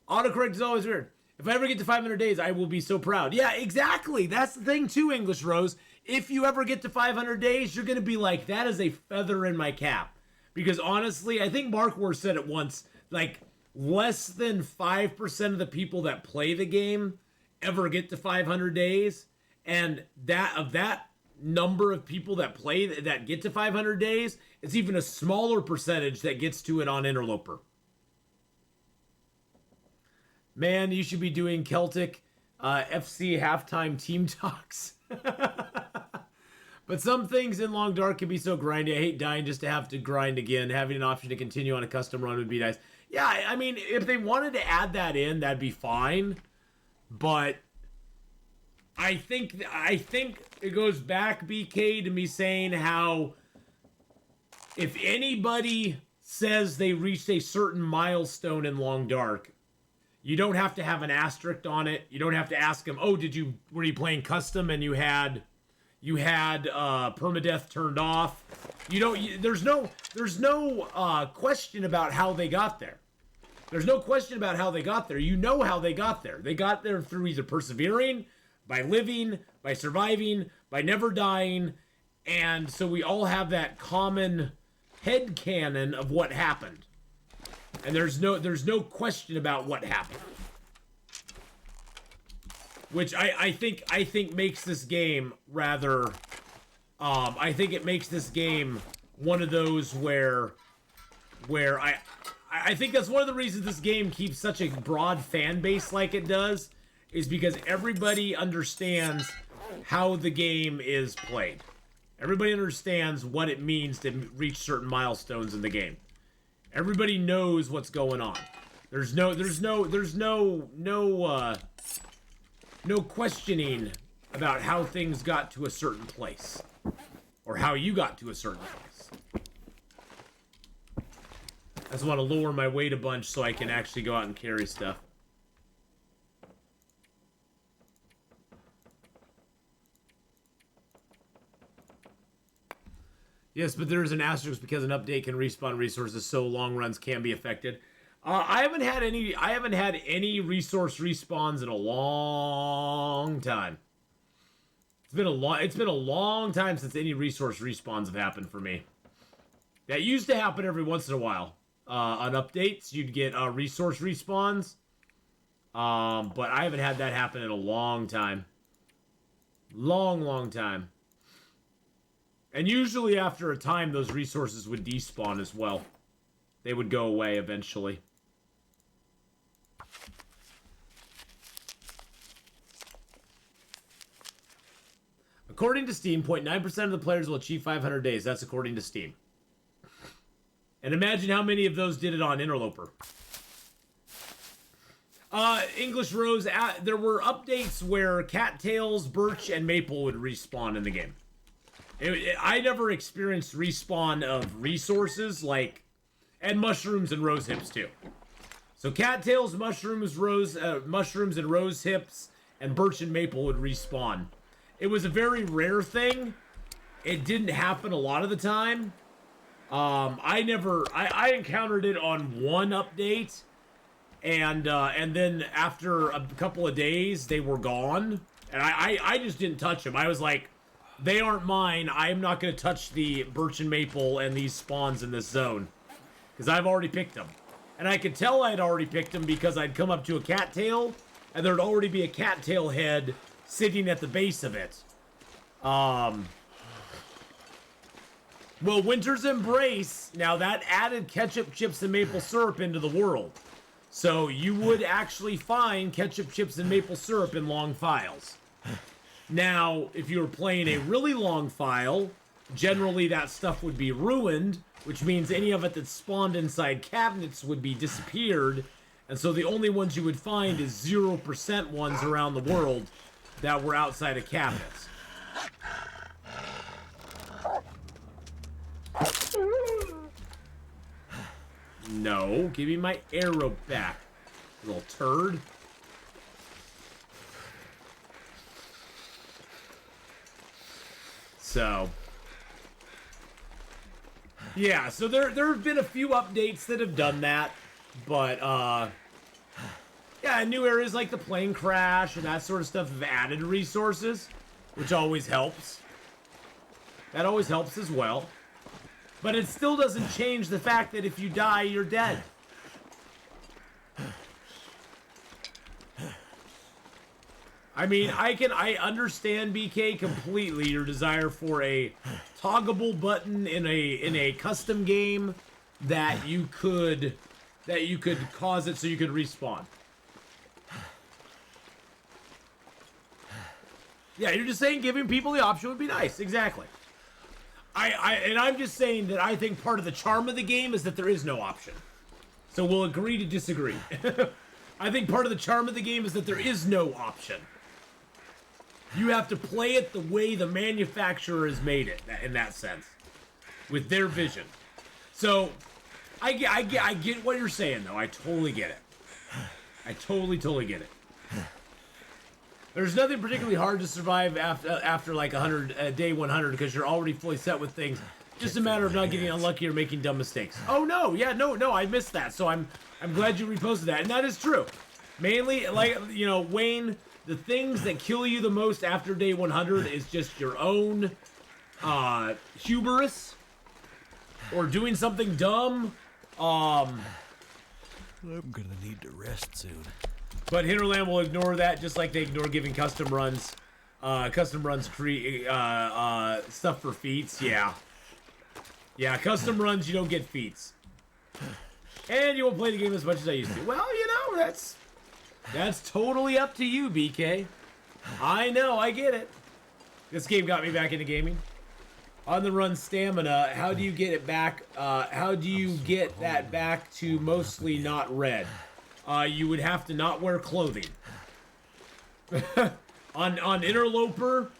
Autocorrect is always weird. If I ever get to 500 days, I will be so proud. Yeah, exactly. That's the thing too, English Rose. If you ever get to 500 days, you're going to be like, that is a feather in my cap. Because honestly, I think Mark War said it once, like, less than 5% of the people that play the game ever get to 500 days. And that number of people that play that get to 500 days, it's even a smaller percentage that gets to it on Interloper. Man, you should be doing Celtic FC halftime team talks. But some things in Long Dark can be so grindy. I hate dying just to have to grind again. Having an option to continue on a custom run would be nice. Yeah, I mean, if they wanted to add that in, that'd be fine. But I think it goes back, BK, to me saying how if anybody says they reached a certain milestone in Long Dark, you don't have to have an asterisk on it. You don't have to ask them, oh, were you playing custom and you had permadeath turned off? There's no question about how they got there. There's no question about how they got there. You know how they got there. They got there through either persevering, by living, by surviving, by never dying, and so we all have that common headcanon of what happened. And there's no question about what happened. Which I think makes this game rather I think it makes this game one of those where I think that's one of the reasons this game keeps such a broad fan base like it does, is because everybody understands how the game is played. Everybody understands what it means to reach certain milestones in the game. Everybody knows what's going on. There's no questioning about how things got to a certain place. or how you got to a certain place. I just want to lower my weight a bunch so I can actually go out and carry stuff. Yes, but there is an asterisk because an update can respawn resources, so long runs can be affected. I haven't had any resource respawns in a long time. It's been a long time since any resource respawns have happened for me. That used to happen every once in a while. On updates, you'd get resource respawns. But I haven't had that happen in a long time. Long time. And usually after a time, those resources would despawn as well. They would go away eventually. According to Steam, 0.9% of the players will achieve 500 days. That's according to Steam. And imagine how many of those did it on Interloper. English Rose, there were updates where cattails, birch, and maple would respawn in the game. I never experienced respawn of resources and mushrooms and rose hips too. So cattails, mushrooms, mushrooms and rose hips, and birch and maple would respawn. It was a very rare thing. It didn't happen a lot of the time. I encountered it on one update, and then after a couple of days they were gone, and I just didn't touch them. I was like, they aren't mine. I am not going to touch the birch and maple and these spawns in this zone. Because I've already picked them. And I could tell I'd already picked them because I'd come up to a cattail, and there'd already be a cattail head sitting at the base of it. Well, Winter's Embrace, now that added ketchup, chips, and maple syrup into the world. So you would actually find ketchup, chips, and maple syrup in long files. Now, if you were playing a really long file, generally that stuff would be ruined, which means any of it that spawned inside cabinets would be disappeared, and so the only ones you would find is 0% ones around the world that were outside of cabinets. No, give me my arrow back, little turd. So, yeah, so there have been a few updates that have done that, but, yeah, new areas like the plane crash and that sort of stuff have added resources, which always helps. That always helps as well. But it still doesn't change the fact that if you die, you're dead. I mean, I understand, BK, completely your desire for a toggleable button in a custom game that you could cause it so you could respawn. Yeah, you're just saying giving people the option would be nice. Exactly. And I'm just saying that I think part of the charm of the game is that there is no option. So we'll agree to disagree. I think part of the charm of the game is that there is no option. You have to play it the way the manufacturer has made it, in that sense, with their vision. So, I get what you're saying, though. I totally get it. I totally get it. There's nothing particularly hard to survive after like day 100 because you're already fully set with things. Just a matter of not getting unlucky or making dumb mistakes. Oh no, yeah, no, I missed that. So I'm glad you reposted that, and that is true. Mainly, like, you know, Wayne, the things that kill you the most after day 100 is just your own hubris or doing something dumb. I'm gonna need to rest soon. But Hinterland will ignore that just like they ignore giving custom runs. Custom runs create stuff for feats. Yeah. Yeah, custom runs, you don't get feats. And you won't play the game as much as I used to. Well, you know, that's totally up to you, BK. I know, I get it. This game got me back into gaming. On the run stamina, how do you get it back? How do you get that back to mostly not red? You would have to not wear clothing. on Interloper,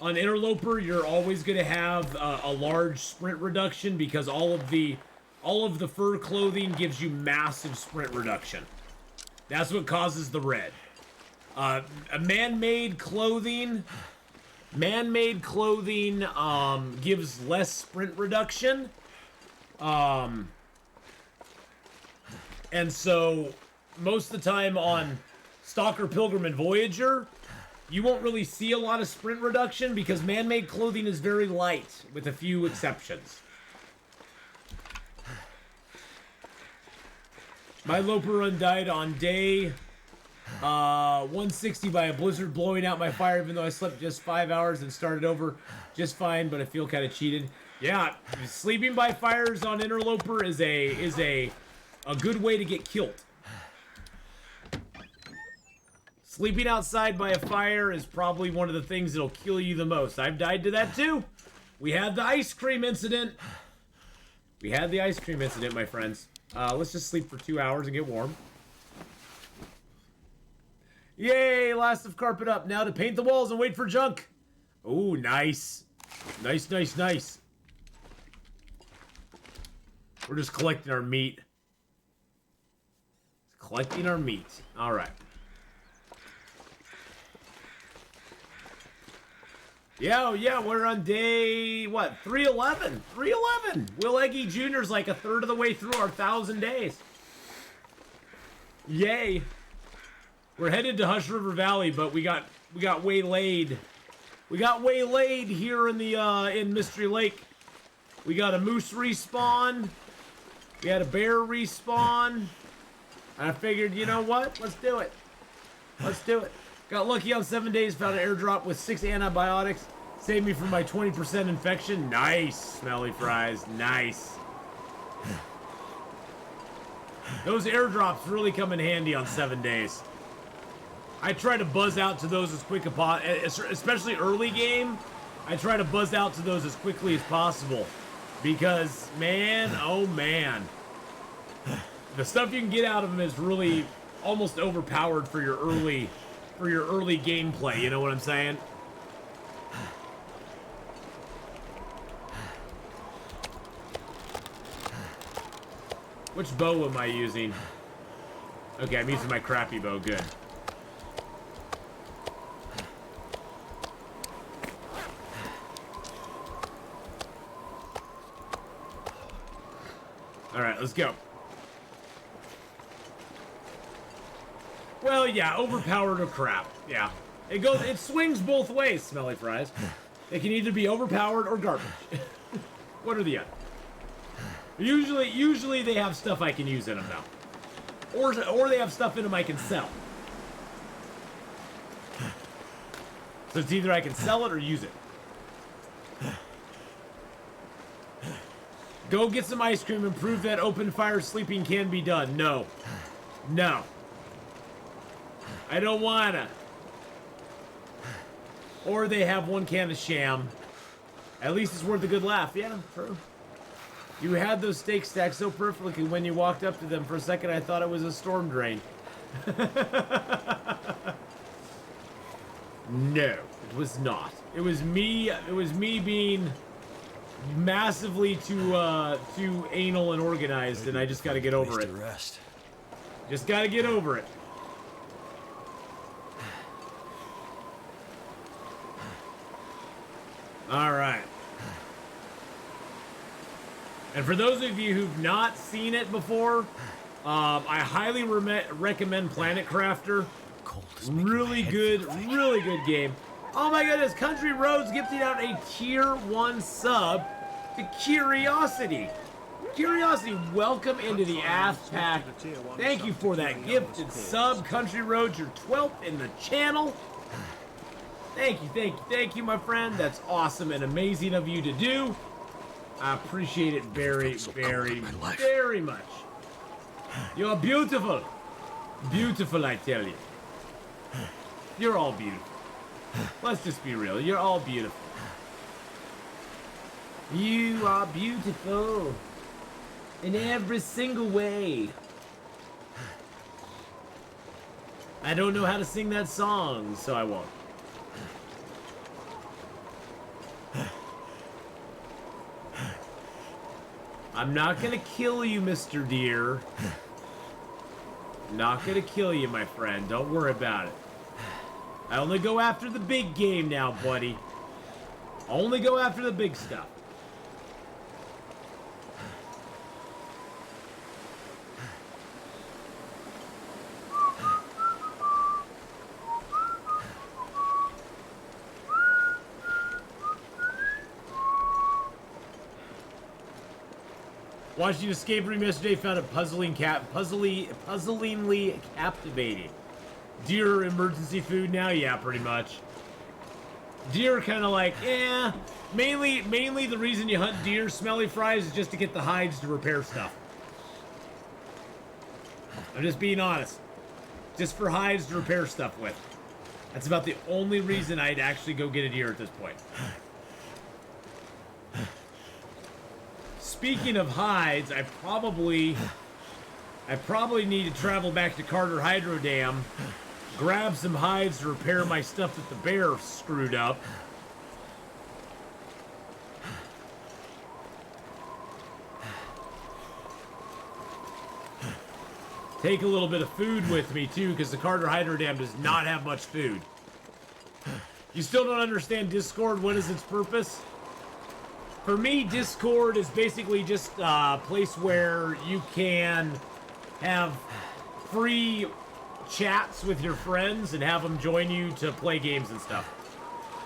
on Interloper, you're always going to have a large sprint reduction because all of the fur clothing gives you massive sprint reduction. That's what causes the red. A man-made clothing gives less sprint reduction. And so most of the time on Stalker, Pilgrim, and Voyager, you won't really see a lot of sprint reduction because man-made clothing is very light, with a few exceptions. My Loper run died on day 160 by a blizzard blowing out my fire, even though I slept just 5 hours and started over just fine, but I feel kind of cheated. Yeah, sleeping by fires on Interloper is a good way to get killed. Sleeping outside by a fire is probably one of the things that'll kill you the most. I've died to that too. We had the ice cream incident. My friends. Let's just sleep for 2 hours and get warm. Yay, last of carpet up. Now to paint the walls and wait for junk. Oh, nice. Nice. We're just collecting our meat. All right. Yeah, we're on day, 311? 311! Will Eggy Jr.'s like a third of the way through our 1,000 days. Yay. We're headed to Hush River Valley, but we got waylaid. We got waylaid here in the, in Mystery Lake. We got a moose respawn. We had a bear respawn. And I figured, you know what? Let's do it. Got lucky on 7 days, found an airdrop with 6 antibiotics. Saved me from my 20% infection. Nice, Smelly Fries. Nice. Those airdrops really come in handy on 7 days. I try to buzz out to those as quick as possible, especially early game. I try to buzz out to those as quickly as possible. Because, man, oh man. The stuff you can get out of them is really almost overpowered for your early gameplay, you know what I'm saying? Which bow am I using? Okay, I'm using my crappy bow, good. Alright, let's go. Well, yeah, overpowered or crap. Yeah. It swings both ways, Smelly Fries. It can either be overpowered or garbage. What are the other? Usually they have stuff I can use in them, though. Or they have stuff in them I can sell. So it's either I can sell it or use it. Go get some ice cream and prove that open fire sleeping can be done. No. I don't wanna. Or they have 1 can of sham. At least it's worth a good laugh. Yeah, true. You had those steak stacks so perfectly when you walked up to them. For a second, I thought it was a storm drain. No, it was not. It was me being massively too anal and organized, and I just gotta get over it. Just gotta get over it. All right. And for those of you who've not seen it before, I highly recommend Planet Crafter. Really good game. Oh my goodness, Country Roads gifting out a tier 1 sub to Curiosity. Curiosity, welcome into the Ath Pack. Thank you for that gifted sub, Country Roads, your 12th in the channel. Thank you, my friend. That's awesome and amazing of you to do. I appreciate it very much. You're beautiful. Beautiful, I tell you. You're all beautiful. Let's just be real. You're all beautiful. You are beautiful. In every single way. I don't know how to sing that song, so I won't. I'm not gonna kill you, Mr. Deer. I'm not gonna kill you, my friend. Don't worry about it. I only go after the big game now, buddy. Only go after the big stuff. Watching Escape Room yesterday, found it puzzlingly captivating. Deer emergency food now? Yeah, pretty much. Deer kind of like, eh. Mainly the reason you hunt deer, smelly fries, is just to get the hides to repair stuff. I'm just being honest. Just for hides to repair stuff with. That's about the only reason I'd actually go get a deer at this point. Speaking of hides, I probably need to travel back to Carter Hydro Dam, grab some hides to repair my stuff that the bear screwed up. Take a little bit of food with me too, because the Carter Hydro Dam does not have much food. You still don't understand Discord? What is its purpose? For me, Discord is basically just a place where you can have free chats with your friends and have them join you to play games and stuff.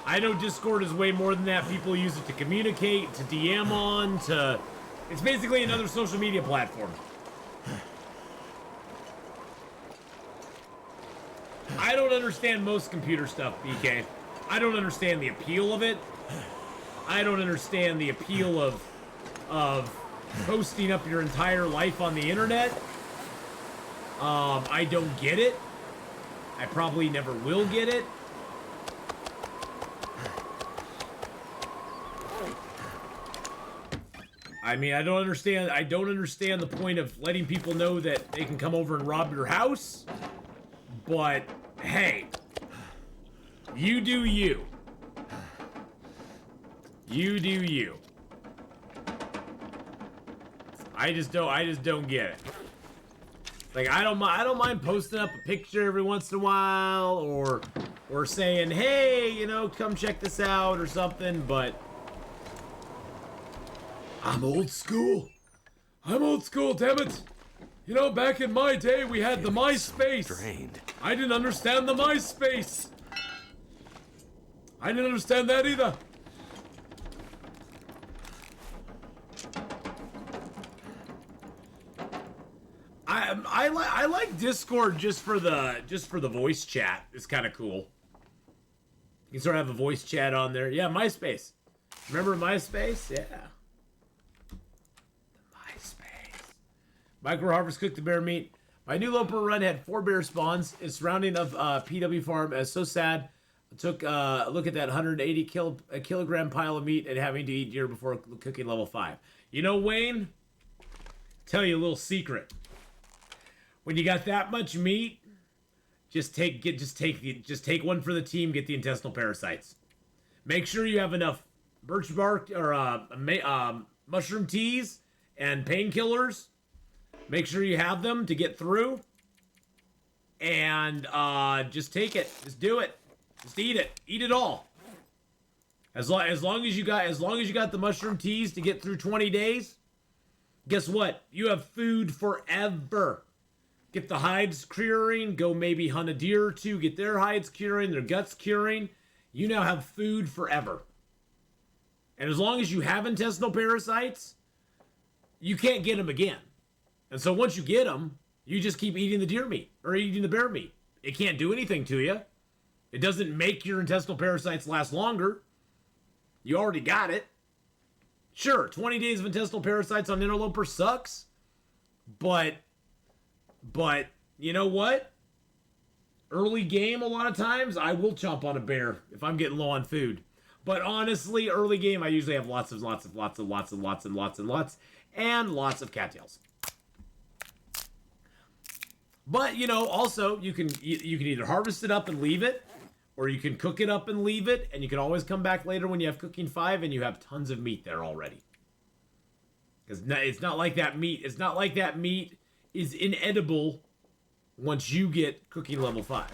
I know Discord is way more than that. People use it to communicate, to DM on, to... It's basically another social media platform. I don't understand most computer stuff, BK. I don't understand the appeal of it. I don't understand the appeal of posting up your entire life on the internet. I don't get it. I probably never will get it. I mean, I don't understand the point of letting people know that they can come over and rob your house. But hey, you do you. You do you. I just don't get it. Like, I don't mind posting up a picture every once in a while, or saying, hey, you know, come check this out or something, but I'm old school. I'm old school, damn it. You know, back in my day, we had the MySpace. Drained. I didn't understand the MySpace. I didn't understand that either. I like Discord just for the voice chat. It's kind of cool. You can sort of have a voice chat on there. Yeah, MySpace. Remember MySpace? Yeah. The MySpace. Micro Harvest cooked the bear meat. My new Loper run had 4 bear spawns. Its surrounding of PW farm is so sad. I took a look at that 180 kilogram pile of meat and having to eat deer before cooking level 5. You know, Wayne, tell you a little secret. When you got that much meat, just take one for the team. Get the intestinal parasites. Make sure you have enough birch bark or mushroom teas and painkillers. Make sure you have them to get through. And just take it. Just do it. Just eat it. Eat it all. As long as you got the mushroom teas to get through 20 days, guess what? You have food forever. Get the hides curing, go maybe hunt a deer or two, get their hides curing, their guts curing. You now have food forever. And as long as you have intestinal parasites, you can't get them again. And so once you get them, you just keep eating the deer meat or eating the bear meat. It can't do anything to you. It doesn't make your intestinal parasites last longer. You already got it. Sure, 20 days of intestinal parasites on Interloper sucks, but you know what? Early game, a lot of times, I will chomp on a bear if I'm getting low on food. But honestly, early game, I usually have lots of cattails. But, you know, also, you can either harvest it up and leave it, or you can cook it up and leave it, and you can always come back later when you have cooking 5 and you have tons of meat there already. Because it's not like that meat. It's not like that meat is inedible once you get cooking level 5.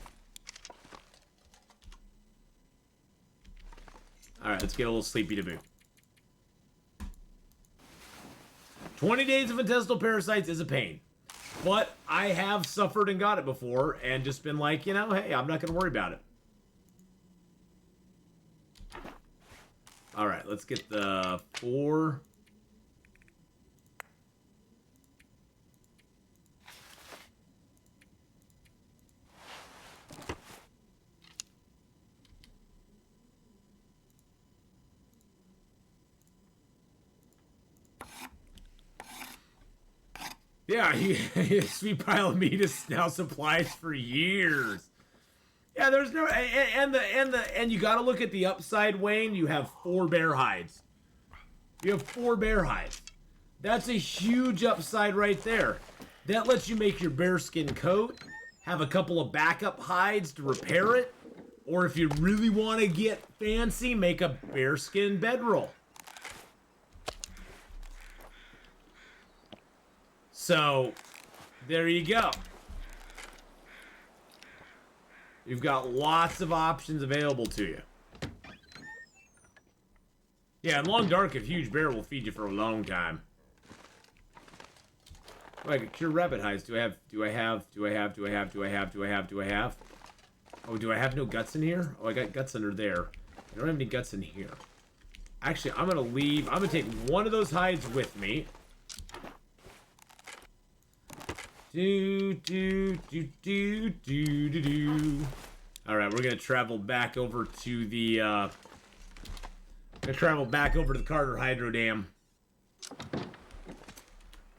Alright, let's get a little sleepy to boot. 20 days of intestinal parasites is a pain. But I have suffered and got it before and just been like, you know, hey, I'm not going to worry about it. Alright, let's get the 4... Yeah, sweet pile of meat is now supplies for years. Yeah, there's no and you got to look at the upside, Wayne. You have 4 bear hides. You have 4 bear hides. That's a huge upside right there. That lets you make your bearskin coat, have a couple of backup hides to repair it, or if you really want to get fancy, make a bearskin bedroll. So, there you go. You've got lots of options available to you. Yeah, in Long Dark, a huge bear will feed you for a long time. Oh, I can cure rabbit hides. Do I have? Oh, do I have no guts in here? Oh, I got guts under there. I don't have any guts in here. Actually, I'm gonna leave. I'm gonna take one of those hides with me. Alright, we're gonna travel back over to the Carter Hydro Dam.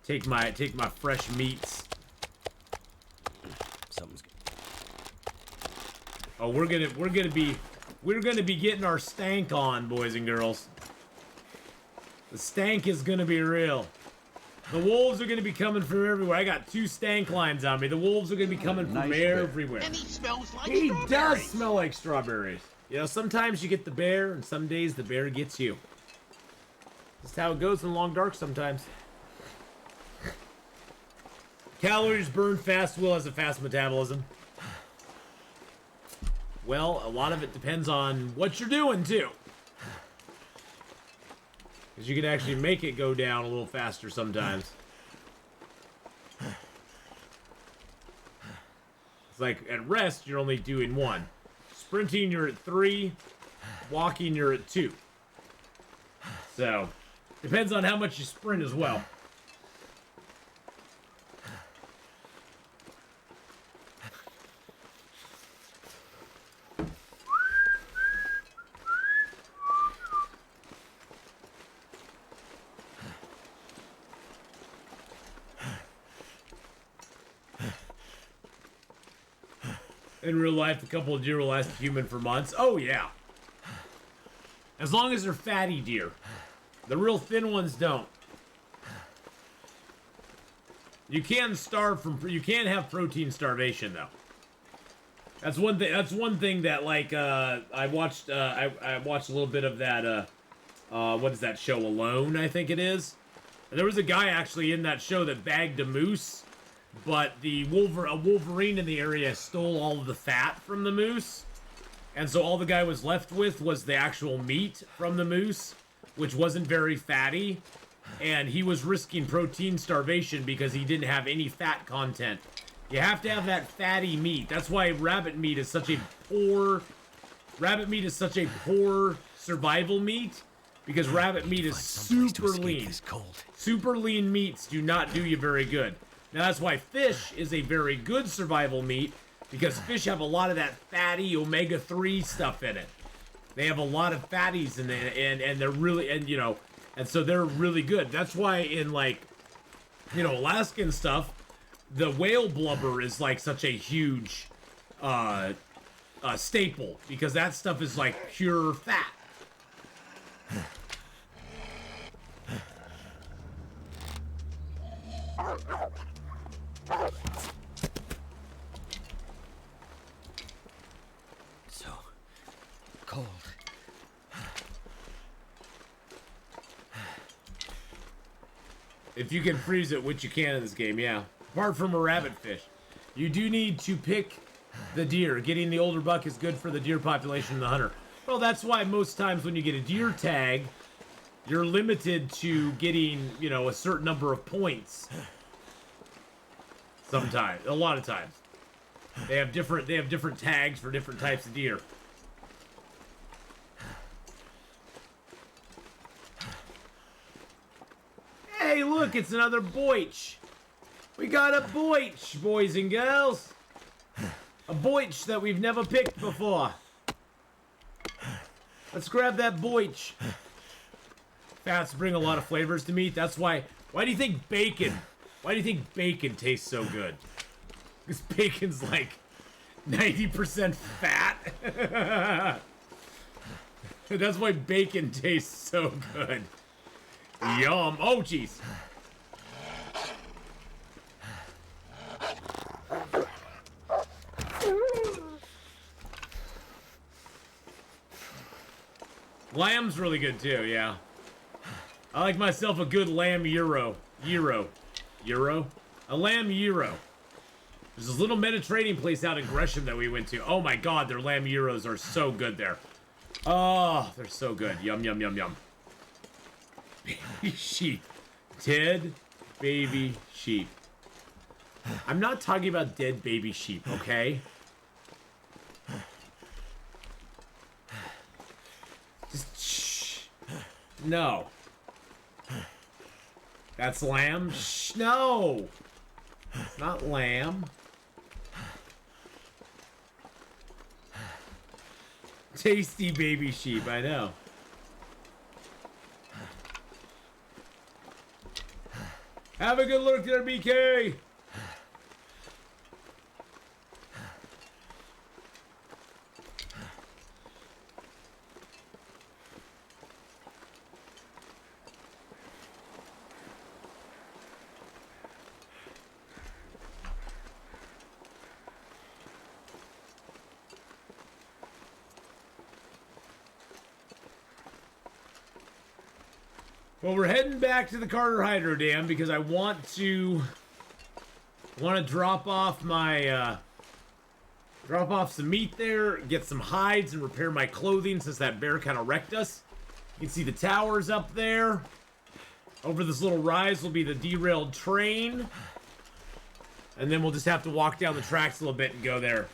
Take my fresh meats. Something's good. Oh, we're gonna be getting our stank on, boys and girls. The stank is gonna be real. The wolves are going to be coming from everywhere. I got 2 stank lines on me. The wolves are going to be coming from everywhere. And he smells like He strawberries. does smell like strawberries. You know, sometimes you get the bear, and some days the bear gets you. That's how it goes in Long Dark sometimes. Calories burned fast. Will has a fast metabolism. Well, a lot of it depends on what you're doing, too. Because you can actually make it go down a little faster sometimes. It's like at rest, you're only doing 1. Sprinting, you're at 3. Walking, you're at 2. So, depends on how much you sprint as well. In real life, a couple of deer will last a human for months. Oh, yeah. As long as they're fatty deer. The real thin ones don't. You can starve from... You can have protein starvation, though. That's one thing. That's one thing that, like, I watched a little bit of that, what is that show, Alone, I think it is. And there was a guy, actually, in that show that bagged a moose. But a Wolverine in the area stole all of the fat from the moose. And so all the guy was left with was the actual meat from the moose, which wasn't very fatty. And he was risking protein starvation because he didn't have any fat content. You have to have that fatty meat. That's why rabbit meat is such a poor survival meat. Because rabbit meat is super lean. Super lean meats do not do you very good. Now that's why fish is a very good survival meat, because fish have a lot of that fatty omega-3 stuff in it. They have a lot of fatties in it, and they're really, and you know, and so they're really good. That's why in, like, you know, Alaskan stuff, the whale blubber is like such a huge staple, because that stuff is like pure fat. So cold. If you can freeze it, which you can in this game, yeah. Apart from a rabbit fish. You do need to pick the deer. Getting the older buck is good for the deer population and the hunter. Well, that's why most times when you get a deer tag, you're limited to getting, you know, a certain number of points. Sometimes. A lot of times. They have different tags for different types of deer. Hey, look, it's another boich. We got a boich, boys and girls. A boich that we've never picked before. Let's grab that boich. Fats bring a lot of flavors to meat. That's why. Why do you think bacon? Why do you think bacon tastes so good? Because bacon's like 90% fat. That's why bacon tastes so good. Yum. Oh, jeez. Lamb's really good too, yeah. I like myself a good lamb gyro. A lamb gyro. There's this little Mediterranean place out in Gresham that we went to. Oh my god, their lamb gyros are so good there. Oh, they're so good. Yum, yum, yum, yum. Baby sheep. Dead baby sheep. I'm not talking about dead baby sheep, okay? Just shh. No. That's lamb? Shh, no. It's not lamb. Tasty baby sheep, I know. Have a good look there, BK. Well, we're heading back to the Carter Hydro Dam because I want to drop off my drop off some meat there, get some hides, and repair my clothing since that bear kind of wrecked us. You can see the towers up there. Over this little rise will be the derailed train, and then we'll just have to walk down the tracks a little bit and go there.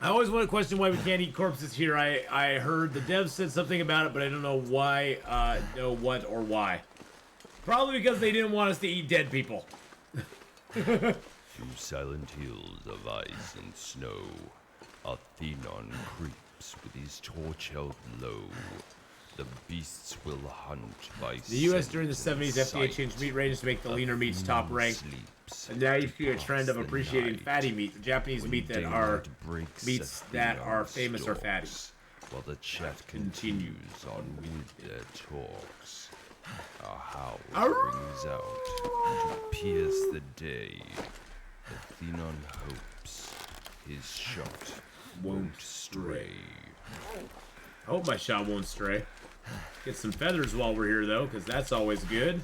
I always want to question why we can't eat corpses here. I heard the devs said something about it, but I don't know why, what or why. Probably because they didn't want us to eat dead people. Through silent hills of ice and snow, Atheenon creeps with his torch held low. The beasts will hunt by the U.S. during the 70s, FDA changed meat ranges to make the leaner meats top rank. And now you see a trend of appreciating fatty meat. The Japanese meat that are meats that are famous are fatty. While the chat continues on with their talks, a howl rings out to pierce the day. Atheenon hopes his shot won't stray. I hope my shot won't stray. Get some feathers while we're here, though, because that's always good.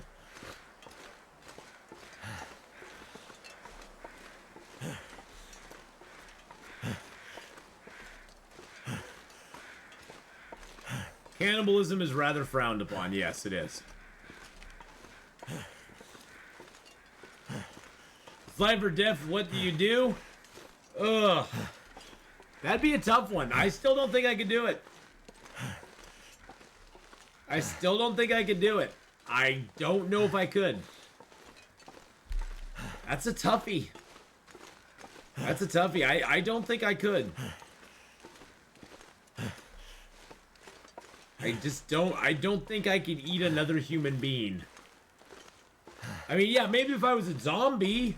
Cannibalism is rather frowned upon. Yes, it is. Life or death, what do you do? Ugh. That'd be a tough one. I still don't think I could do it. I still don't think I could do it. I don't know if I could. That's a toughie. That's a toughie. I don't think I could. I don't think I could eat another human being. I mean, yeah, maybe if I was a zombie.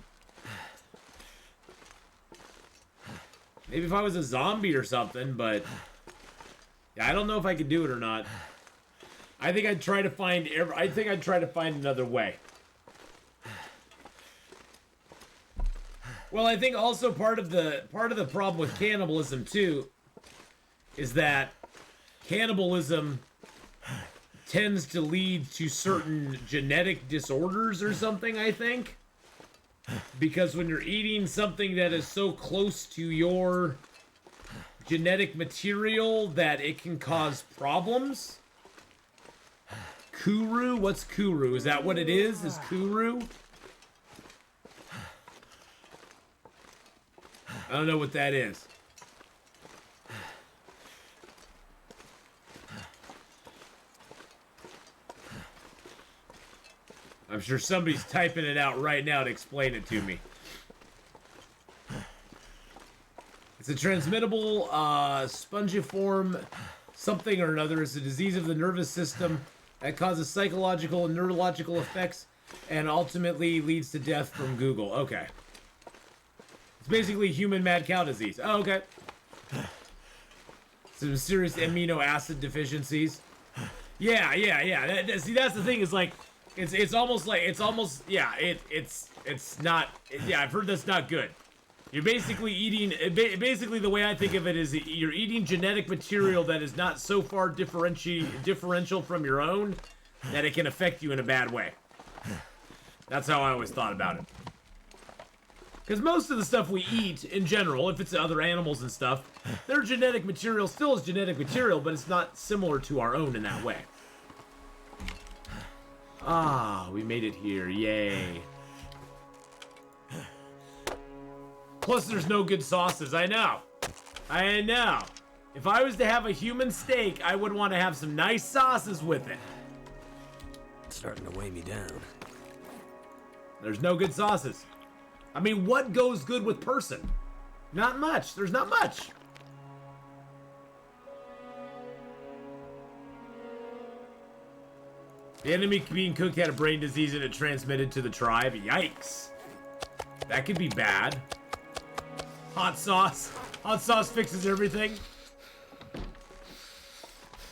Maybe if I was a zombie or something, but yeah, I don't know if I could do it or not. I think I'd try to find another way. Well, I think also part of the problem with cannibalism too is that cannibalism tends to lead to certain genetic disorders or something, I think. Because when you're eating something that is so close to your genetic material that it can cause problems. Kuru? What's Kuru? Is that what it is? Is Kuru? I don't know what that is. I'm sure somebody's typing it out right now to explain it to me. It's a transmittable, spongiform something or another. It's a disease of the nervous system that causes psychological and neurological effects and ultimately leads to death from Google. Okay. It's basically human mad cow disease. Oh, okay. Some serious amino acid deficiencies. Yeah. See, that's the thing is like, it's almost, yeah, it's not, yeah, I've heard that's not good. You're basically eating, basically the way I think of it is you're eating genetic material that is not so far differential from your own that it can affect you in a bad way. That's how I always thought about it. Because most of the stuff we eat, in general, if it's other animals and stuff, their genetic material still is genetic material, but it's not similar to our own in that way. Ah, we made it here. Yay. Plus, there's no good sauces. I know. If I was to have a human steak, I would want to have some nice sauces with it. It's starting to weigh me down. There's no good sauces. I mean, what goes good with person? Not much. There's not much. The enemy being cooked had a brain disease and it transmitted to the tribe. Yikes. That could be bad. Hot sauce. Hot sauce fixes everything.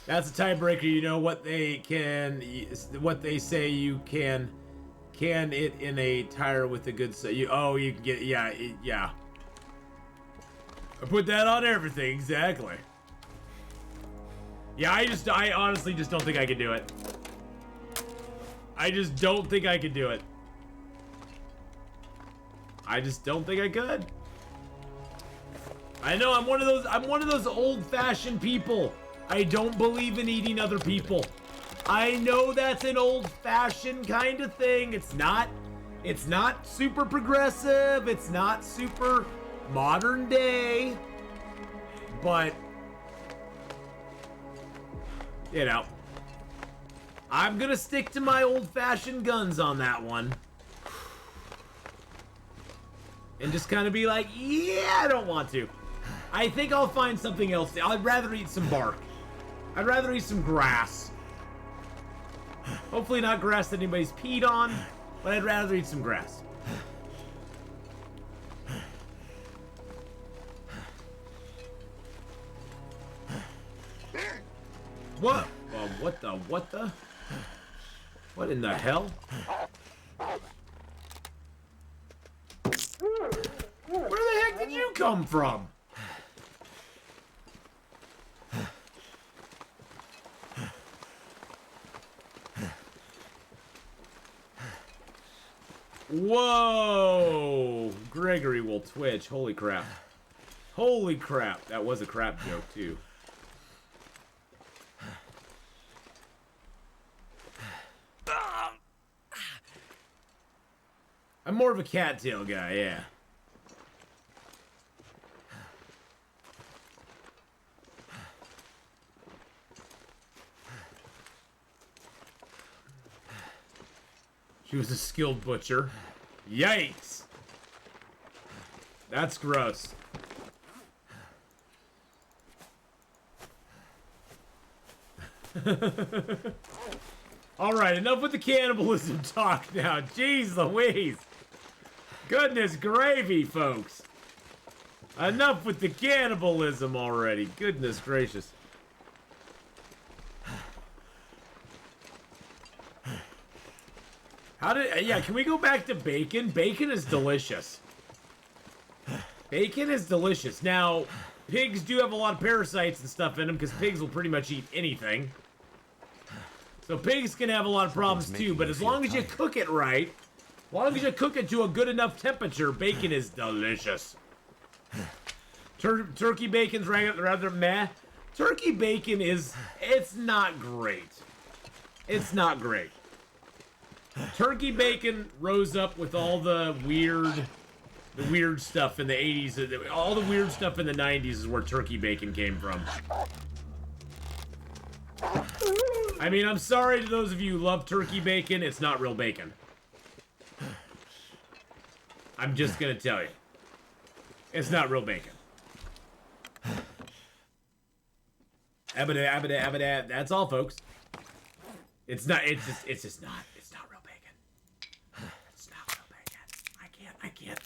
That's a tiebreaker. You know what they say you can it in a tire with a good you can get, yeah. I put that on everything, exactly. Yeah, I honestly just don't think I can do it. I just don't think I could do it. I just don't think I could. I know I'm one of those old-fashioned people. I don't believe in eating other people. I know that's an old-fashioned kind of thing. It's not super progressive. It's not super modern day. But you know, I'm gonna stick to my old-fashioned guns on that one. And just kind of be like, yeah, I don't want to. I think I'll find something else. I'd rather eat some bark. I'd rather eat some grass. Hopefully not grass that anybody's peed on, but I'd rather eat some grass. What? What the? What in the hell? Where the heck did you come from? Whoa! Gregory will twitch. Holy crap. Holy crap. That was a crap joke, too. I'm more of a cattail guy, yeah. She was a skilled butcher. Yikes! That's gross. Alright, enough with the cannibalism talk now. Jeez Louise. Goodness gravy, folks. Enough with the cannibalism already. Goodness gracious. Yeah, can we go back to bacon? Bacon is delicious. Bacon is delicious. Now, pigs do have a lot of parasites and stuff in them because pigs will pretty much eat anything. So pigs can have a lot of problems too, but as long as you cook it right, as long as you cook it to a good enough temperature, bacon is delicious. Turkey bacon's rather meh. Turkey bacon it's not great. It's not great. Turkey bacon rose up with all the weird stuff in the 80s. All the weird stuff in the 90s is where turkey bacon came from. I mean, I'm sorry to those of you who love turkey bacon. It's not real bacon. I'm just gonna tell you. It's not real bacon. Abada. That's all, folks. It's not, it's just not real bacon. It's not real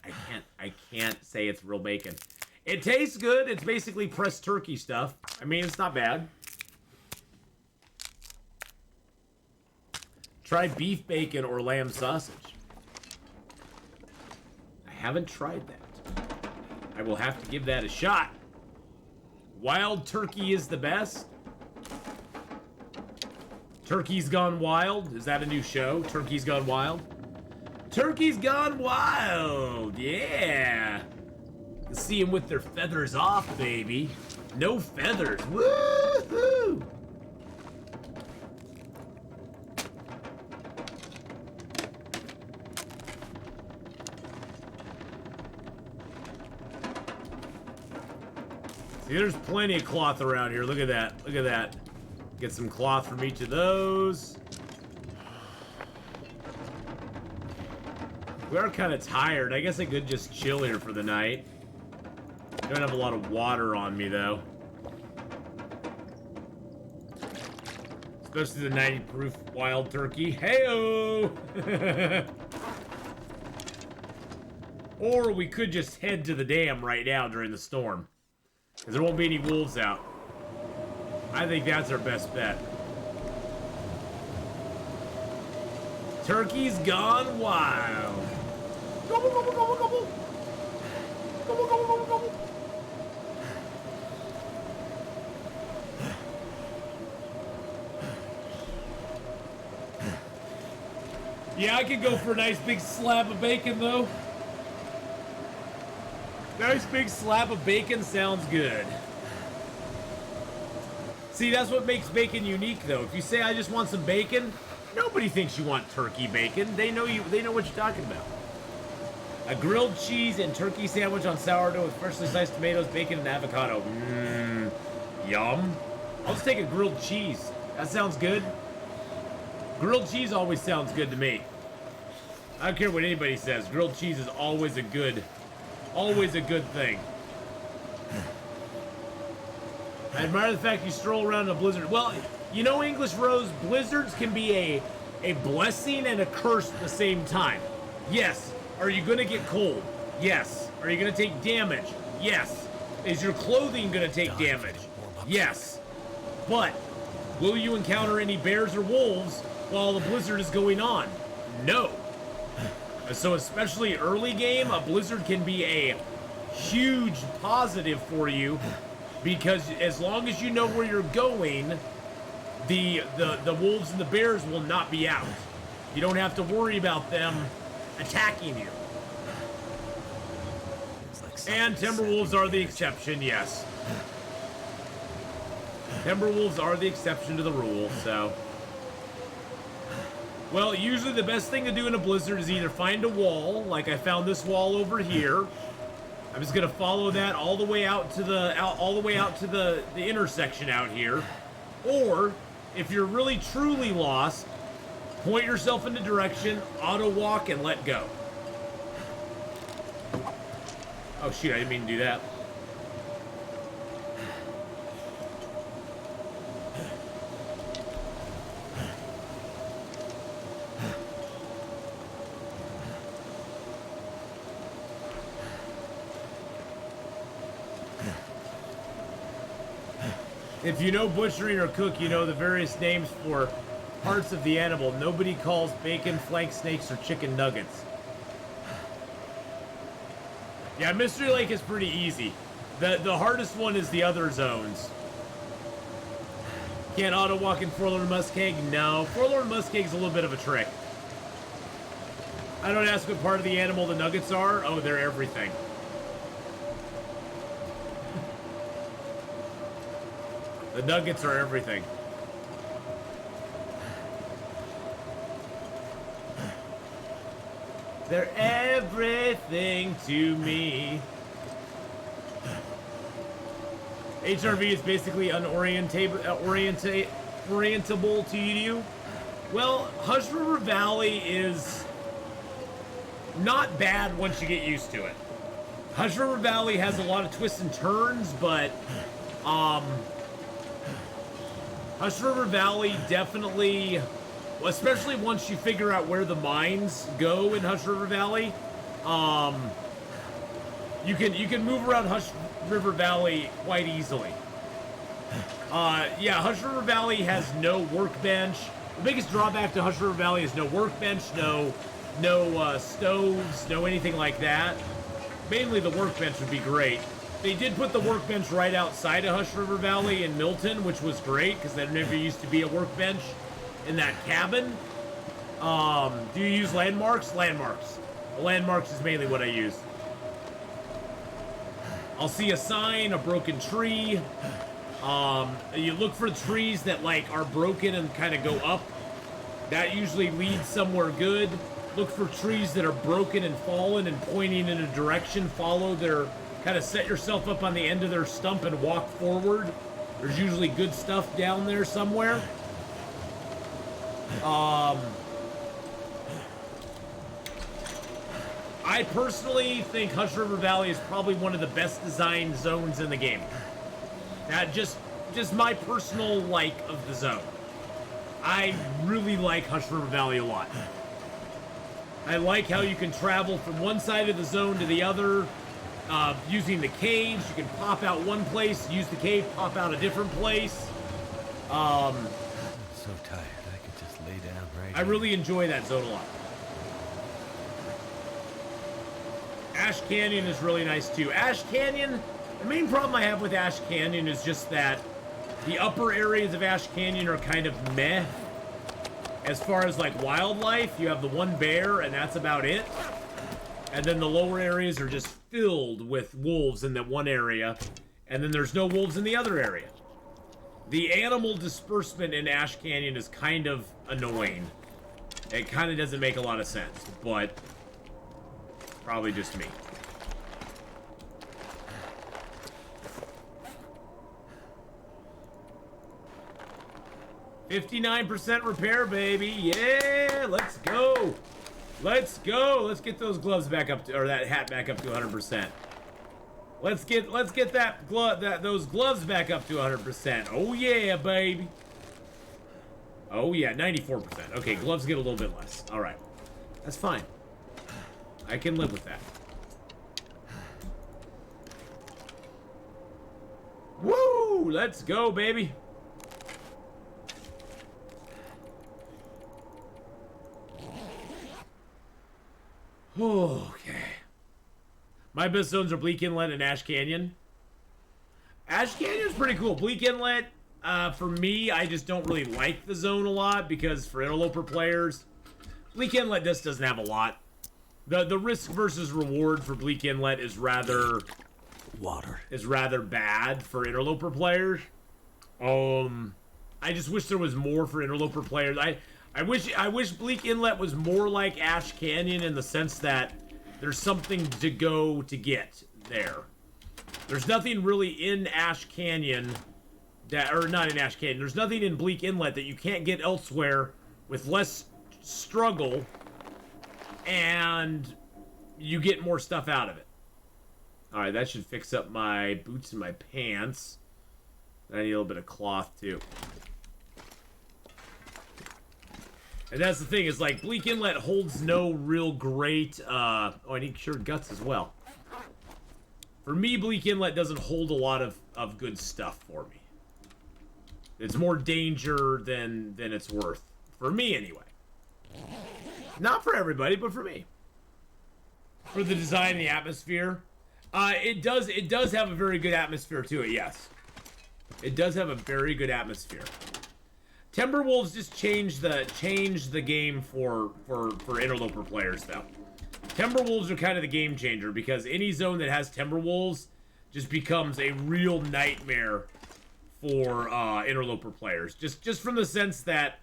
bacon. I can't say it's real bacon. It tastes good. It's basically pressed turkey stuff. I mean, it's not bad. Try beef bacon or lamb sausage. I haven't tried that. I will have to give that a shot. Wild turkey is the best. Turkey's Gone Wild. Is that a new show? Turkey's Gone Wild? Turkey's Gone Wild. Yeah. You see them with their feathers off, baby. No feathers. Woohoo! See, there's plenty of cloth around here. Look at that. Look at that. Get some cloth from each of those. We are kind of tired. I guess I could just chill here for the night. Don't have a lot of water on me, though. Especially the 90 proof wild turkey. Hey-o! Or we could just head to the dam right now during the storm. Because there won't be any wolves out. I think that's our best bet. Turkey's Gone Wild. Gobble, gobble, gobble, gobble. Gobble, gobble, gobble, gobble. Yeah, I could go for a nice big slab of bacon, though. Nice big slab of bacon sounds good. See, that's what makes bacon unique, though. If you say, I just want some bacon, nobody thinks you want turkey bacon. They know what you're talking about. A grilled cheese and turkey sandwich on sourdough with freshly sliced tomatoes, bacon, and avocado. Mmm, yum. I'll just take a grilled cheese. That sounds good. Grilled cheese always sounds good to me. I don't care what anybody says. Grilled cheese is always a good thing. I admire the fact you stroll around in a blizzard. Well, you know, English Rose, blizzards can be a blessing and a curse at the same time. Yes. Are you going to get cold? Yes. Are you going to take damage? Yes. Is your clothing going to take damage? Yes. But will you encounter any bears or wolves while the blizzard is going on? No. So especially early game, a blizzard can be a huge positive for you, because as long as you know where you're going, the wolves and the bears will not be out. You don't have to worry about them attacking you. And Timberwolves are the exception, yes. Timberwolves are the exception to the rule, so. Well, usually the best thing to do in a blizzard is either find a wall, like I found this wall over here. I'm just gonna follow that all the way out to the intersection out here. Or if you're really truly lost, point yourself in the direction, auto walk, and let go. Oh shoot, I didn't mean to do that. If you know butchering or cook, you know the various names for parts of the animal. Nobody calls bacon, flank snakes, or chicken nuggets. Yeah, Mystery Lake is pretty easy. The hardest one is the other zones. Can't auto walk in Forlorn Muskeg? No. Forlorn Muskeg's a little bit of a trick. I don't ask what part of the animal the nuggets are. Oh, they're everything. The nuggets are everything. They're everything to me. HRV is basically orientable to you. Well, Hush River Valley is not bad once you get used to it. Hush River Valley has a lot of twists and turns, but Hush River Valley definitely, especially once you figure out where the mines go in Hush River Valley, you can move around Hush River Valley quite easily. Yeah, Hush River Valley has no workbench. The biggest drawback to Hush River Valley is no workbench, no stoves, no anything like that. Mainly the workbench would be great. They did put the workbench right outside of Hush River Valley in Milton, which was great because there never used to be a workbench in that cabin. Do you use landmarks? Landmarks. The landmarks is mainly what I use. I'll see a sign, a broken tree. You look for trees that like are broken and kind of go up. That usually leads somewhere good. Look for trees that are broken and fallen and pointing in a direction. Follow their, kind of set yourself up on the end of their stump and walk forward. There's usually good stuff down there somewhere. I personally think Hush River Valley is probably one of the best designed zones in the game. That just my personal like of the zone. I really like Hush River Valley a lot. I like how you can travel from one side of the zone to the other using the caves. You can pop out one place, use the cave, pop out a different place. I'm so tired, I could just lay down right I really enjoy that zone a lot. Ash Canyon is really nice too. Ash Canyon, the main problem I have with Ash Canyon is just that the upper areas of Ash Canyon are kind of meh. As far as like wildlife, you have the one bear and that's about it. And then the lower areas are just filled with wolves in that one area. And then there's no wolves in the other area. The animal disbursement in Ash Canyon is kind of annoying. It kind of doesn't make a lot of sense, but probably just me. $59% repair, baby. Yeah, let's go. Let's go. Let's get those gloves back up to, or that hat back up to 100%. Let's get those gloves back up to 100%. Oh yeah, baby. Oh yeah, 94%. Okay, gloves get a little bit less. All right, that's fine. I can live with that. Woo! Let's go, baby. Okay. My best zones are Bleak Inlet and Ash Canyon. Ash Canyon's pretty cool. Bleak Inlet, for me, I just don't really like the zone a lot because for Interloper players, Bleak Inlet just doesn't have a lot. The risk versus reward for Bleak Inlet is rather bad for Interloper players. I just wish there was more for Interloper players. I wish Bleak Inlet was more like Ash Canyon in the sense that there's something to go to get there. There's nothing really in Ash Canyon that, or not in Ash Canyon. There's nothing in Bleak Inlet that you can't get elsewhere with less struggle, and you get more stuff out of it. All right, that should fix up my boots and my pants. I need a little bit of cloth too. And that's the thing, is like Bleak Inlet holds no real great, oh, I need cured guts as well. For me, Bleak Inlet doesn't hold a lot of good stuff for me. It's more danger than it's worth. For me, anyway. Not for everybody, but for me. For the design and the atmosphere. It does have a very good atmosphere to it, yes. It does have a very good atmosphere. Timberwolves just changed the game for Interloper players, though. Timberwolves are kind of the game changer because any zone that has Timberwolves just becomes a real nightmare for Interloper players. Just from the sense that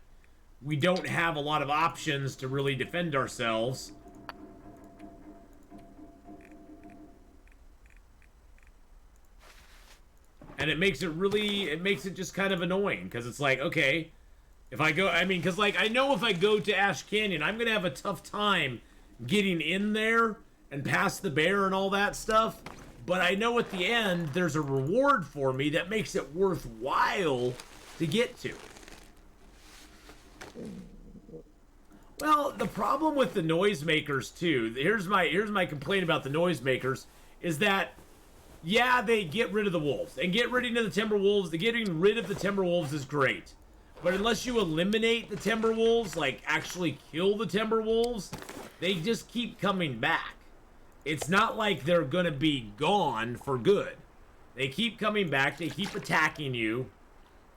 we don't have a lot of options to really defend ourselves. And it makes it just kind of annoying because it's like, okay, if I go, I mean, because like I know if I go to Ash Canyon, I'm gonna have a tough time getting in there and past the bear and all that stuff. But I know at the end there's a reward for me that makes it worthwhile to get to. Well, the problem with the noisemakers too. Here's my complaint about the noisemakers is that. Yeah, they get rid of the wolves. And getting rid of the Timberwolves, getting rid of the Timberwolves is great. But unless you eliminate the Timberwolves, like actually kill the Timberwolves, they just keep coming back. It's not like they're gonna be gone for good. They keep coming back, they keep attacking you.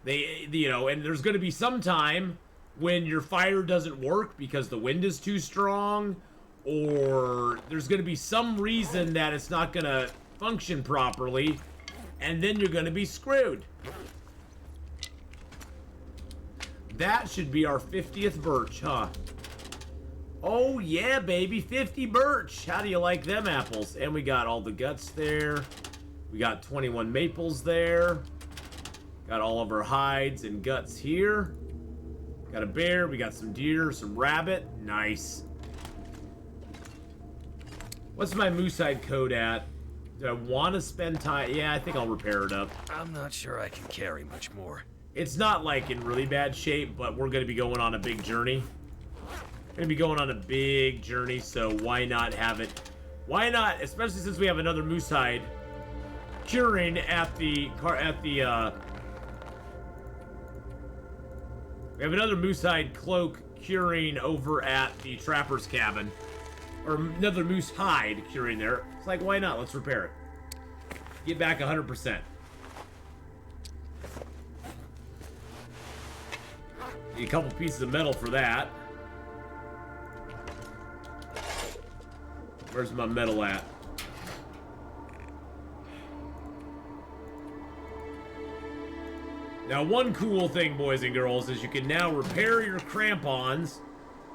They, you know, and there's gonna be some time when your fire doesn't work because the wind is too strong, or there's gonna be some reason that it's not gonna function properly, and then you're gonna be screwed. That should be our 50th birch, huh? Oh yeah, baby, 50 birch. How do you like them apples? And we got all the guts there. We got 21 maples there. Got all of our hides and guts here. Got a bear, we got some deer, some rabbit. Nice. What's my moose hide code at? Do I want to spend time? Yeah, I think I'll repair it up. I'm not sure I can carry much more. It's not like in really bad shape, but we're going to be going on a big journey. We're going to be going on a big journey, so why not have it? Why not, especially since we have another moose hide curing we have another moose hide cloak curing over at the trapper's cabin. Or another moose hide curing there. It's like, why not? Let's repair it. Get back 100%. Need a couple pieces of metal for that. Where's my metal at? Now, one cool thing, boys and girls, is you can now repair your crampons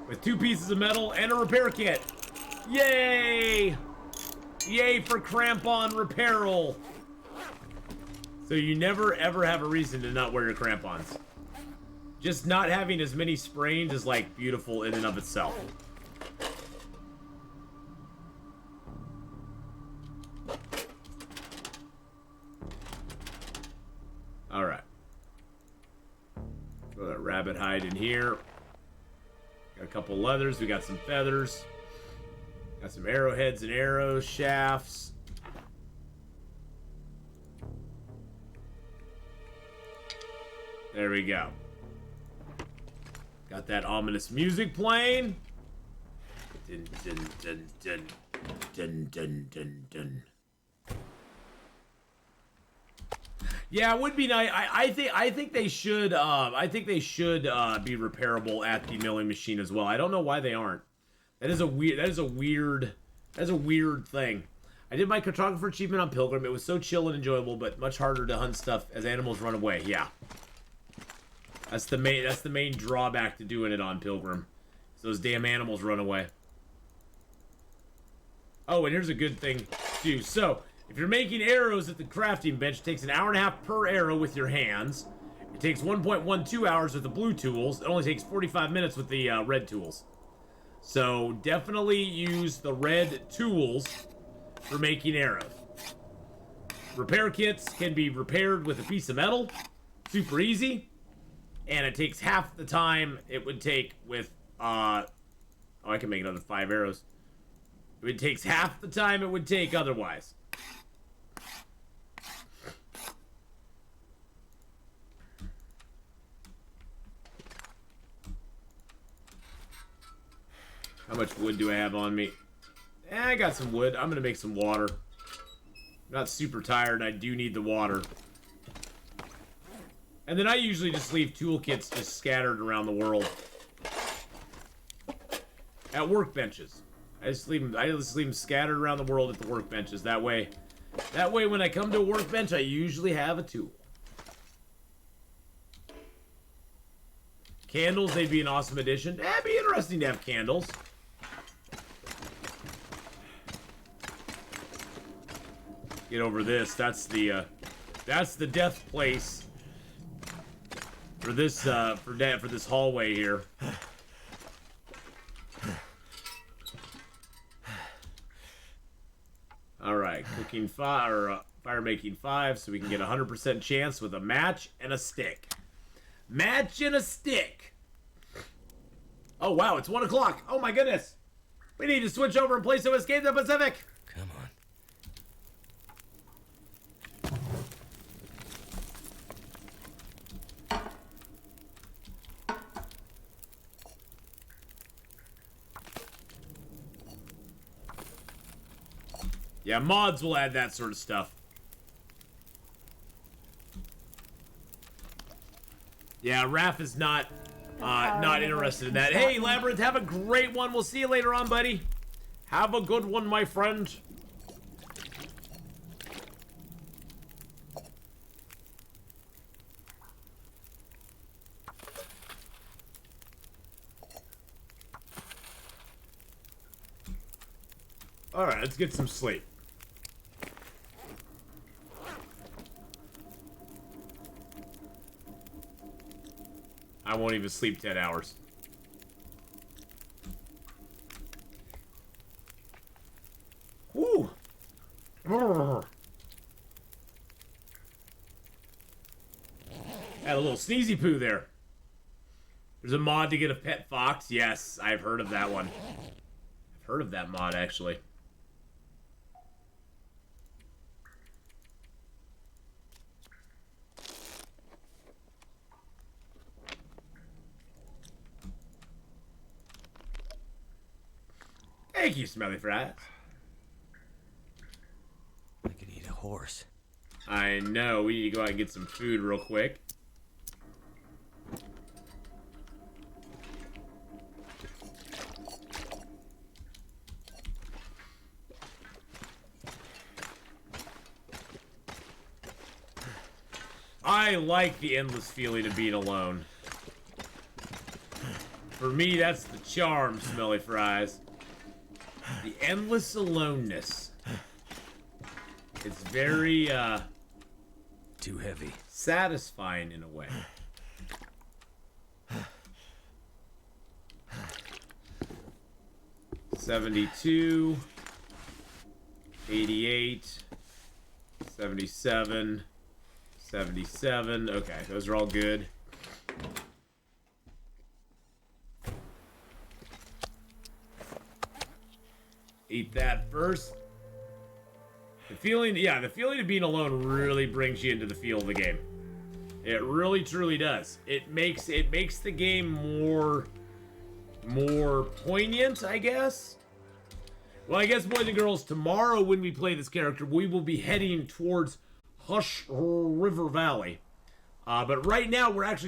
with 2 pieces of metal and a repair kit. Yay! Yay for crampon repairal. So you never ever have a reason to not wear your crampons. Just not having as many sprains is like beautiful in and of itself. Alright. Throw that rabbit hide in here. Got a couple leathers, we got some feathers. Got some arrowheads and arrows, shafts. There we go. Got that ominous music playing. Dun, dun, dun, dun. Dun, dun, dun, dun. Yeah, it would be nice. I think they should. I think they should be repairable at the milling machine as well. I don't know why they aren't. That is a weird thing. I did my cartographer achievement on Pilgrim. It was so chill and enjoyable, but much harder to hunt stuff as animals run away. Yeah. That's the main drawback to doing it on Pilgrim. Those damn animals run away. Oh, and here's a good thing too. So, if you're making arrows at the crafting bench, it takes an hour and a half per arrow with your hands. It takes 1.12 hours with the blue tools. It only takes 45 minutes with the red tools. So definitely use the red tools for making arrows. Repair kits can be repaired with a piece of metal. Super easy. And it takes half the time it would take with, oh, I can make another 5 arrows. It takes half the time it would take otherwise. How much wood do I have on me? I got some wood. I'm gonna make some water. I'm not super tired, and I do need the water. And then I usually just leave toolkits just scattered around the world. At workbenches. I just leave them scattered around the world at the workbenches. That way when I come to a workbench, I usually have a tool. Candles, they'd be an awesome addition. It'd be interesting to have candles. Get over this. That's the death place for this for this hallway here. All right, cooking 5 or fire making 5, so we can get a 100% chance with a match and a stick. Match and a stick. Oh wow, it's 1 o'clock. Oh my goodness, we need to switch over and play some Escape the Pacific. Come on. Yeah, mods will add that sort of stuff. Yeah, Raph is not interested in that. Hey, Labyrinth, have a great one. We'll see you later on, buddy. Have a good one, my friend. All right, let's get some sleep. I won't even sleep 10 hours. Woo! Had a little sneezy poo there. There's a mod to get a pet fox. Yes, I've heard of that one. I've heard of that mod, actually. Thank you, Smelly Fries. I could eat a horse. I know, we need to go out and get some food real quick. I like the endless feeling of being alone. For me, that's the charm, Smelly Fries. The endless aloneness. It's very, Too heavy. satisfying in a way. $72, 88, 77, 77. Okay, those are all good. Eat that first. The feeling of being alone really brings you into the feel of the game. It really, truly does. It makes the game more poignant, I guess. Well, I guess, boys and girls, tomorrow when we play this character, we will be heading towards Hush River Valley. But right now, we're actually going to